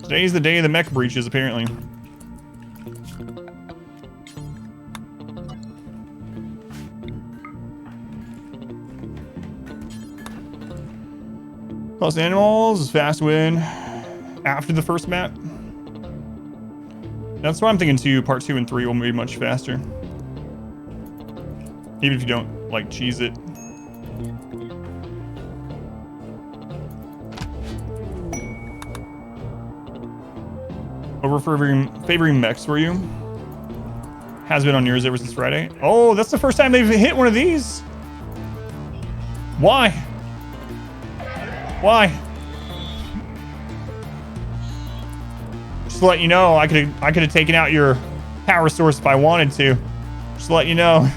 Today's the day of the mech breaches, apparently. Plus animals, fast win after the first map. That's what I'm thinking too. Part 2 and 3 will be much faster. Even if you don't, like, cheese it. Over favoring mechs for you. Has been on yours ever since Friday. Oh, that's the first time they've hit one of these. Why? Why? Just to let you know, I could have taken out your power source if I wanted to. Just to let you know.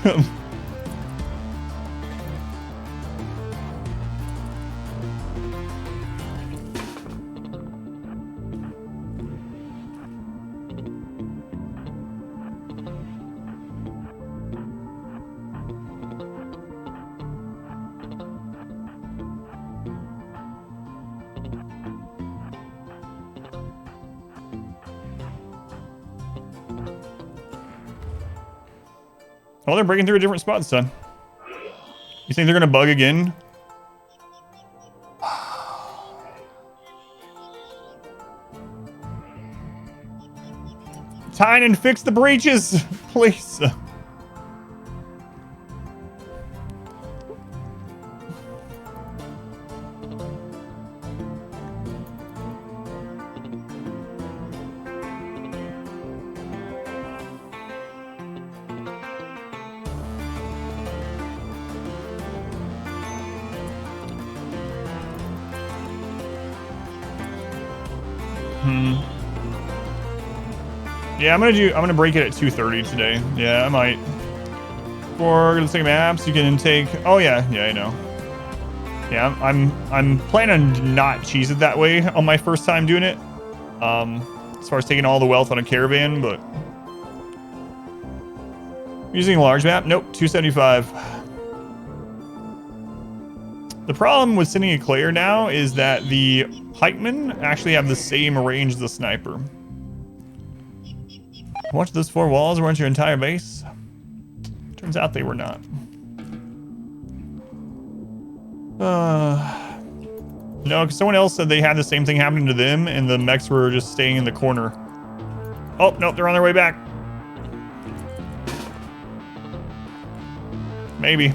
Oh, they're breaking through a different spot this time. You think they're gonna bug again? Tynan, fix the breaches, please. Yeah, I'm gonna break it at 2:30 today. Yeah, I might. For the second maps, you can take. Oh yeah, I know. Yeah, I'm planning to not cheese it that way on my first time doing it. As far as taking all the wealth on a caravan, but using a large map, nope, 275. The problem with sending a Claire now is that the pikemen actually have the same range as the sniper. Watch those 4 walls weren't your entire base. Turns out they were not. No, because someone else said they had the same thing happening to them, and the mechs were just staying in the corner. Oh, nope, they're on their way back. Maybe.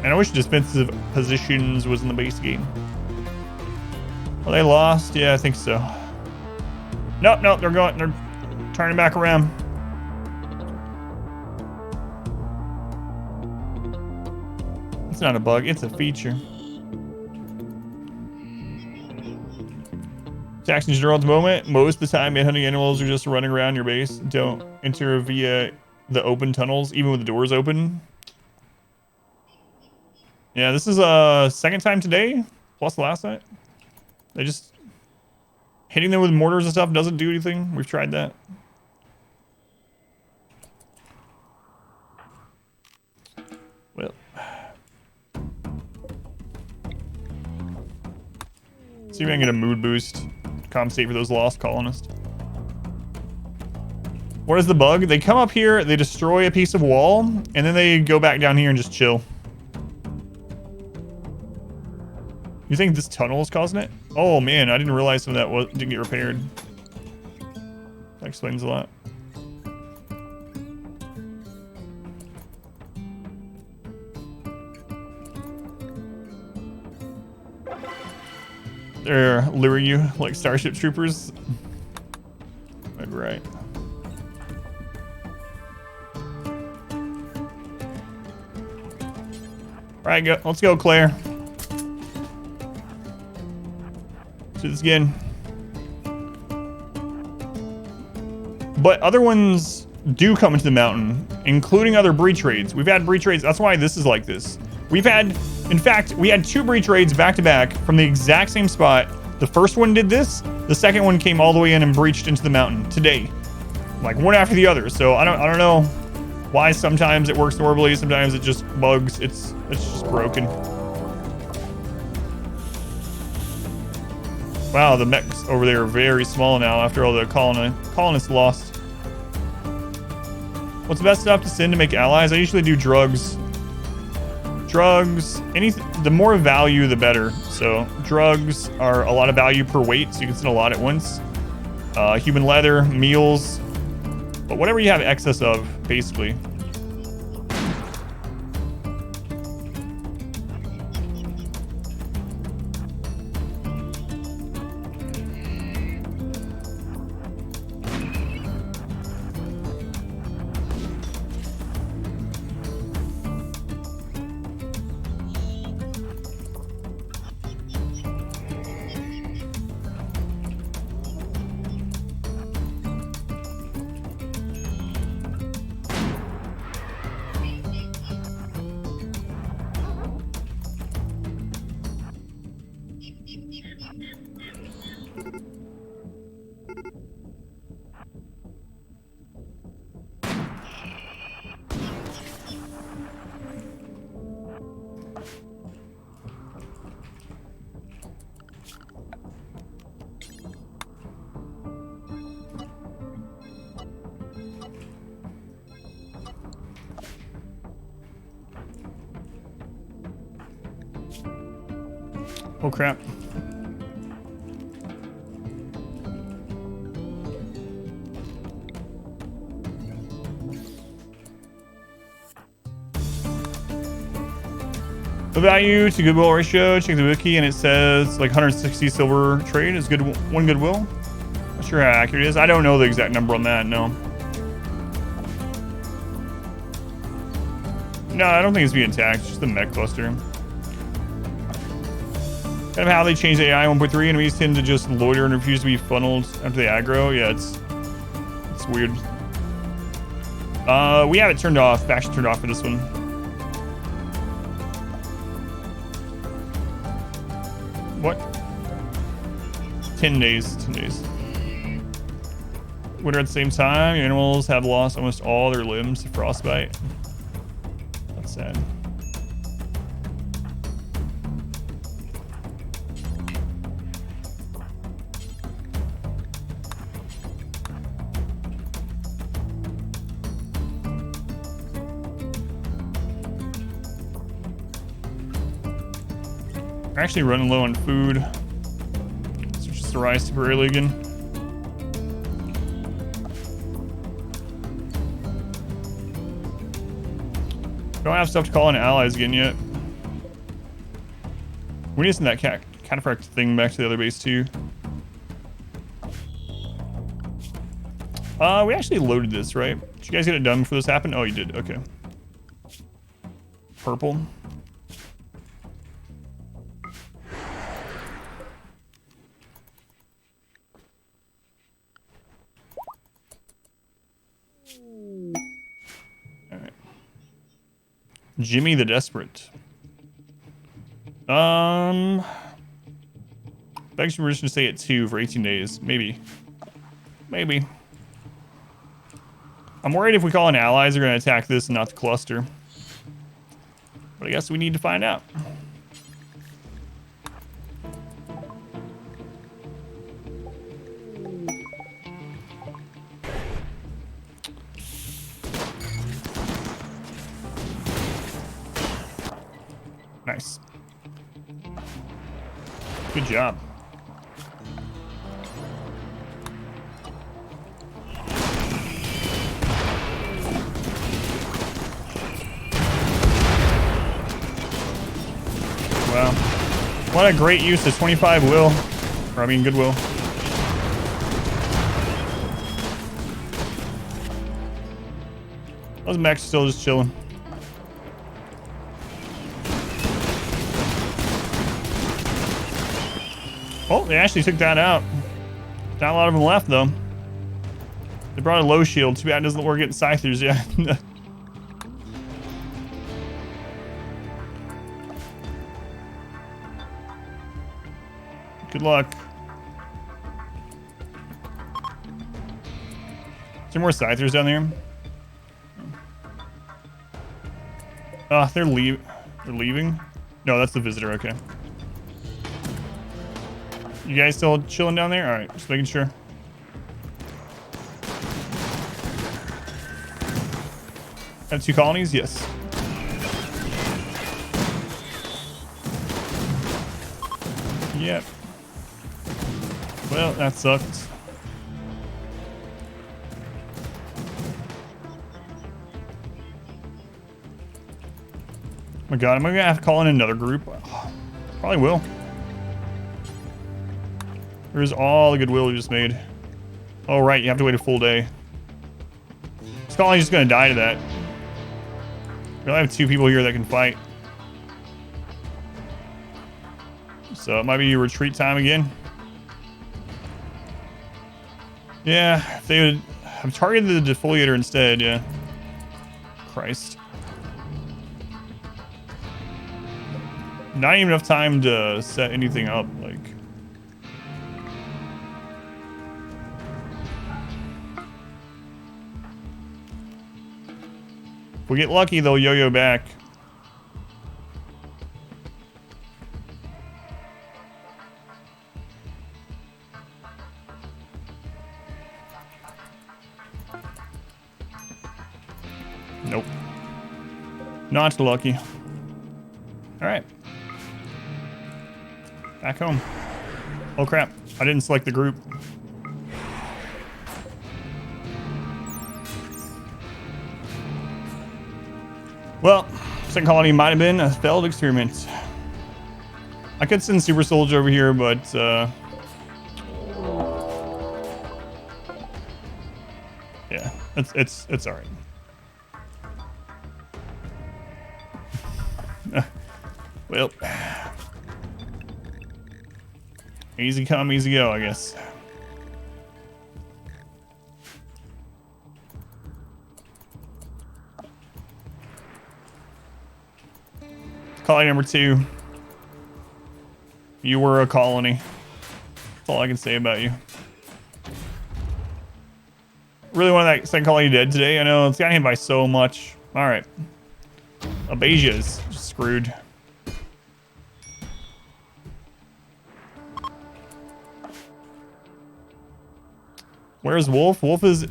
And I wish defensive positions was in the base game. Well, they lost? Yeah, I think so. Nope, they're turning back around. It's not a bug, it's a feature. Saxon's general at the moment. Most of the time, hunting animals are just running around your base. Don't enter via the open tunnels, even with the doors open. Yeah, this is second time today, plus last night. They just hitting them with mortars and stuff doesn't do anything. We've tried that. Well, see if I can get a mood boost to compensate for those lost colonists. What is the bug? They come up here, they destroy a piece of wall, and then they go back down here and just chill. You think this tunnel is causing it? Oh man, I didn't realize some of that didn't get repaired. That explains a lot. They're luring you like Starship Troopers. Maybe right. All right, let's go, Claire. Do this again. But other ones do come into the mountain, including other breach raids. We've had breach raids. That's why this is like this. We've had, in fact, we had 2 breach raids back to back from the exact same spot. The first one did this. The second one came all the way in and breached into the mountain today, like one after the other. So I don't know why sometimes it works normally, sometimes it just bugs. It's just broken. Wow, the mechs over there are very small now after all the colonists lost. What's the best stuff to send to make allies? I usually do drugs. The more value, the better. So drugs are a lot of value per weight, so you can send a lot at once. Human leather, meals, but whatever you have excess of, basically. Oh crap. The value to goodwill ratio, check the wiki, and it says like 160 silver trade is good. One goodwill. Not sure how accurate it is. I don't know the exact number on that, no. No, I don't think it's being attacked. It's just the mech cluster. Kind of how they changed AI 1.3. Enemies tend to just loiter and refuse to be funneled after they aggro. Yeah, it's weird. We have it turned off. Faction turned off for this one. What? 10 days. 10 days. Winter at the same time. Your animals have lost almost all their limbs to frostbite. That's sad. We're actually running low on food. So just rise super early again. Don't have stuff to call in allies again yet. We need to send that cataphract thing back to the other base too. We actually loaded this, right? Did you guys get it done before this happened? Oh, you did. Okay. Purple. Jimmy the Desperate. Begs permission to stay at 2 for 18 days. Maybe. Maybe. I'm worried if we call in allies, they're going to attack this and not the cluster. But I guess we need to find out. Nice. Good job. Wow. What a great use of 25 will. Or I mean goodwill. Those mechs still just chilling. Oh, they actually took that out. Not a lot of them left, though. They brought a low shield. Too bad it doesn't work getting scythers yet. Good luck. Is there more scythers down there? Ah, they're leaving? No, that's the visitor, okay. You guys still chilling down there? Alright, just making sure. Have 2 colonies? Yes. Yep. Well, that sucked. Oh my god, am I gonna have to call in another group? Probably will. There's all the goodwill we just made. Oh, right, you have to wait a full day. This colony's just gonna die to that. We only have 2 people here that can fight. So it might be retreat time again. Yeah, if they would have targeted the defoliator instead, yeah. Christ. Not even enough time to set anything up, like. If we get lucky, they'll yo-yo back. Nope. Not lucky. Alright. Back home. Oh crap. I didn't select the group. Well, Second colony might have been a failed experiment. I could send super soldier over here, but yeah, it's all right. Well, easy come, easy go, I guess. Colony number 2. You were a colony. That's all I can say about you. Really wanted that second colony dead today. I know it's got hit by so much. All right. Abasia is screwed. Where's Wolf? Wolf is...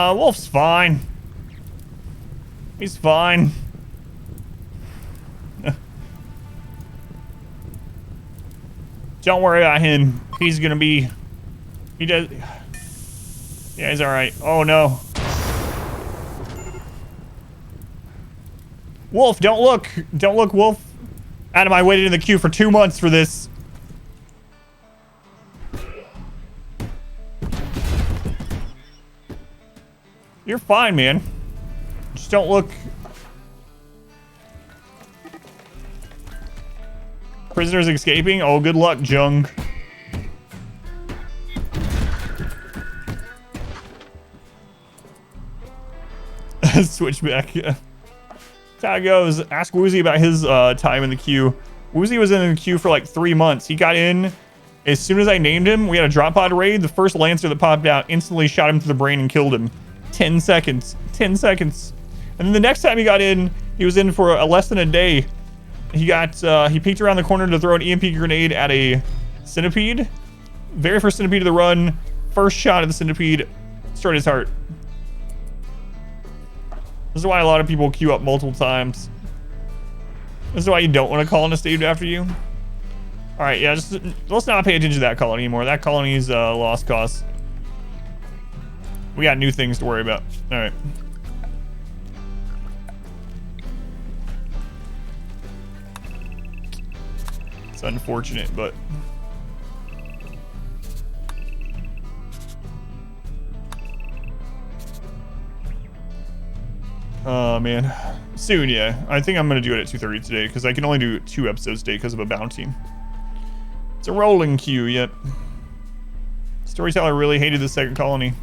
Wolf's fine. He's fine. Don't worry about him. He's gonna be... He does... Yeah, he's alright. Oh, no. Wolf, don't look. Don't look, Wolf. Adam, I waited in the queue for 2 months for this. You're fine, man. Just don't look. Prisoners escaping? Oh, good luck, Jung. Switchback. That's how it goes. Ask Woozy about his time in the queue. Woozy was in the queue for like 3 months. He got in as soon as I named him. We had a drop pod raid. The first Lancer that popped out instantly shot him to the brain and killed him. 10 seconds. 10 seconds. And then the next time he got in, he was in for less than a day. He got, he peeked around the corner to throw an EMP grenade at a centipede. Very first centipede of the run. First shot of the centipede. Straight his heart. This is why a lot of people queue up multiple times. This is why you don't want a colonist named after you. Alright, yeah, just let's not pay attention to that colony anymore. That colony's lost cause. We got new things to worry about. Alright. It's unfortunate, but... Oh, man. Soon, yeah. I think I'm going to do it at 2:30 today, because I can only do 2 episodes a day because of a bounty. It's a rolling queue, yep. Storyteller really hated the second colony.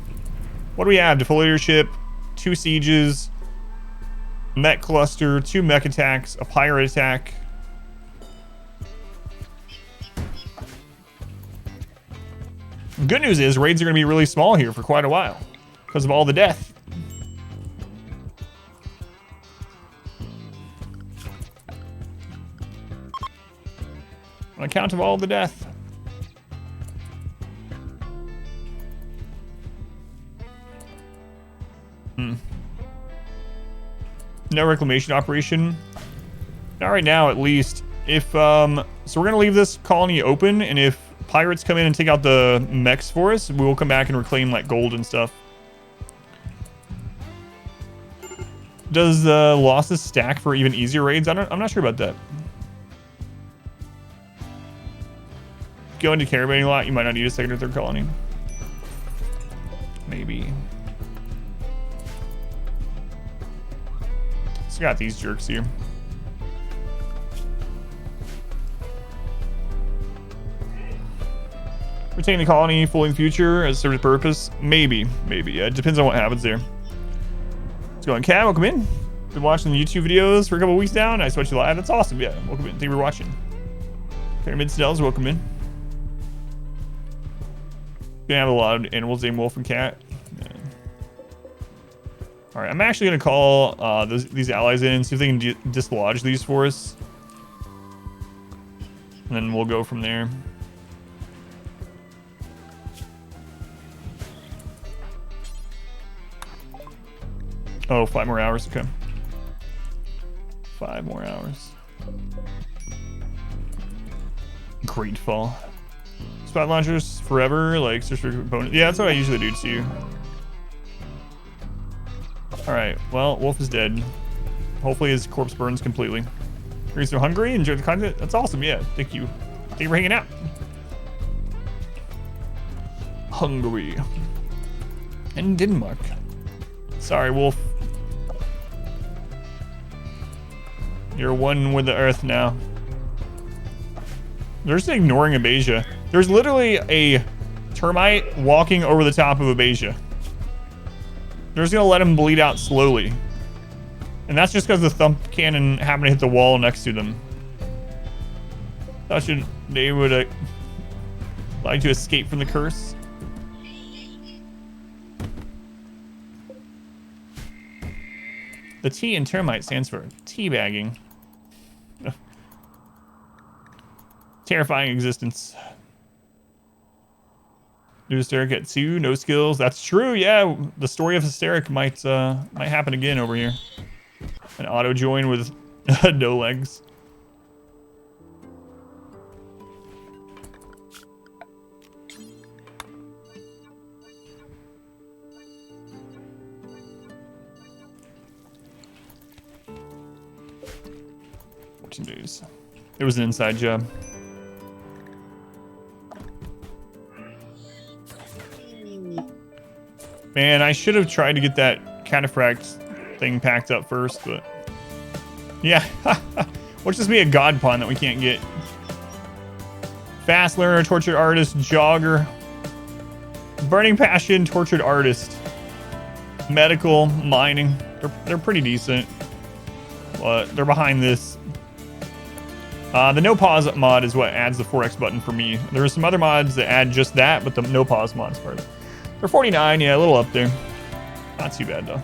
What do we have? Defoliator ship, 2 sieges, mech cluster, 2 mech attacks, a pirate attack. Good news is raids are going to be really small here for quite a while because of all the death. On account of all the death. No reclamation operation. Not right now, at least. If so we're gonna leave this colony open, and if pirates come in and take out the mechs for us, we will come back and reclaim like gold and stuff. Does the losses stack for even easier raids? I'm not sure about that. Go into caravanning a lot, you might not need a second or third colony. Maybe. So got these jerks here. Retain the colony fully in the future as serves a purpose? Maybe. Yeah, it depends on what happens there. Let's go on, Cat. Welcome in. Been watching the YouTube videos for a couple weeks now. Nice to watch you live. That's awesome. Yeah, welcome in. Thank you for watching. Pyramid Snells, welcome in. Gonna have a lot of animals named Wolf and Cat. Yeah. All right, I'm actually gonna call these allies in and see if they can dislodge these for us, and then we'll go from there. Oh, 5 more hours. Okay, 5 more hours. Great fall. spot launchers forever, like search for components. Yeah, that's what I usually do too. All right, well, Wolf is dead. Hopefully his corpse burns completely. Are you so hungry? Enjoy the content? That's awesome, yeah. Thank you. Thank you for hanging out. Hungary. In Denmark. Sorry, Wolf. You're one with the earth now. They're just ignoring Abasia. There's literally a termite walking over the top of Abasia. They're just gonna let him bleed out slowly. And that's just because the thump cannon happened to hit the wall next to them. Thought they would like to escape from the curse. The T in termite stands for teabagging. Terrifying existence. Do Hysteric at 2, no skills. That's true, yeah. The story of Hysteric might happen again over here. An auto join with no legs. Days. It was an inside job. Man, I should have tried to get that cataphract thing packed up first, but yeah. What's just be a god pawn that we can't get? Fast learner, tortured artist, jogger, burning passion, tortured artist, medical, mining. They're pretty decent, but they're behind this. The no pause mod is what adds the 4x button for me. There are some other mods that add just that, but the no pause mod is part of it. They're 49, yeah, a little up there. Not too bad though.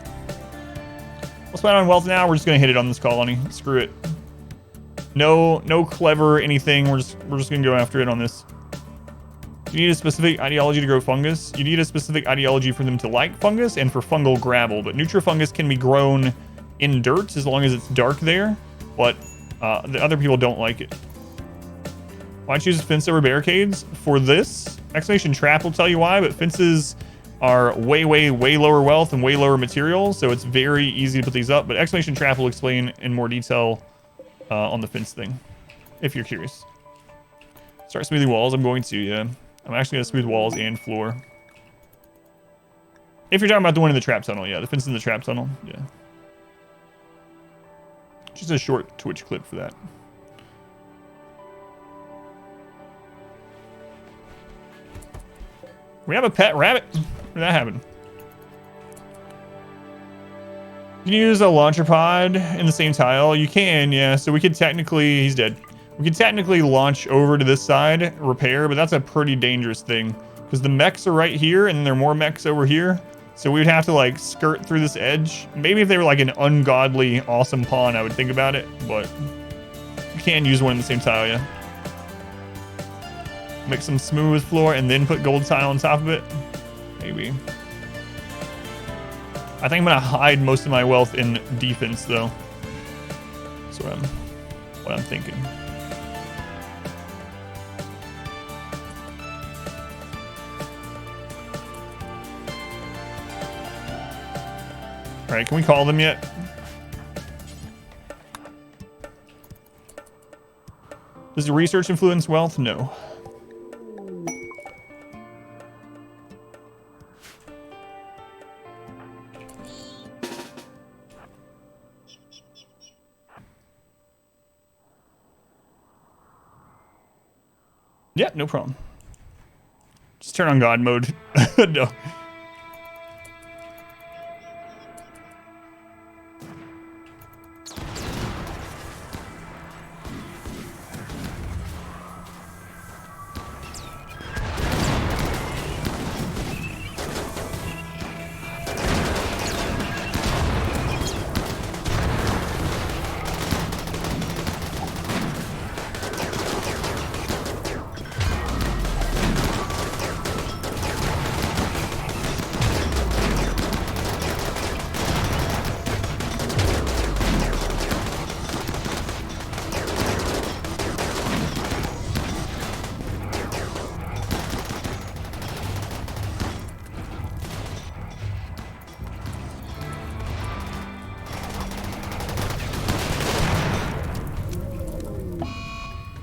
We'll spend on wealth now. We're just gonna hit it on this colony. Screw it. No clever anything. We're just gonna go after it on this. You need a specific ideology to grow fungus. You need a specific ideology for them to like fungus and for fungal gravel. But nutrifungus can be grown in dirt as long as it's dark there. But the other people don't like it. Why choose fence over barricades? For this, exclamation trap will tell you why, but fences are way lower wealth and way lower materials, so it's very easy to put these up. But exclamation trap will explain in more detail on the fence thing, if you're curious. Start smoothing walls. I'm going to, yeah. I'm actually going to smooth walls and floor. If you're talking about the one in the trap tunnel, yeah. The fence in the trap tunnel, yeah. Just a short Twitch clip for that. We have a pet rabbit. Where did that happen? Can you use a launcher pod in the same tile? You can, yeah. So we could technically, he's dead. We could technically launch over to this side, repair, but that's a pretty dangerous thing because the mechs are right here and there are more mechs over here. So we would have to like skirt through this edge. Maybe if they were like an ungodly awesome pawn, I would think about it, but you can use one in the same tile, yeah. Make some smooth floor and then put gold tile on top of it. Maybe. I think I'm gonna hide most of my wealth in defense though. That's what I'm thinking. All right, can we call them yet? Does the research influence wealth? No. Yeah, no problem. Just turn on God mode. No.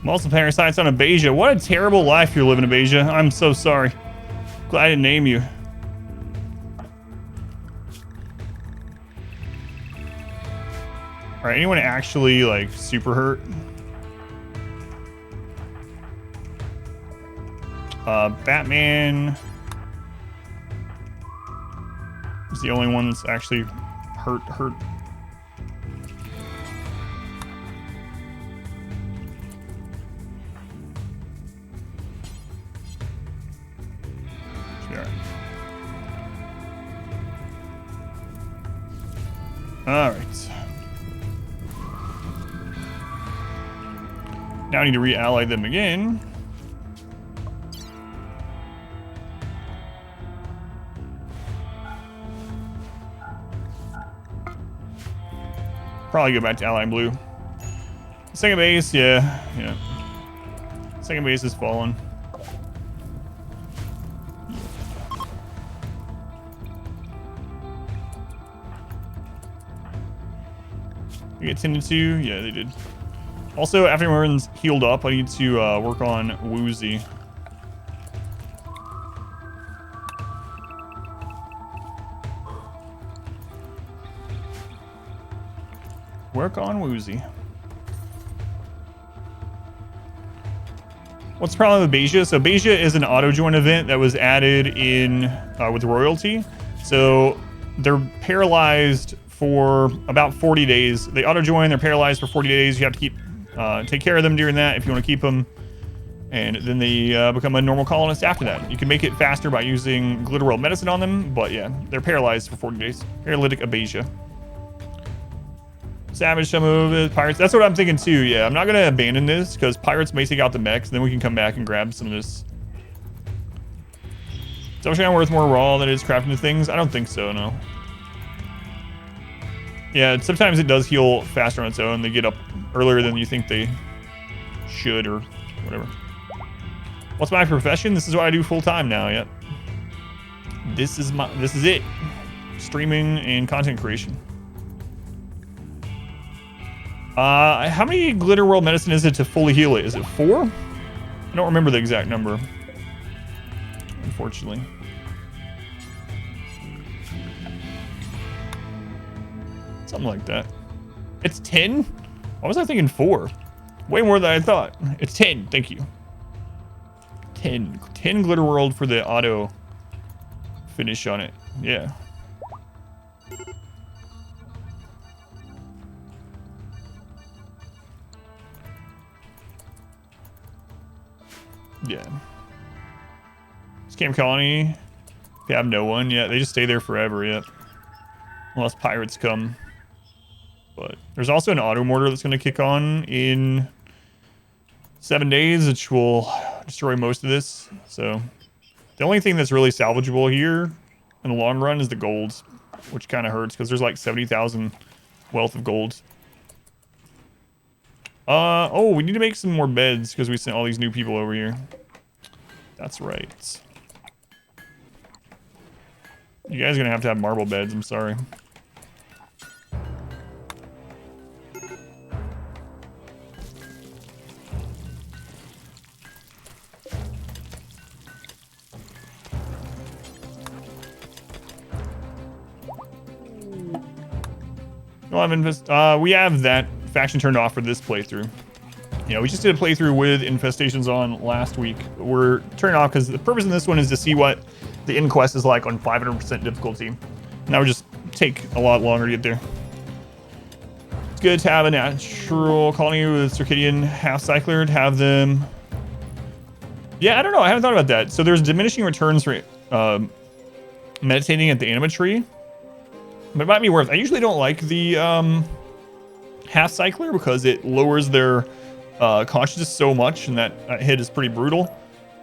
Multiple parasites on Abasia. What a terrible life you're living, Abasia. I'm so sorry. Glad I didn't name you. Alright, anyone actually, like, super hurt? Batman is the only one that's actually hurt. All right. Now I need to re-ally them again. Probably go back to Ally Blue. Second base, yeah. Second base is fallen. You get tended to? Yeah, they did. Also, after everyone's healed up, I need to work on Woozy. Work on Woozy. What's the problem with Abasia? So Abasia is an auto-join event that was added in with royalty. So they're paralyzed for about 40 days. They auto-join, they're paralyzed for 40 days. You have to keep take care of them during that if you want to keep them. And then they become a normal colonist after that. You can make it faster by using Glitterworld medicine on them, but yeah, they're paralyzed for 40 days. Paralytic Abasia. Savage some of it. Pirates. That's what I'm thinking too. Yeah, I'm not going to abandon this because pirates may take out the mechs. Then we can come back and grab some of this. Is Ocean worth more raw than it is crafting the things? I don't think so, no. Yeah, sometimes it does heal faster on its own. They get up earlier than you think they should or whatever. What's my profession? This is what I do full time now, yep. This is it. Streaming and content creation. How many Glitter World medicine is it to fully heal it? Is it 4? I don't remember the exact number, unfortunately. Something like that. It's 10? Why was I thinking 4? Way more than I thought. It's 10, thank you. 10 Glitter World for the auto finish on it. Yeah. Yeah. Scam Colony. They have no one yet. They just stay there forever, yep. Unless pirates come. But there's also an auto mortar that's going to kick on in 7 days, which will destroy most of this. So the only thing that's really salvageable here in the long run is the golds, which kind of hurts because there's like 70,000 wealth of golds. Oh, we need to make some more beds because we sent all these new people over here. That's right. You guys are gonna have to have marble beds, I'm sorry. We have that faction turned off for this playthrough. Yeah, we just did a playthrough with infestations on last week. We're turning off because the purpose of this one is to see what the end quest is like on 500% difficulty. And that would just take a lot longer to get there. It's good to have a natural colony with Circadian half-cycler, to have them... Yeah, I don't know. I haven't thought about that. So there's diminishing returns for meditating at the anima tree. But it might be worth... I usually don't like the half-cycler because it lowers their consciousness so much, and that hit is pretty brutal.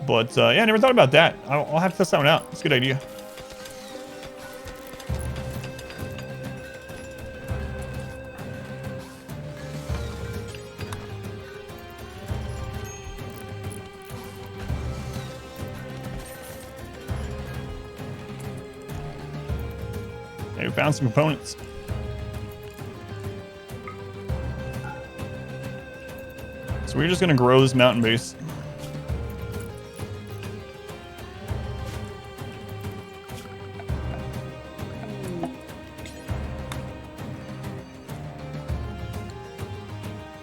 But yeah, I never thought about that. I'll have to test that one out. It's a good idea. Hey, we found some components. So we're just gonna grow this mountain base.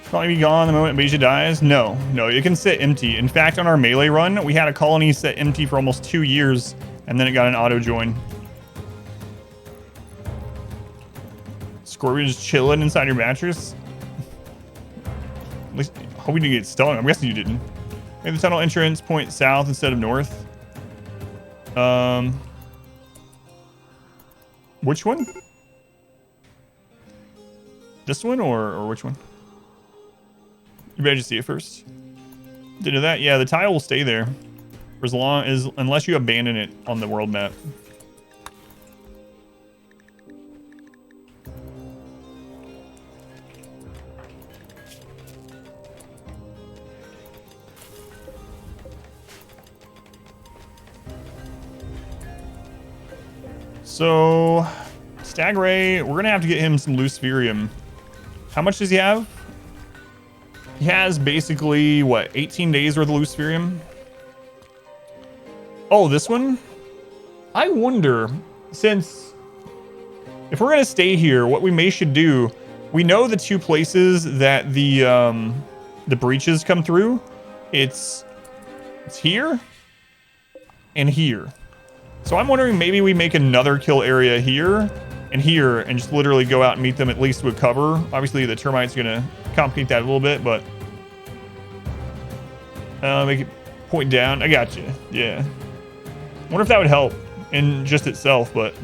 Probably be gone the moment Abasia dies. No, it can sit empty. In fact, on our melee run, we had a colony sit empty for almost 2 years, and then it got an auto join. Scorpion just chilling inside your mattress. At least, hope you didn't get stung. I'm guessing you didn't. Maybe the tunnel entrance point south instead of north. Which one? This one or which one? You better just see it first. Did you know that? Yeah, the tile will stay there for as long as, unless you abandon it on the world map. So, Stagray, we're gonna have to get him some Luciferium. How much does he have? He has basically, what, 18 days worth of Luciferium? Oh, this one? I wonder, since if we're gonna stay here, what we should do, we know the 2 places that the breaches come through. It's here and here. So I'm wondering maybe we make another kill area here and just literally go out and meet them at least with cover. Obviously the termite's gonna complicate that a little bit, but make it point down. I got you. Yeah. Wonder if that would help in just itself, but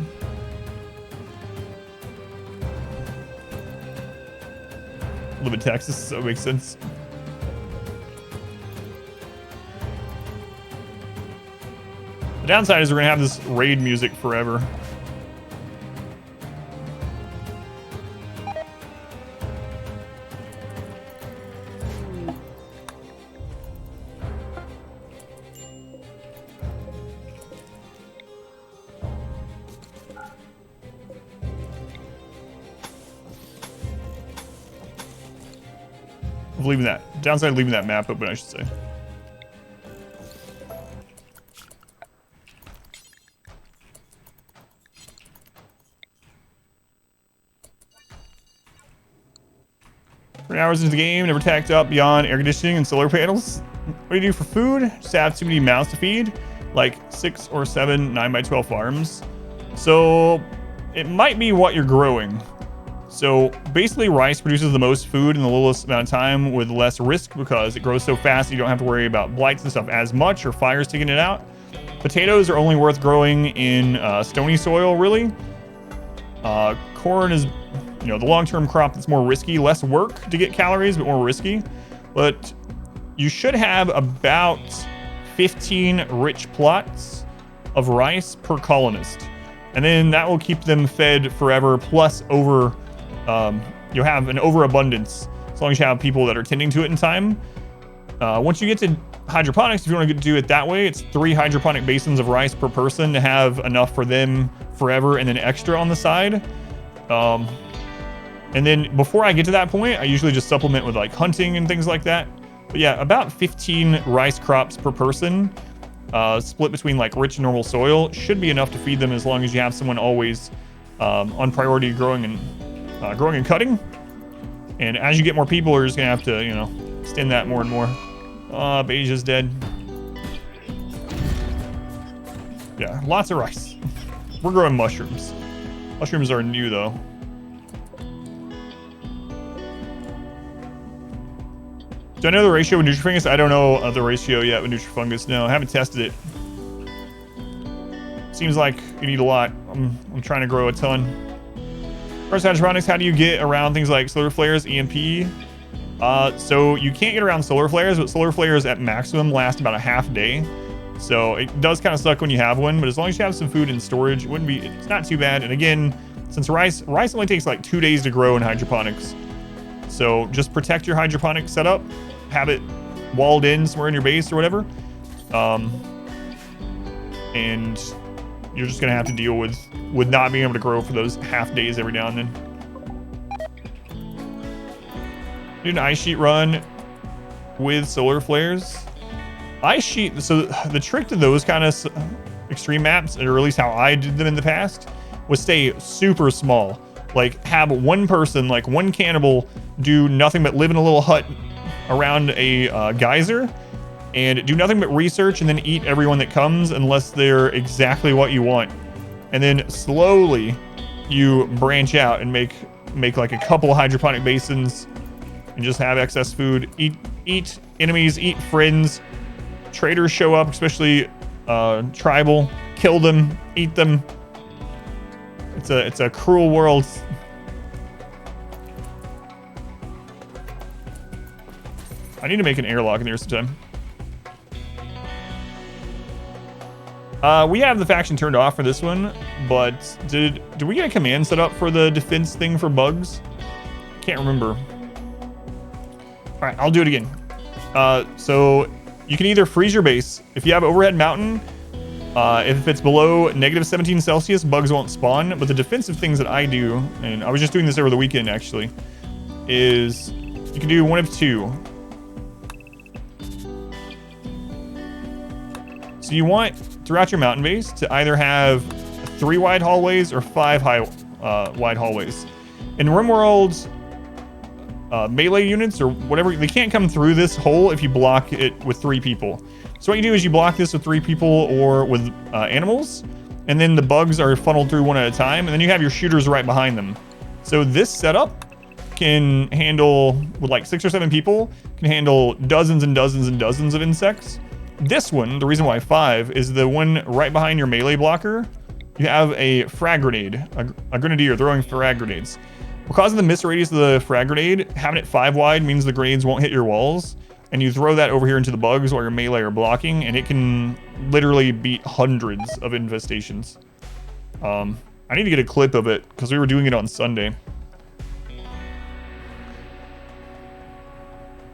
live in Texas, so it makes sense. The downside is we're gonna have this raid music forever. Leaving that downside, leaving that map open, I should say. Three hours into the game, never tacked up beyond air conditioning and solar panels. What do you do for food? Just have too many mouths to feed, like 6 or 7 9x12 farms. So it might be what you're growing. So basically rice produces the most food in the littlest amount of time with less risk because it grows so fast you don't have to worry about blights and stuff as much or fires taking it out. Potatoes are only worth growing in stony soil, really. Corn is, you know, the long-term crop that's more risky, less work to get calories, but more risky. But you should have about 15 rich plots of rice per colonist. And then that will keep them fed forever, plus you'll have an overabundance as long as you have people that are tending to it in time. Once you get to hydroponics, if you want to do it that way, it's 3 hydroponic basins of rice per person to have enough for them forever and then extra on the side. And then before I get to that point, I usually just supplement with like hunting and things like that. But yeah, about 15 rice crops per person, split between like rich and normal soil, should be enough to feed them as long as you have someone always on priority growing and cutting. And as you get more people, you're just gonna have to, you know, extend that more and more. Abasia's dead. Yeah, lots of rice. We're growing mushrooms. Mushrooms are new though. Do I know the ratio with Nutrifungus? I don't know the ratio yet with Nutrifungus. No, I haven't tested it. Seems like you need a lot. I'm trying to grow a ton. First hydroponics, how do you get around things like solar flares, EMP? So you can't get around solar flares, but solar flares at maximum last about a half day. So it does kind of suck when you have one, but as long as you have some food in storage, it's not too bad. And again, since rice only takes like 2 days to grow in hydroponics. So just protect your hydroponic setup, have it walled in somewhere in your base or whatever. And you're just gonna have to deal with not being able to grow for those half days every now and then. Do an ice sheet run. with solar flares. So the trick to those kind of extreme maps, or at least how I did them in the past, was stay super small. Like have one person, like one cannibal, do nothing but live in a little hut around a geyser and do nothing but research and then eat everyone that comes unless they're exactly what you want. And then slowly you branch out and make like a couple hydroponic basins and just have excess food. Eat enemies, eat friends. Traders show up, especially tribal. Kill them, eat them. It's a cruel world. I need to make an airlock in there sometime. We have the faction turned off for this one, but did we get a command set up for the defense thing for bugs? Can't remember. All right, I'll do it again. So you can either freeze your base. If you have overhead mountain, if it's below -17 Celsius, bugs won't spawn. But the defensive things that I do, and I was just doing this over the weekend actually, is you can do one of two. So you want throughout your mountain base to either have 3 wide hallways or 5 wide hallways. In RimWorld, melee units or whatever, they can't come through this hole if you block it with 3 people. So what you do is you block this with 3 people or with animals, and then the bugs are funneled through one at a time, and then you have your shooters right behind them. So this setup can handle, with like 6 or 7 people, can handle dozens and dozens and dozens of insects. This one, the reason why 5, is the one right behind your melee blocker. You have a frag grenade, a grenadier throwing frag grenades. Because of the miss radius of the frag grenade, having it 5 wide means the grenades won't hit your walls. And you throw that over here into the bugs while your melee are blocking, and it can literally beat hundreds of infestations. I need to get a clip of it because we were doing it on Sunday.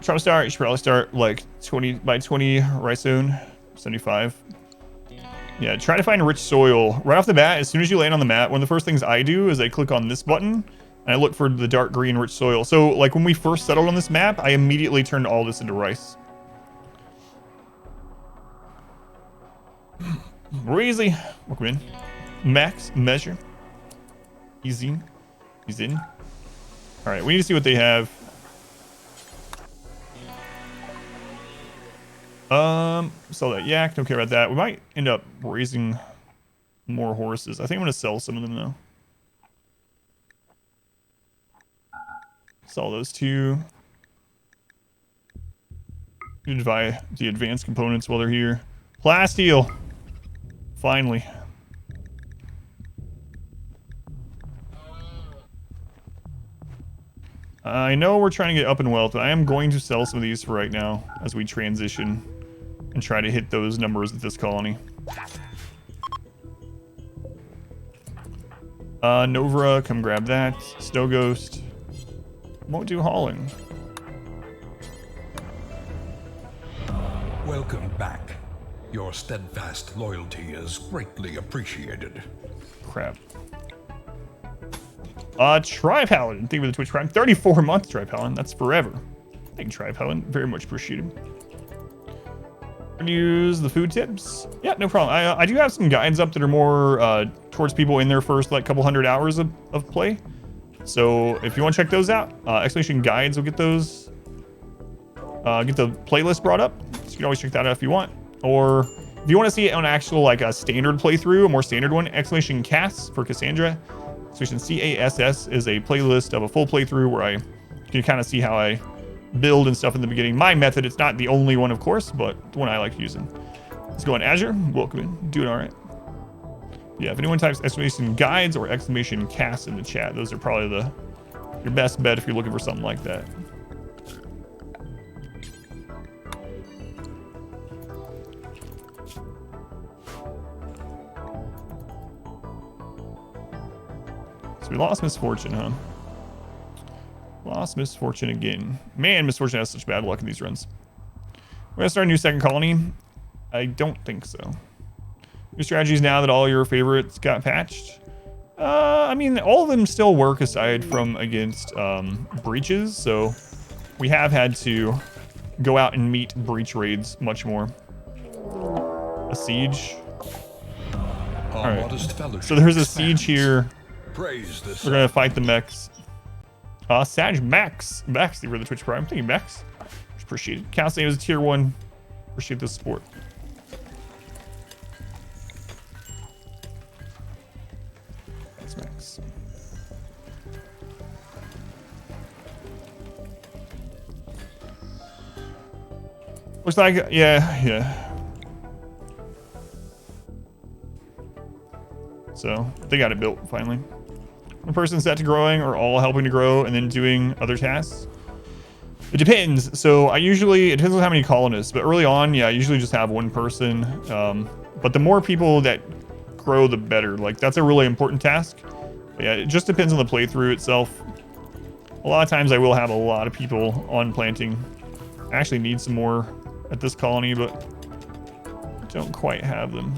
Try to start, you should probably start like 20 by 20 right soon, 75. Yeah, try to find rich soil. Right off the bat, as soon as you land on the map, one of the first things I do is I click on this button and I look for the dark green rich soil. So like when we first settled on this map, I immediately turned all this into rice. Easy. Welcome in. Max measure. Easy. He's in. All right, we need to see what they have. Sell that yak, don't care about that. We might end up raising more horses. I think I'm gonna sell some of them though. Sell those 2. You can buy the advanced components while they're here. Plasteel! Finally. I know we're trying to get up in wealth, but I am going to sell some of these for right now as we transition and try to hit those numbers at this colony. Novra, come grab that. Snow Ghost. Won't do hauling. Welcome back. Your steadfast loyalty is greatly appreciated. Crap. Tri-Paladin. Thank you for the Twitch Prime. 34 months, Tri-Paladin. That's forever. Thank you, Tri-Paladin. Very much appreciated. Use the food tips. Yeah, no problem. I do have some guides up that are more towards people in their first like couple hundred hours of play. So if you want to check those out, Exclamation Guides will get those. Get the playlist brought up. So you can always check that out if you want. Or if you want to see it on actual like a standard playthrough, a more standard one, Exclamation Cass for Cassandra. Exclamation CASS is a playlist of a full playthrough where I can kind of see how I build and stuff in the beginning. My method, it's not the only one, of course, but the one I like using. Let's go on Azure. Welcome in. Doing all right. Yeah, if anyone types Exclamation Guides or Exclamation Cass in the chat, those are probably your best bet if you're looking for something like that. So we lost Misfortune, huh? Lost Misfortune again. Man, Misfortune has such bad luck in these runs. We're gonna start a new second colony. I don't think so. New strategies now that all your favorites got patched. I mean, all of them still work aside from against breaches. So we have had to go out and meet breach raids much more. A siege. All right. So there's a siege here. Praise this. We're gonna fight the mechs. Sag Max. Max, for the Twitch Prime. Thank you, Max. Appreciate it. Count's name is tier 1. Appreciate the support. Thanks, Max. Looks like, yeah. So they got it built finally. One person set to growing or all helping to grow and then doing other tasks. It depends. So it depends on how many colonists, but early on, yeah, I usually just have one person. But the more people that grow, the better. Like that's a really important task. But yeah, it just depends on the playthrough itself. A lot of times I will have a lot of people on planting. I actually need some more at this colony, but don't quite have them.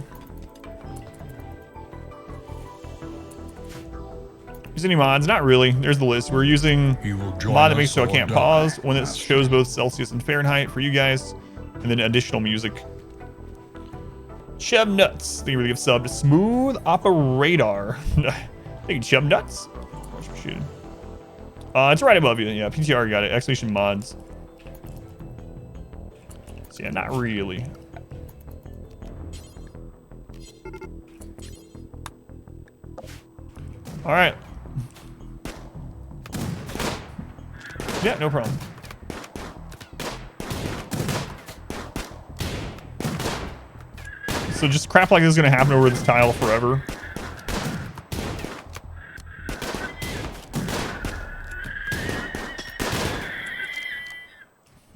Use any mods? Not really. There's the list. We're using mod that makes so I can't pause. One that shows both Celsius and Fahrenheit for you guys, and then additional music. Chub Nuts. Thank you for the gift sub to Smooth Operator. Thank you, Chub Nuts. Much appreciated. It's right above you. Yeah, PTR got it. Exclamation mods. So yeah, not really. All right. Yeah, no problem. So just crap like this is gonna happen over this tile forever.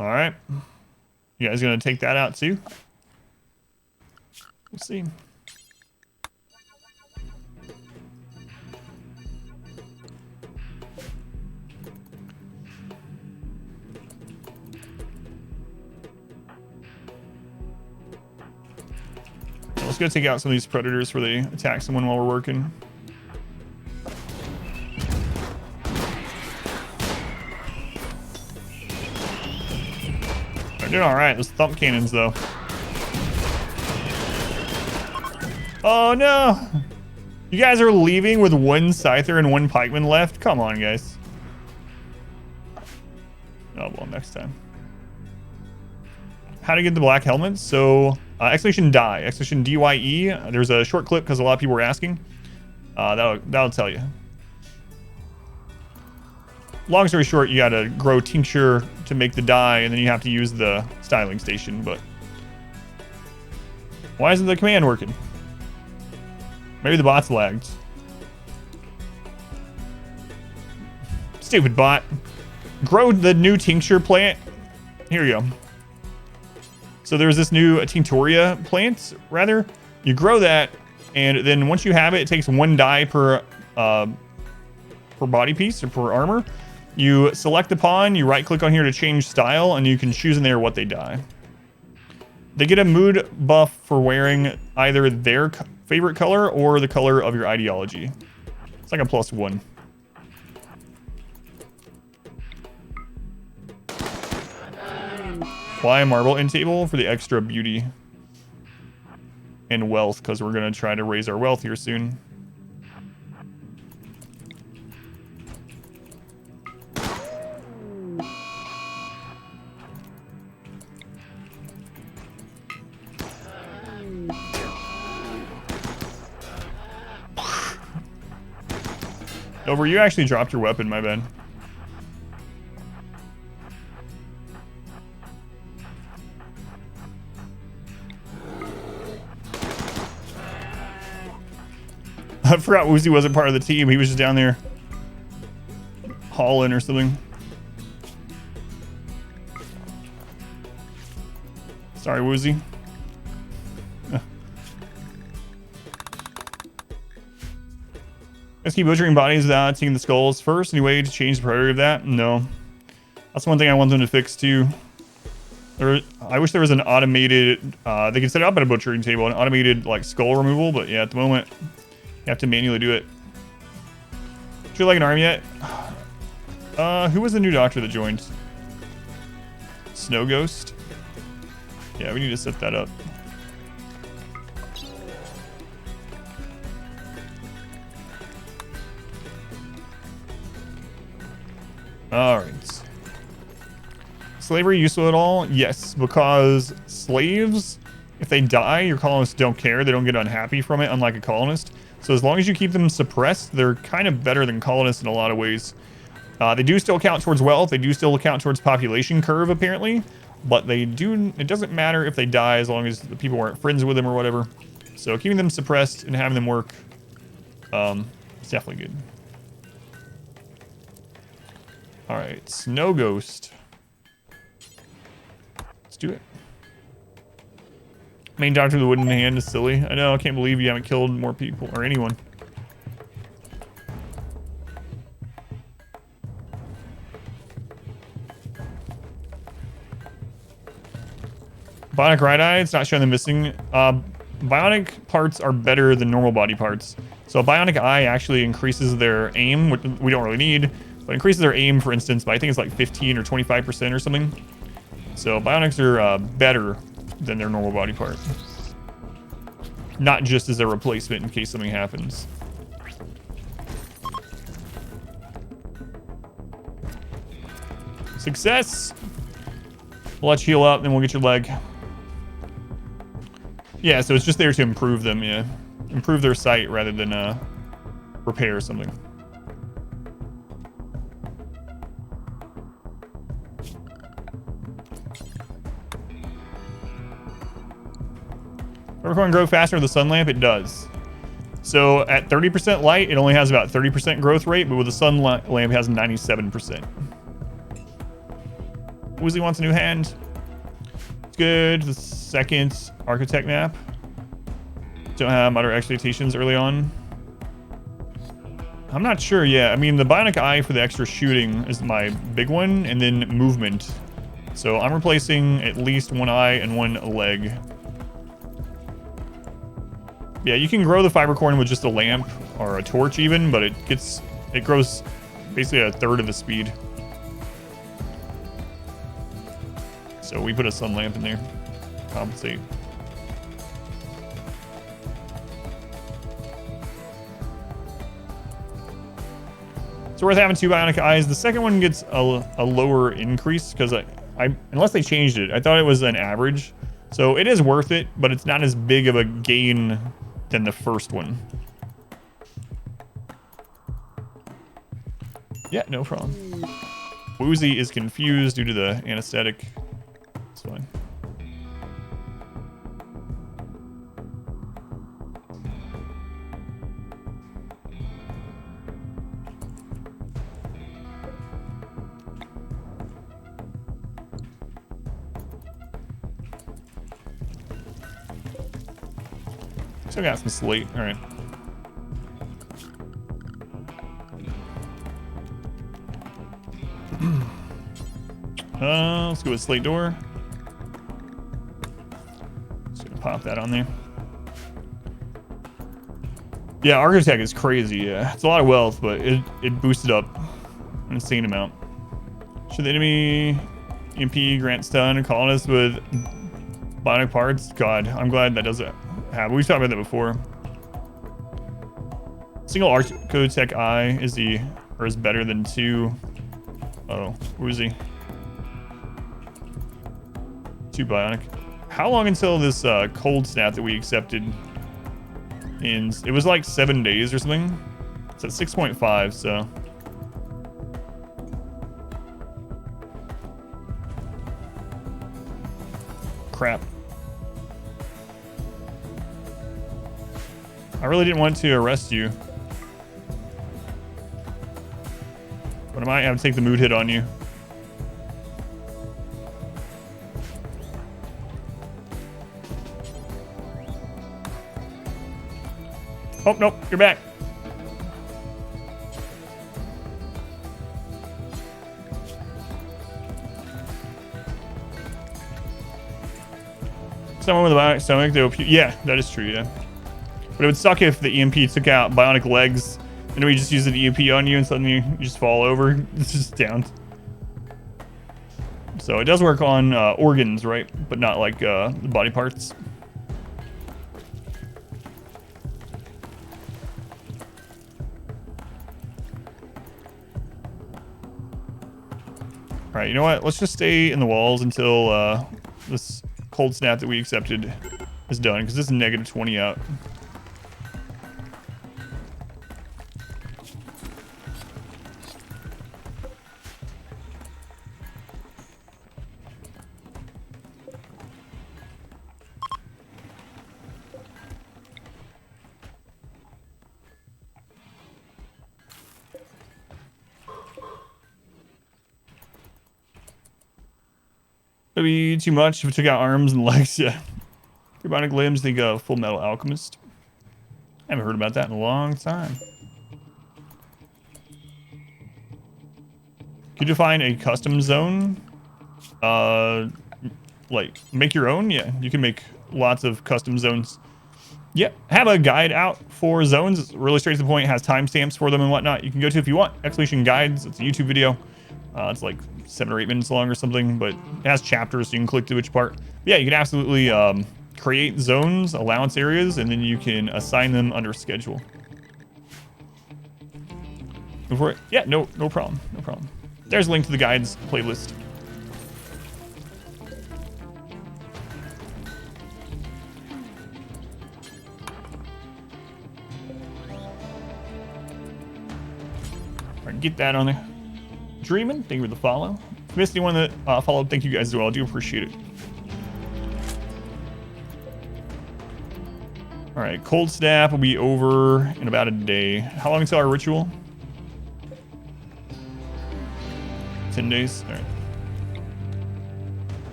All right. You guys gonna take that out too? We'll see. Let's go take out some of these predators before they attack someone while we're working. They're doing all right. Those thump cannons, though. Oh no! You guys are leaving with one scyther and one pikeman left. Come on, guys. Oh well, next time. How to get the black helmets? So. Exclamation die, exclamation DYE. There's a short clip because a lot of people were asking. That'll tell you. Long story short, you gotta grow tincture to make the dye, and then you have to use the styling station. But why isn't the command working? Maybe the bot's lagged. Stupid bot. Grow the new tincture plant. Here you go. So there's this new Tinctoria plant, rather. You grow that, and then once you have it, it takes one dye per body piece or per armor. You select the pawn, you right-click on here to change style, and you can choose in there what they dye. They get a mood buff for wearing either their favorite color or the color of your ideology. It's like a +1. Buy a marble end table for the extra beauty and wealth, because we're going to try to raise our wealth here soon. Over, you actually dropped your weapon, my bad. I forgot Woozy wasn't part of the team. He was just down there hauling or something. Sorry, Woozy. Let's keep butchering bodies without seeing the skulls first. Any way to change the priority of that? No. That's one thing I want them to fix too. I wish there was an automated, they could set it up at a butchering table, an automated like skull removal, but yeah, at the moment, you have to manually do it. Do you like an arm yet? Who was the new doctor that joined? Snow Ghost. Yeah, we need to set that up. All right. Slavery useful at all? Yes, because slaves, if they die, your colonists don't care. They don't get unhappy from it, unlike a colonist. So as long as you keep them suppressed, they're kind of better than colonists in a lot of ways. They do still count towards wealth. They do still count towards population curve, apparently. But they do. It doesn't matter if they die as long as the people aren't friends with them or whatever. So keeping them suppressed and having them work is definitely good. All right, Snow Ghost. Let's do it. Main Doctor of the Wooden Hand is silly. I know, I can't believe you haven't killed more people or anyone. Bionic right eye, it's not showing the missing. Bionic parts are better than normal body parts. So a bionic eye actually increases their aim, which we don't really need, but increases their aim, for instance, by I think it's like 15 or 25% or something. So bionics are better than their normal body part. Not just as a replacement in case something happens. Success! We'll let you heal up, then we'll get your leg. Yeah, so it's just there to improve them, yeah. Improve their sight rather than repair something. Everyone grow faster with the sun lamp? It does. So at 30% light, it only has about 30% growth rate, but with the sun lamp, it has 97%. Woozy wants a new hand. It's good. The second architect map. Don't have moderate expectations early on. I'm not sure yet. I mean, the bionic eye for the extra shooting is my big one, and then movement. So I'm replacing at least one eye and one leg. Yeah, you can grow the fiber corn with just a lamp or a torch even, but it grows basically a third of the speed. So we put a sun lamp in there. Compensate. It's worth having two bionic eyes. The second one gets a lower increase because unless they changed it, I thought it was an average. So it is worth it, but it's not as big of a gain than the first one. Yeah, no problem. Woozy is confused due to the anesthetic. It's fine. Still got some slate. All right. Let's go with slate door. Just gonna pop that on there. Yeah, architect is crazy. Yeah, it's a lot of wealth, but it boosted up an insane amount. Should the enemy EMP grant stun a colonist with bionic parts? God, I'm glad that doesn't happen. We've talked about that before. Single architect eye is better than two. Oh, Woozy. Two bionic. How long until this cold snap that we accepted ends? It was like 7 days or something. It's at 6.5, so. Crap. I really didn't want to arrest you. But I might have to take the mood hit on you. Oh, nope, you're back. Someone with a bionic stomach, yeah, that is true, yeah. But it would suck if the EMP took out bionic legs and we just use an EMP on you and suddenly you just fall over. It's just down. So it does work on organs, right? But not like the body parts. All right, you know what? Let's just stay in the walls until this cold snap that we accepted is done, because this is negative 20 out. That'd be too much if it took out arms and legs, yeah. Bionic limbs, think Full Metal Alchemist. I haven't heard about that in a long time. Could you find a custom zone? Like, make your own? Yeah, you can make lots of custom zones. Yeah, have a guide out for zones. It's really straight to the point. It has timestamps for them and whatnot. You can go to if you want. Exploration Guides. It's a YouTube video. It's like 7 or 8 minutes long or something, but it has chapters, so you can click to which part. But yeah, you can absolutely create zones, allowance areas, and then you can assign them under schedule. Before it, yeah, no problem, no problem. There's a link to the guides playlist. All right, get that on there. Dreamin', thank you for the follow. If you missed anyone that followed, thank you guys as well. I do appreciate it. All right, cold snap will be over in about a day. How long until our ritual? 10 days. All right.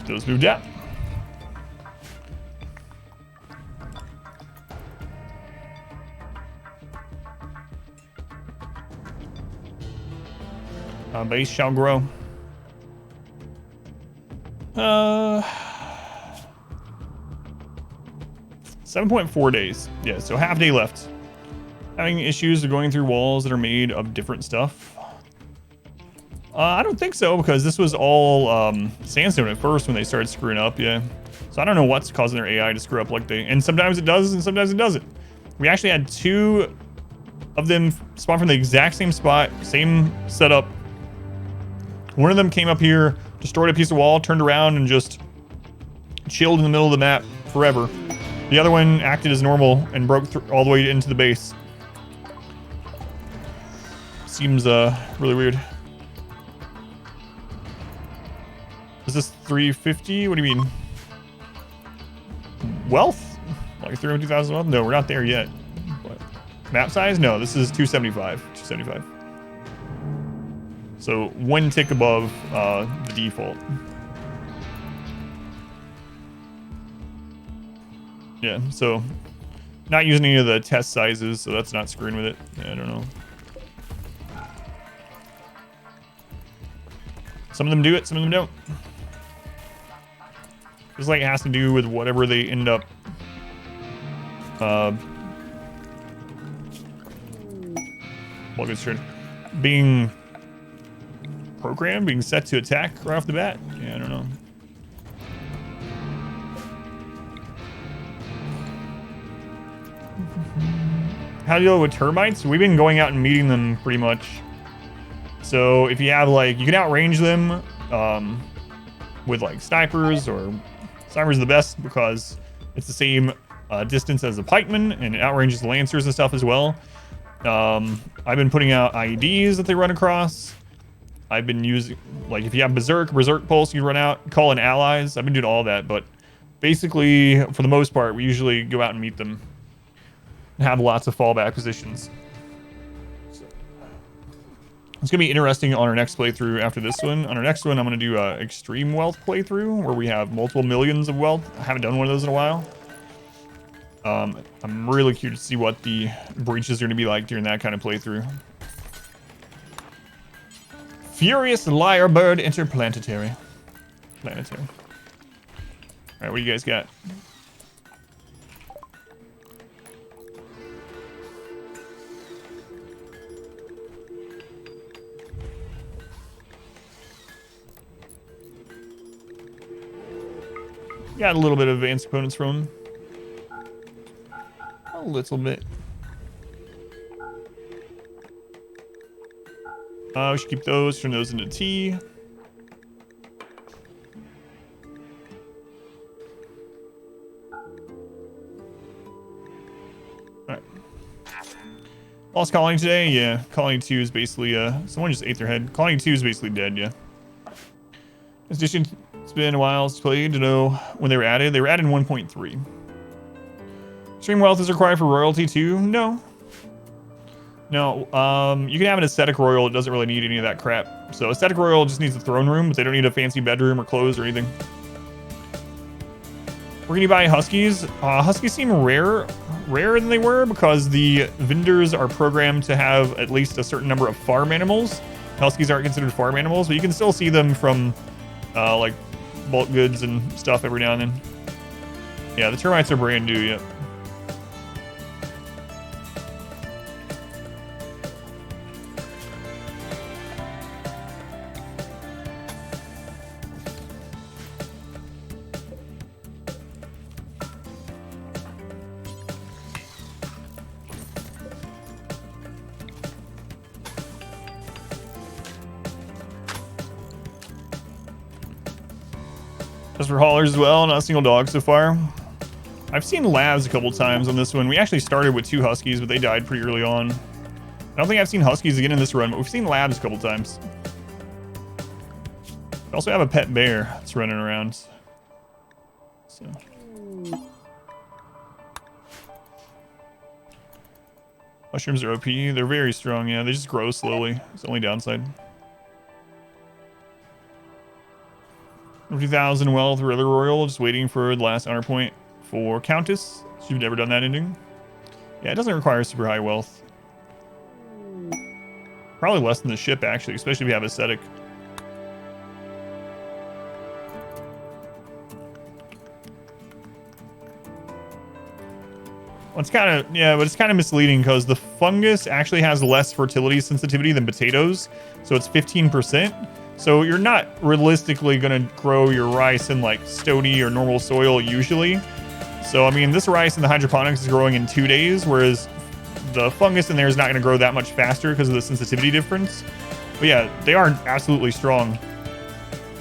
Those moved out. Base shall grow. 7.4 days. Yeah, so half day left. Having issues of going through walls that are made of different stuff. I don't think so, because this was all sandstone at first when they started screwing up, yeah. So I don't know what's causing their AI to screw up like they... And sometimes it does, and sometimes it doesn't. We actually had 2 of them spawn from the exact same spot, same setup. One of them came up here, destroyed a piece of wall, turned around, and just chilled in the middle of the map forever. The other one acted as normal and broke through all the way into the base. Seems really weird. Is this 350? What do you mean? Wealth? Like 350,000 wealth? No, we're not there yet. What? Map size? No, this is 275. 275. So 1 tick above the default. Yeah, so not using any of the test sizes, so that's not screwing with it. Yeah, I don't know. Some of them do it, some of them don't. Just like it has to do with whatever they end up being programmed, being set to attack right off the bat. Yeah, I don't know. How do you deal with termites? We've been going out and meeting them pretty much. So if you have like, you can outrange them with like snipers, or snipers are the best because it's the same distance as the pikemen, and it outranges the lancers and stuff as well. I've been putting out IEDs that they run across. I've been using, like if you have Berserk Pulse, you run out, call in allies. I've been doing all that, but basically for the most part, we usually go out and meet them and have lots of fallback positions. It's going to be interesting on our next playthrough after this one. On our next one, I'm going to do an extreme wealth playthrough where we have multiple millions of wealth. I haven't done one of those in a while. I'm really curious to see what the breaches are going to be like during that kind of playthrough. Furious Lyrebird Interplanetary. Planetary. All right, what do you guys got? Got a little bit of advanced components from him. A little bit. We should keep those, turn those into T. Alright. Lost Colony today? Yeah. Colony 2 is basically, someone just ate their head. Colony 2 is basically dead, yeah. This edition, it's been a while since played to know when they were added. They were added in 1.3. Extreme wealth is required for royalty too? No. No, you can have an aesthetic royal. It doesn't really need any of that crap. So aesthetic royal just needs a throne room, but they don't need a fancy bedroom or clothes or anything. We're gonna buy huskies. Huskies seem rarer than they were because the vendors are programmed to have at least a certain number of farm animals. Huskies aren't considered farm animals, but you can still see them from like bulk goods and stuff every now and then. Yeah, the termites are brand new, yep. Just for haulers as well, not a single dog so far. I've seen labs a couple times on this one. We actually started with 2 huskies, but they died pretty early on. I don't think I've seen huskies again in this run, but we've seen labs a couple times. We also have a pet bear that's running around. So. Mushrooms are OP. They're very strong, yeah. They just grow slowly. It's the only downside. 50,000 wealth for other royal, just waiting for the last honor point for Countess. You've never done that ending. Yeah, it doesn't require super high wealth. Probably less than the ship, actually, especially if you have aesthetic. Well, it's kind of, yeah, but it's kind of misleading because the fungus actually has less fertility sensitivity than potatoes. So it's 15%. So you're not realistically going to grow your rice in like stony or normal soil usually. So, I mean, this rice in the hydroponics is growing in 2 days, whereas the fungus in there is not going to grow that much faster because of the sensitivity difference. But yeah, they are absolutely strong.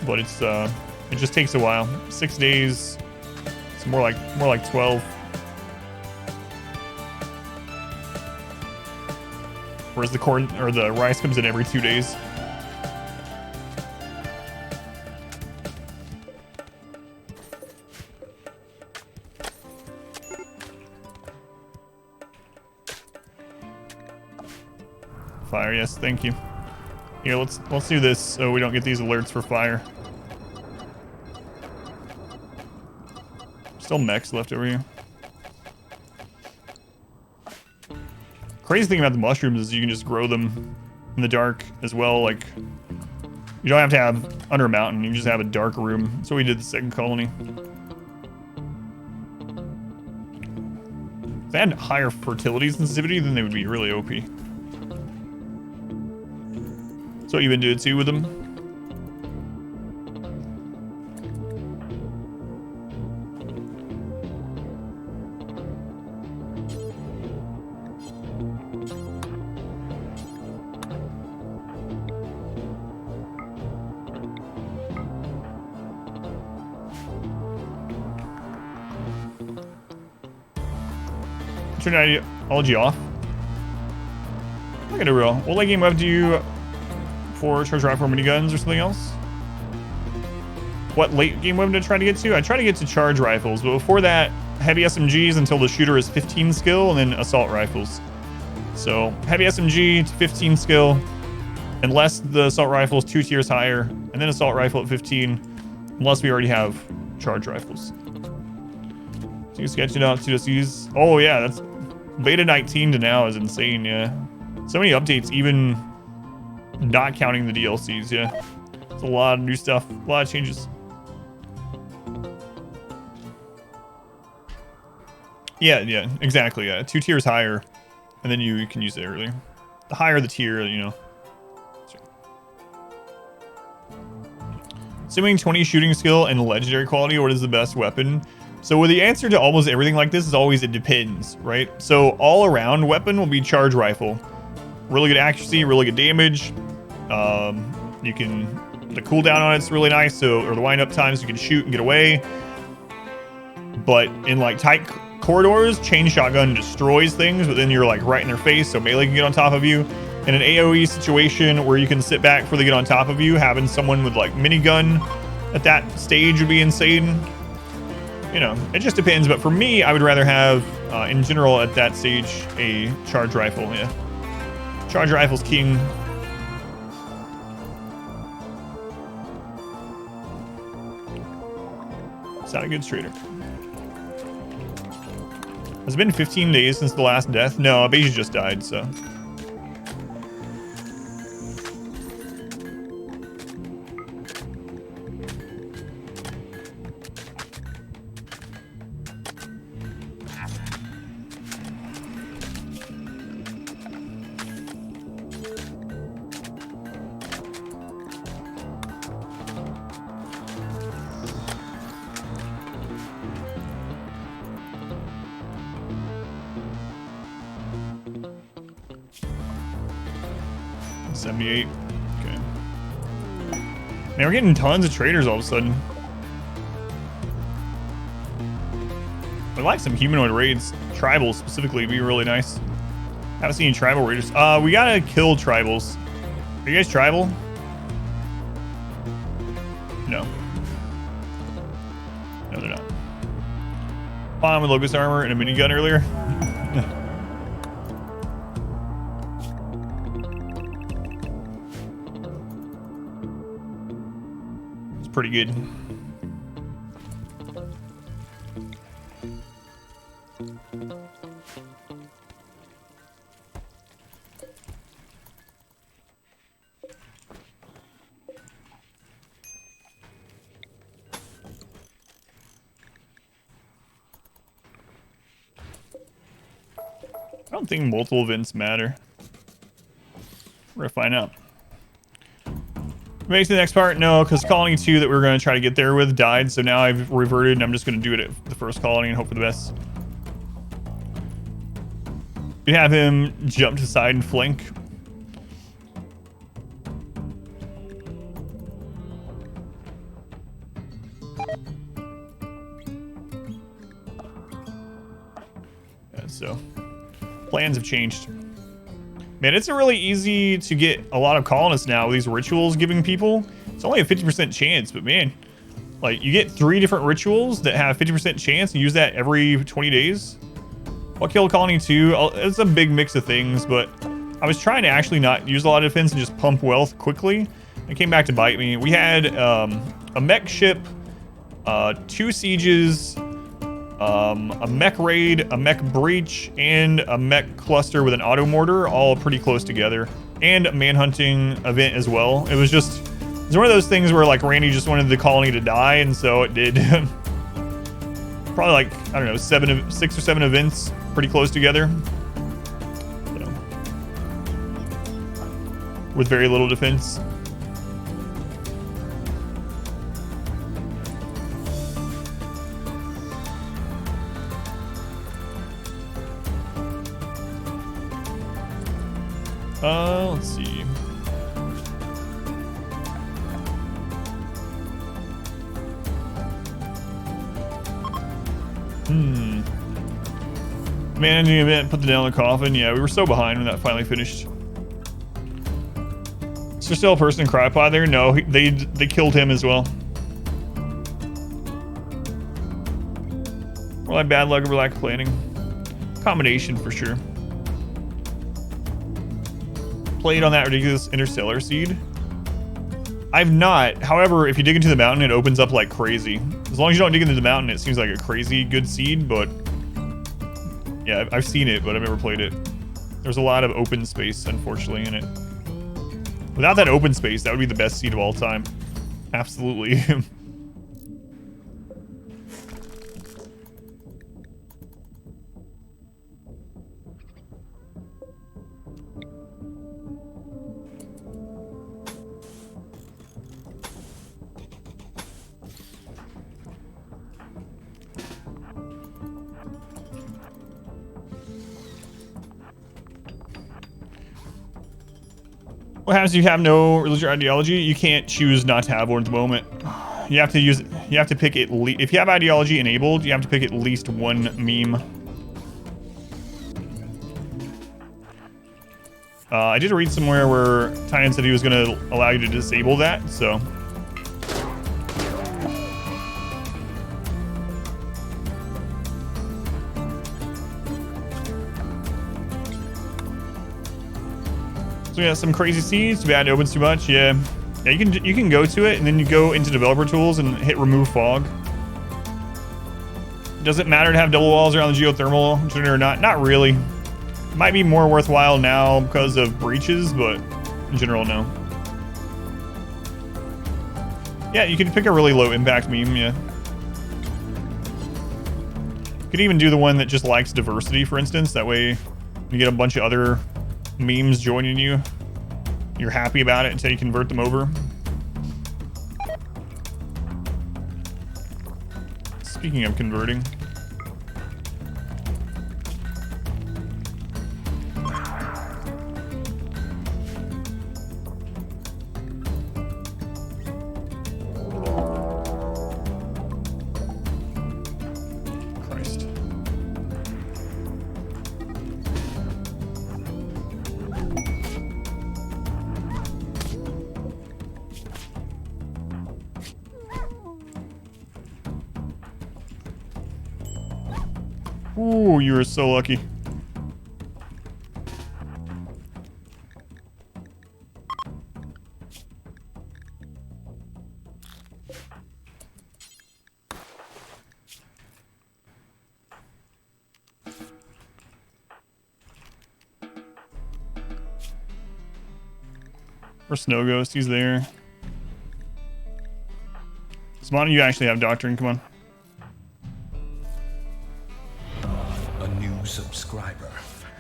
But it's it just takes a while. 6 days. It's more like 12. Whereas the corn or the rice comes in every 2 days. Fire, yes, thank you. Here, let's do this so we don't get these alerts for fire. Still mechs left over here. Crazy thing about the mushrooms is you can just grow them in the dark as well. Like, you don't have to have under a mountain. You can just have a dark room. That's what we did the second colony. If they had higher fertility sensitivity, then they would be really OP. So you been doing too with them? Turn ideology off. Look at it real. What late game web do you for charge rifle or miniguns or something else? What late game weapon did I try to get to? I tried to get to charge rifles, but before that, heavy SMGs until the shooter is 15 skill, and then assault rifles. So heavy SMG to 15 skill, unless the assault rifle is 2 tiers higher, and then assault rifle at 15, unless we already have charge rifles. So you sketch it out to just use. Oh yeah, that's beta 19 to now is insane. Yeah, so many updates, even not counting the DLCs. Yeah, it's a lot of new stuff, a lot of changes. Yeah, exactly. Yeah, 2 tiers higher, and then you can use it earlier. The higher the tier, you know. Assuming 20 shooting skill and legendary quality, what is the best weapon? So well, the answer to almost everything like this is always it depends, right? So all around weapon will be charge rifle. Really good accuracy, really good damage. You can, the cooldown on it's really nice, so, or the wind up times you can shoot and get away. But in like tight corridors, chain shotgun destroys things, but then you're like right in their face, so melee can get on top of you. In an AoE situation where you can sit back before they get on top of you, having someone with like minigun at that stage would be insane. You know, it just depends, but for me, I would rather have, in general, at that stage, a charge rifle, yeah. Charge rifle's king. It's not a good trader. Has it been 15 days since the last death? No, Abasia just died, so. $78. Okay. Man, we're getting tons of traders all of a sudden. I like some humanoid raids. Tribals specifically would be really nice. Haven't seen any tribal raiders. We gotta kill tribals. Are you guys tribal? No. No, they're not. Bomb with locust armor and a minigun earlier. It's pretty good. I don't think multiple events matter. We're gonna find out. Make to the next part? No, because colony 2 that we were gonna try to get there with died, so now I've reverted and I'm just gonna do it at the first colony and hope for the best. We have him jump to the side and flank. Yeah, so plans have changed. Man, it's really easy to get a lot of colonists now with these rituals giving people. It's only a 50% chance, but man, like you get 3 different rituals that have 50% chance and use that every 20 days. I'll kill colony 2. It's a big mix of things, but I was trying to actually not use a lot of defense and just pump wealth quickly. It came back to bite me. We had a mech ship, 2 sieges, a mech raid, a mech breach, and a mech cluster with an auto mortar, all pretty close together, and a manhunting event as well. It was one of those things where like Randy just wanted the colony to die, and so it did. Probably like, I don't know, 6 or 7 events pretty close together. So, with very little defense. Let's see. Managing event, put the nail in the coffin. Yeah, we were so behind when that finally finished. Is there still a person in Cryopod there? No, they killed him as well. Or like bad luck or lack of planning. Combination for sure. Played on that ridiculous interstellar seed? I've not. However, if you dig into the mountain, it opens up like crazy. As long as you don't dig into the mountain, it seems like a crazy good seed, but yeah, I've seen it, but I've never played it. There's a lot of open space, unfortunately, in it. Without that open space, that would be the best seed of all time. Absolutely. What happens if you have no religious ideology? You can't choose not to have one at the moment. You have to use. You have to pick it. If you have ideology enabled, you have to pick at least one meme. I did read somewhere where Tynan said he was going to allow you to disable that, so. So yeah, some crazy seeds. Too bad it opens too much. Yeah, you can go to it and then you go into developer tools and hit remove fog. Does it matter to have double walls around the geothermal generator or not? Not really. Might be more worthwhile now because of breaches, but in general, no. Yeah, you can pick a really low impact meme. Yeah. You could even do the one that just likes diversity, for instance. That way, you get a bunch of other memes joining you. You're happy about it until you convert them over. Speaking of converting. Christ. Ooh, you were so lucky. Where's Snow Ghost? He's there. Smon, you actually have Doctrine. Come on. A new subscriber.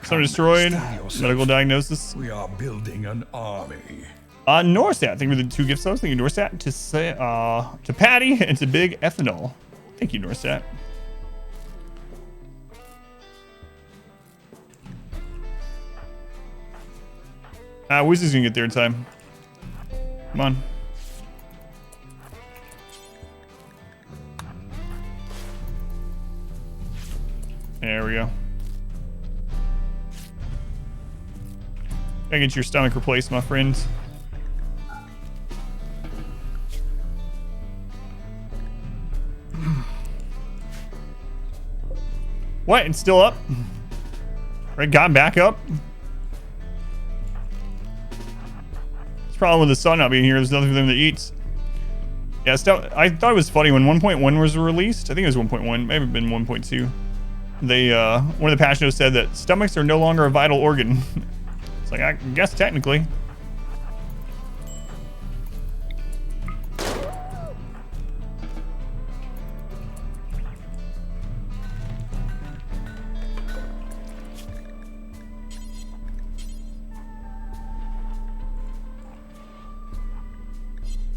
Some destroyed. Steal yourself. Medical diagnosis. We are building an army. Norstat. Thank you for the 2 gift subs. Thank you, Norstat. To Patty and to Big Ethanol. Thank you, Norstat. Woes is gonna get there in time. Come on. There we go. Gotta get your stomach replaced, my friends. What? It's still up? Right, got back up? It's problem with the sun not being here. There's nothing for them to eat. Yeah, I thought it was funny when 1.1 was released. I think it was 1.1. Maybe been 1.2. They one of the patch notes said that stomachs are no longer a vital organ. It's like, I guess technically.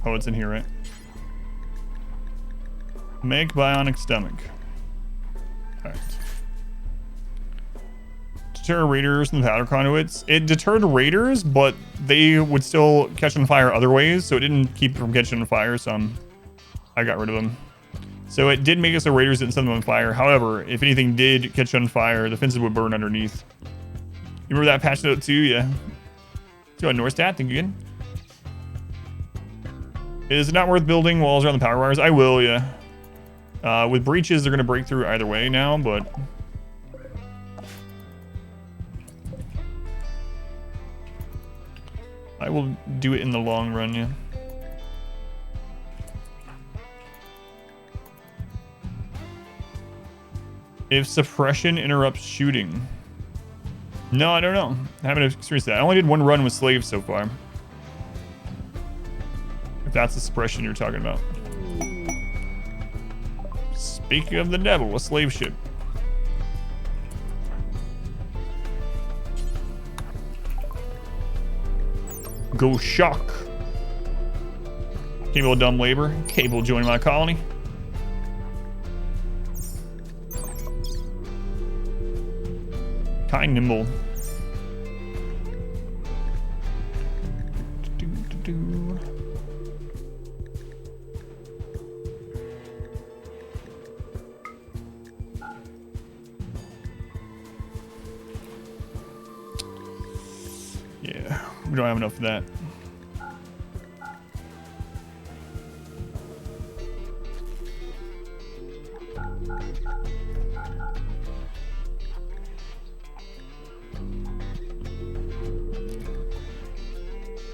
Oh, it's in here, right? Make bionic stomach. Alright. Deter raiders and powder conduits. It deterred raiders, but they would still catch on fire other ways, so it didn't keep from catching on fire, so I got rid of them. So it did make us so raiders didn't set them on fire. However, if anything did catch on fire, the fences would burn underneath. You remember that patch note too? Yeah. Let's go ahead, Norstat. Thank you again. Is it not worth building walls around the power wires? I will, yeah. With breaches, they're going to break through either way now, but... I will do it in the long run, yeah. If suppression interrupts shooting. No, I don't know. I haven't experienced that. I only did one run with slaves so far. If that's the suppression you're talking about. Speaking of the devil, a slave ship. Go shock. Cable of dumb labor. Cable joining my colony. Kind nimble. do. Yeah, we don't have enough of that.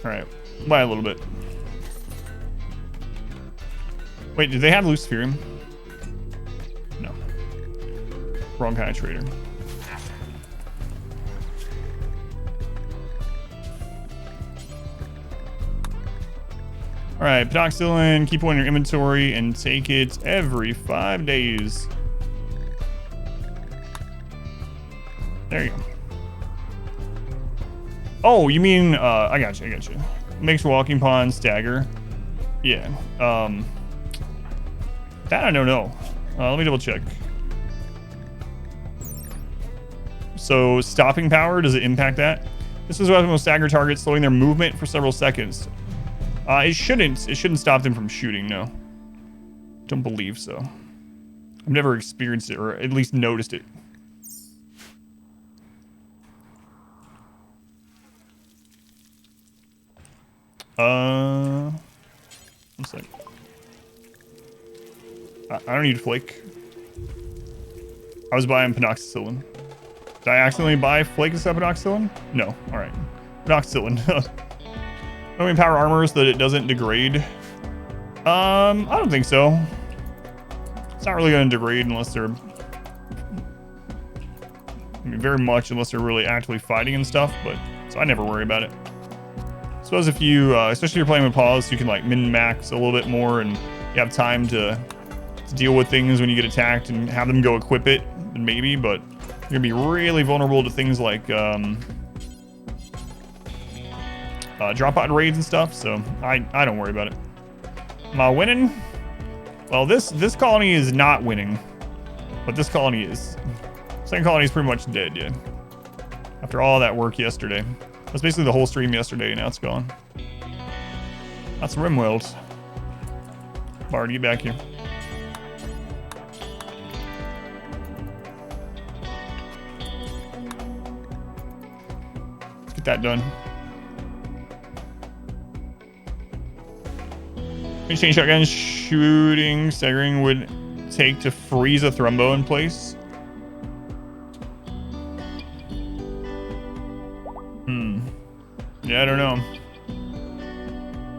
All right, buy a little bit. Wait, do they have Luciferium? No. Wrong kind of trader. All right, Penoxylin, keep one in your inventory and take it every 5 days. There you go. Oh, you mean, I got you. Makes walking pond stagger. Yeah. That I don't know. Let me double check. So, stopping power, does it impact that? This is weapon will stagger targets, slowing their movement for several seconds. It shouldn't stop them from shooting, no. Don't believe so. I've never experienced it, or at least noticed it. One sec. I don't need flake. I was buying penoxycillin. Did I accidentally buy flake instead of penoxycillin? No. All right. Penoxycillin. How many power armor so that it doesn't degrade? I don't think so. It's not really going to degrade unless they're... I mean, very much unless they're really actively fighting and stuff, but... So I never worry about it. I suppose if you, especially if you're playing with pause, you can like min-max a little bit more and you have time to deal with things when you get attacked and have them go equip it, then maybe, but you're gonna be really vulnerable to things like drop pod raids and stuff, so I don't worry about it. Am I winning? Well, this colony is not winning, but this colony is. Second colony is pretty much dead, yeah. After all that work yesterday. That's basically the whole stream yesterday, and now it's gone. That's RimWorld. Bard, get back here. Let's get that done. Change shotgun shooting staggering would take to freeze a thrombo in place. Yeah, I don't know.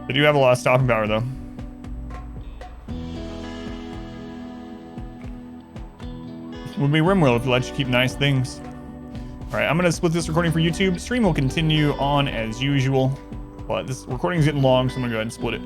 They do have a lot of stopping power, though. Would be RimWorld if it lets you keep nice things. All right, I'm going to split this recording for YouTube. Stream will continue on as usual, but this recording is getting long, so I'm going to go ahead and split it.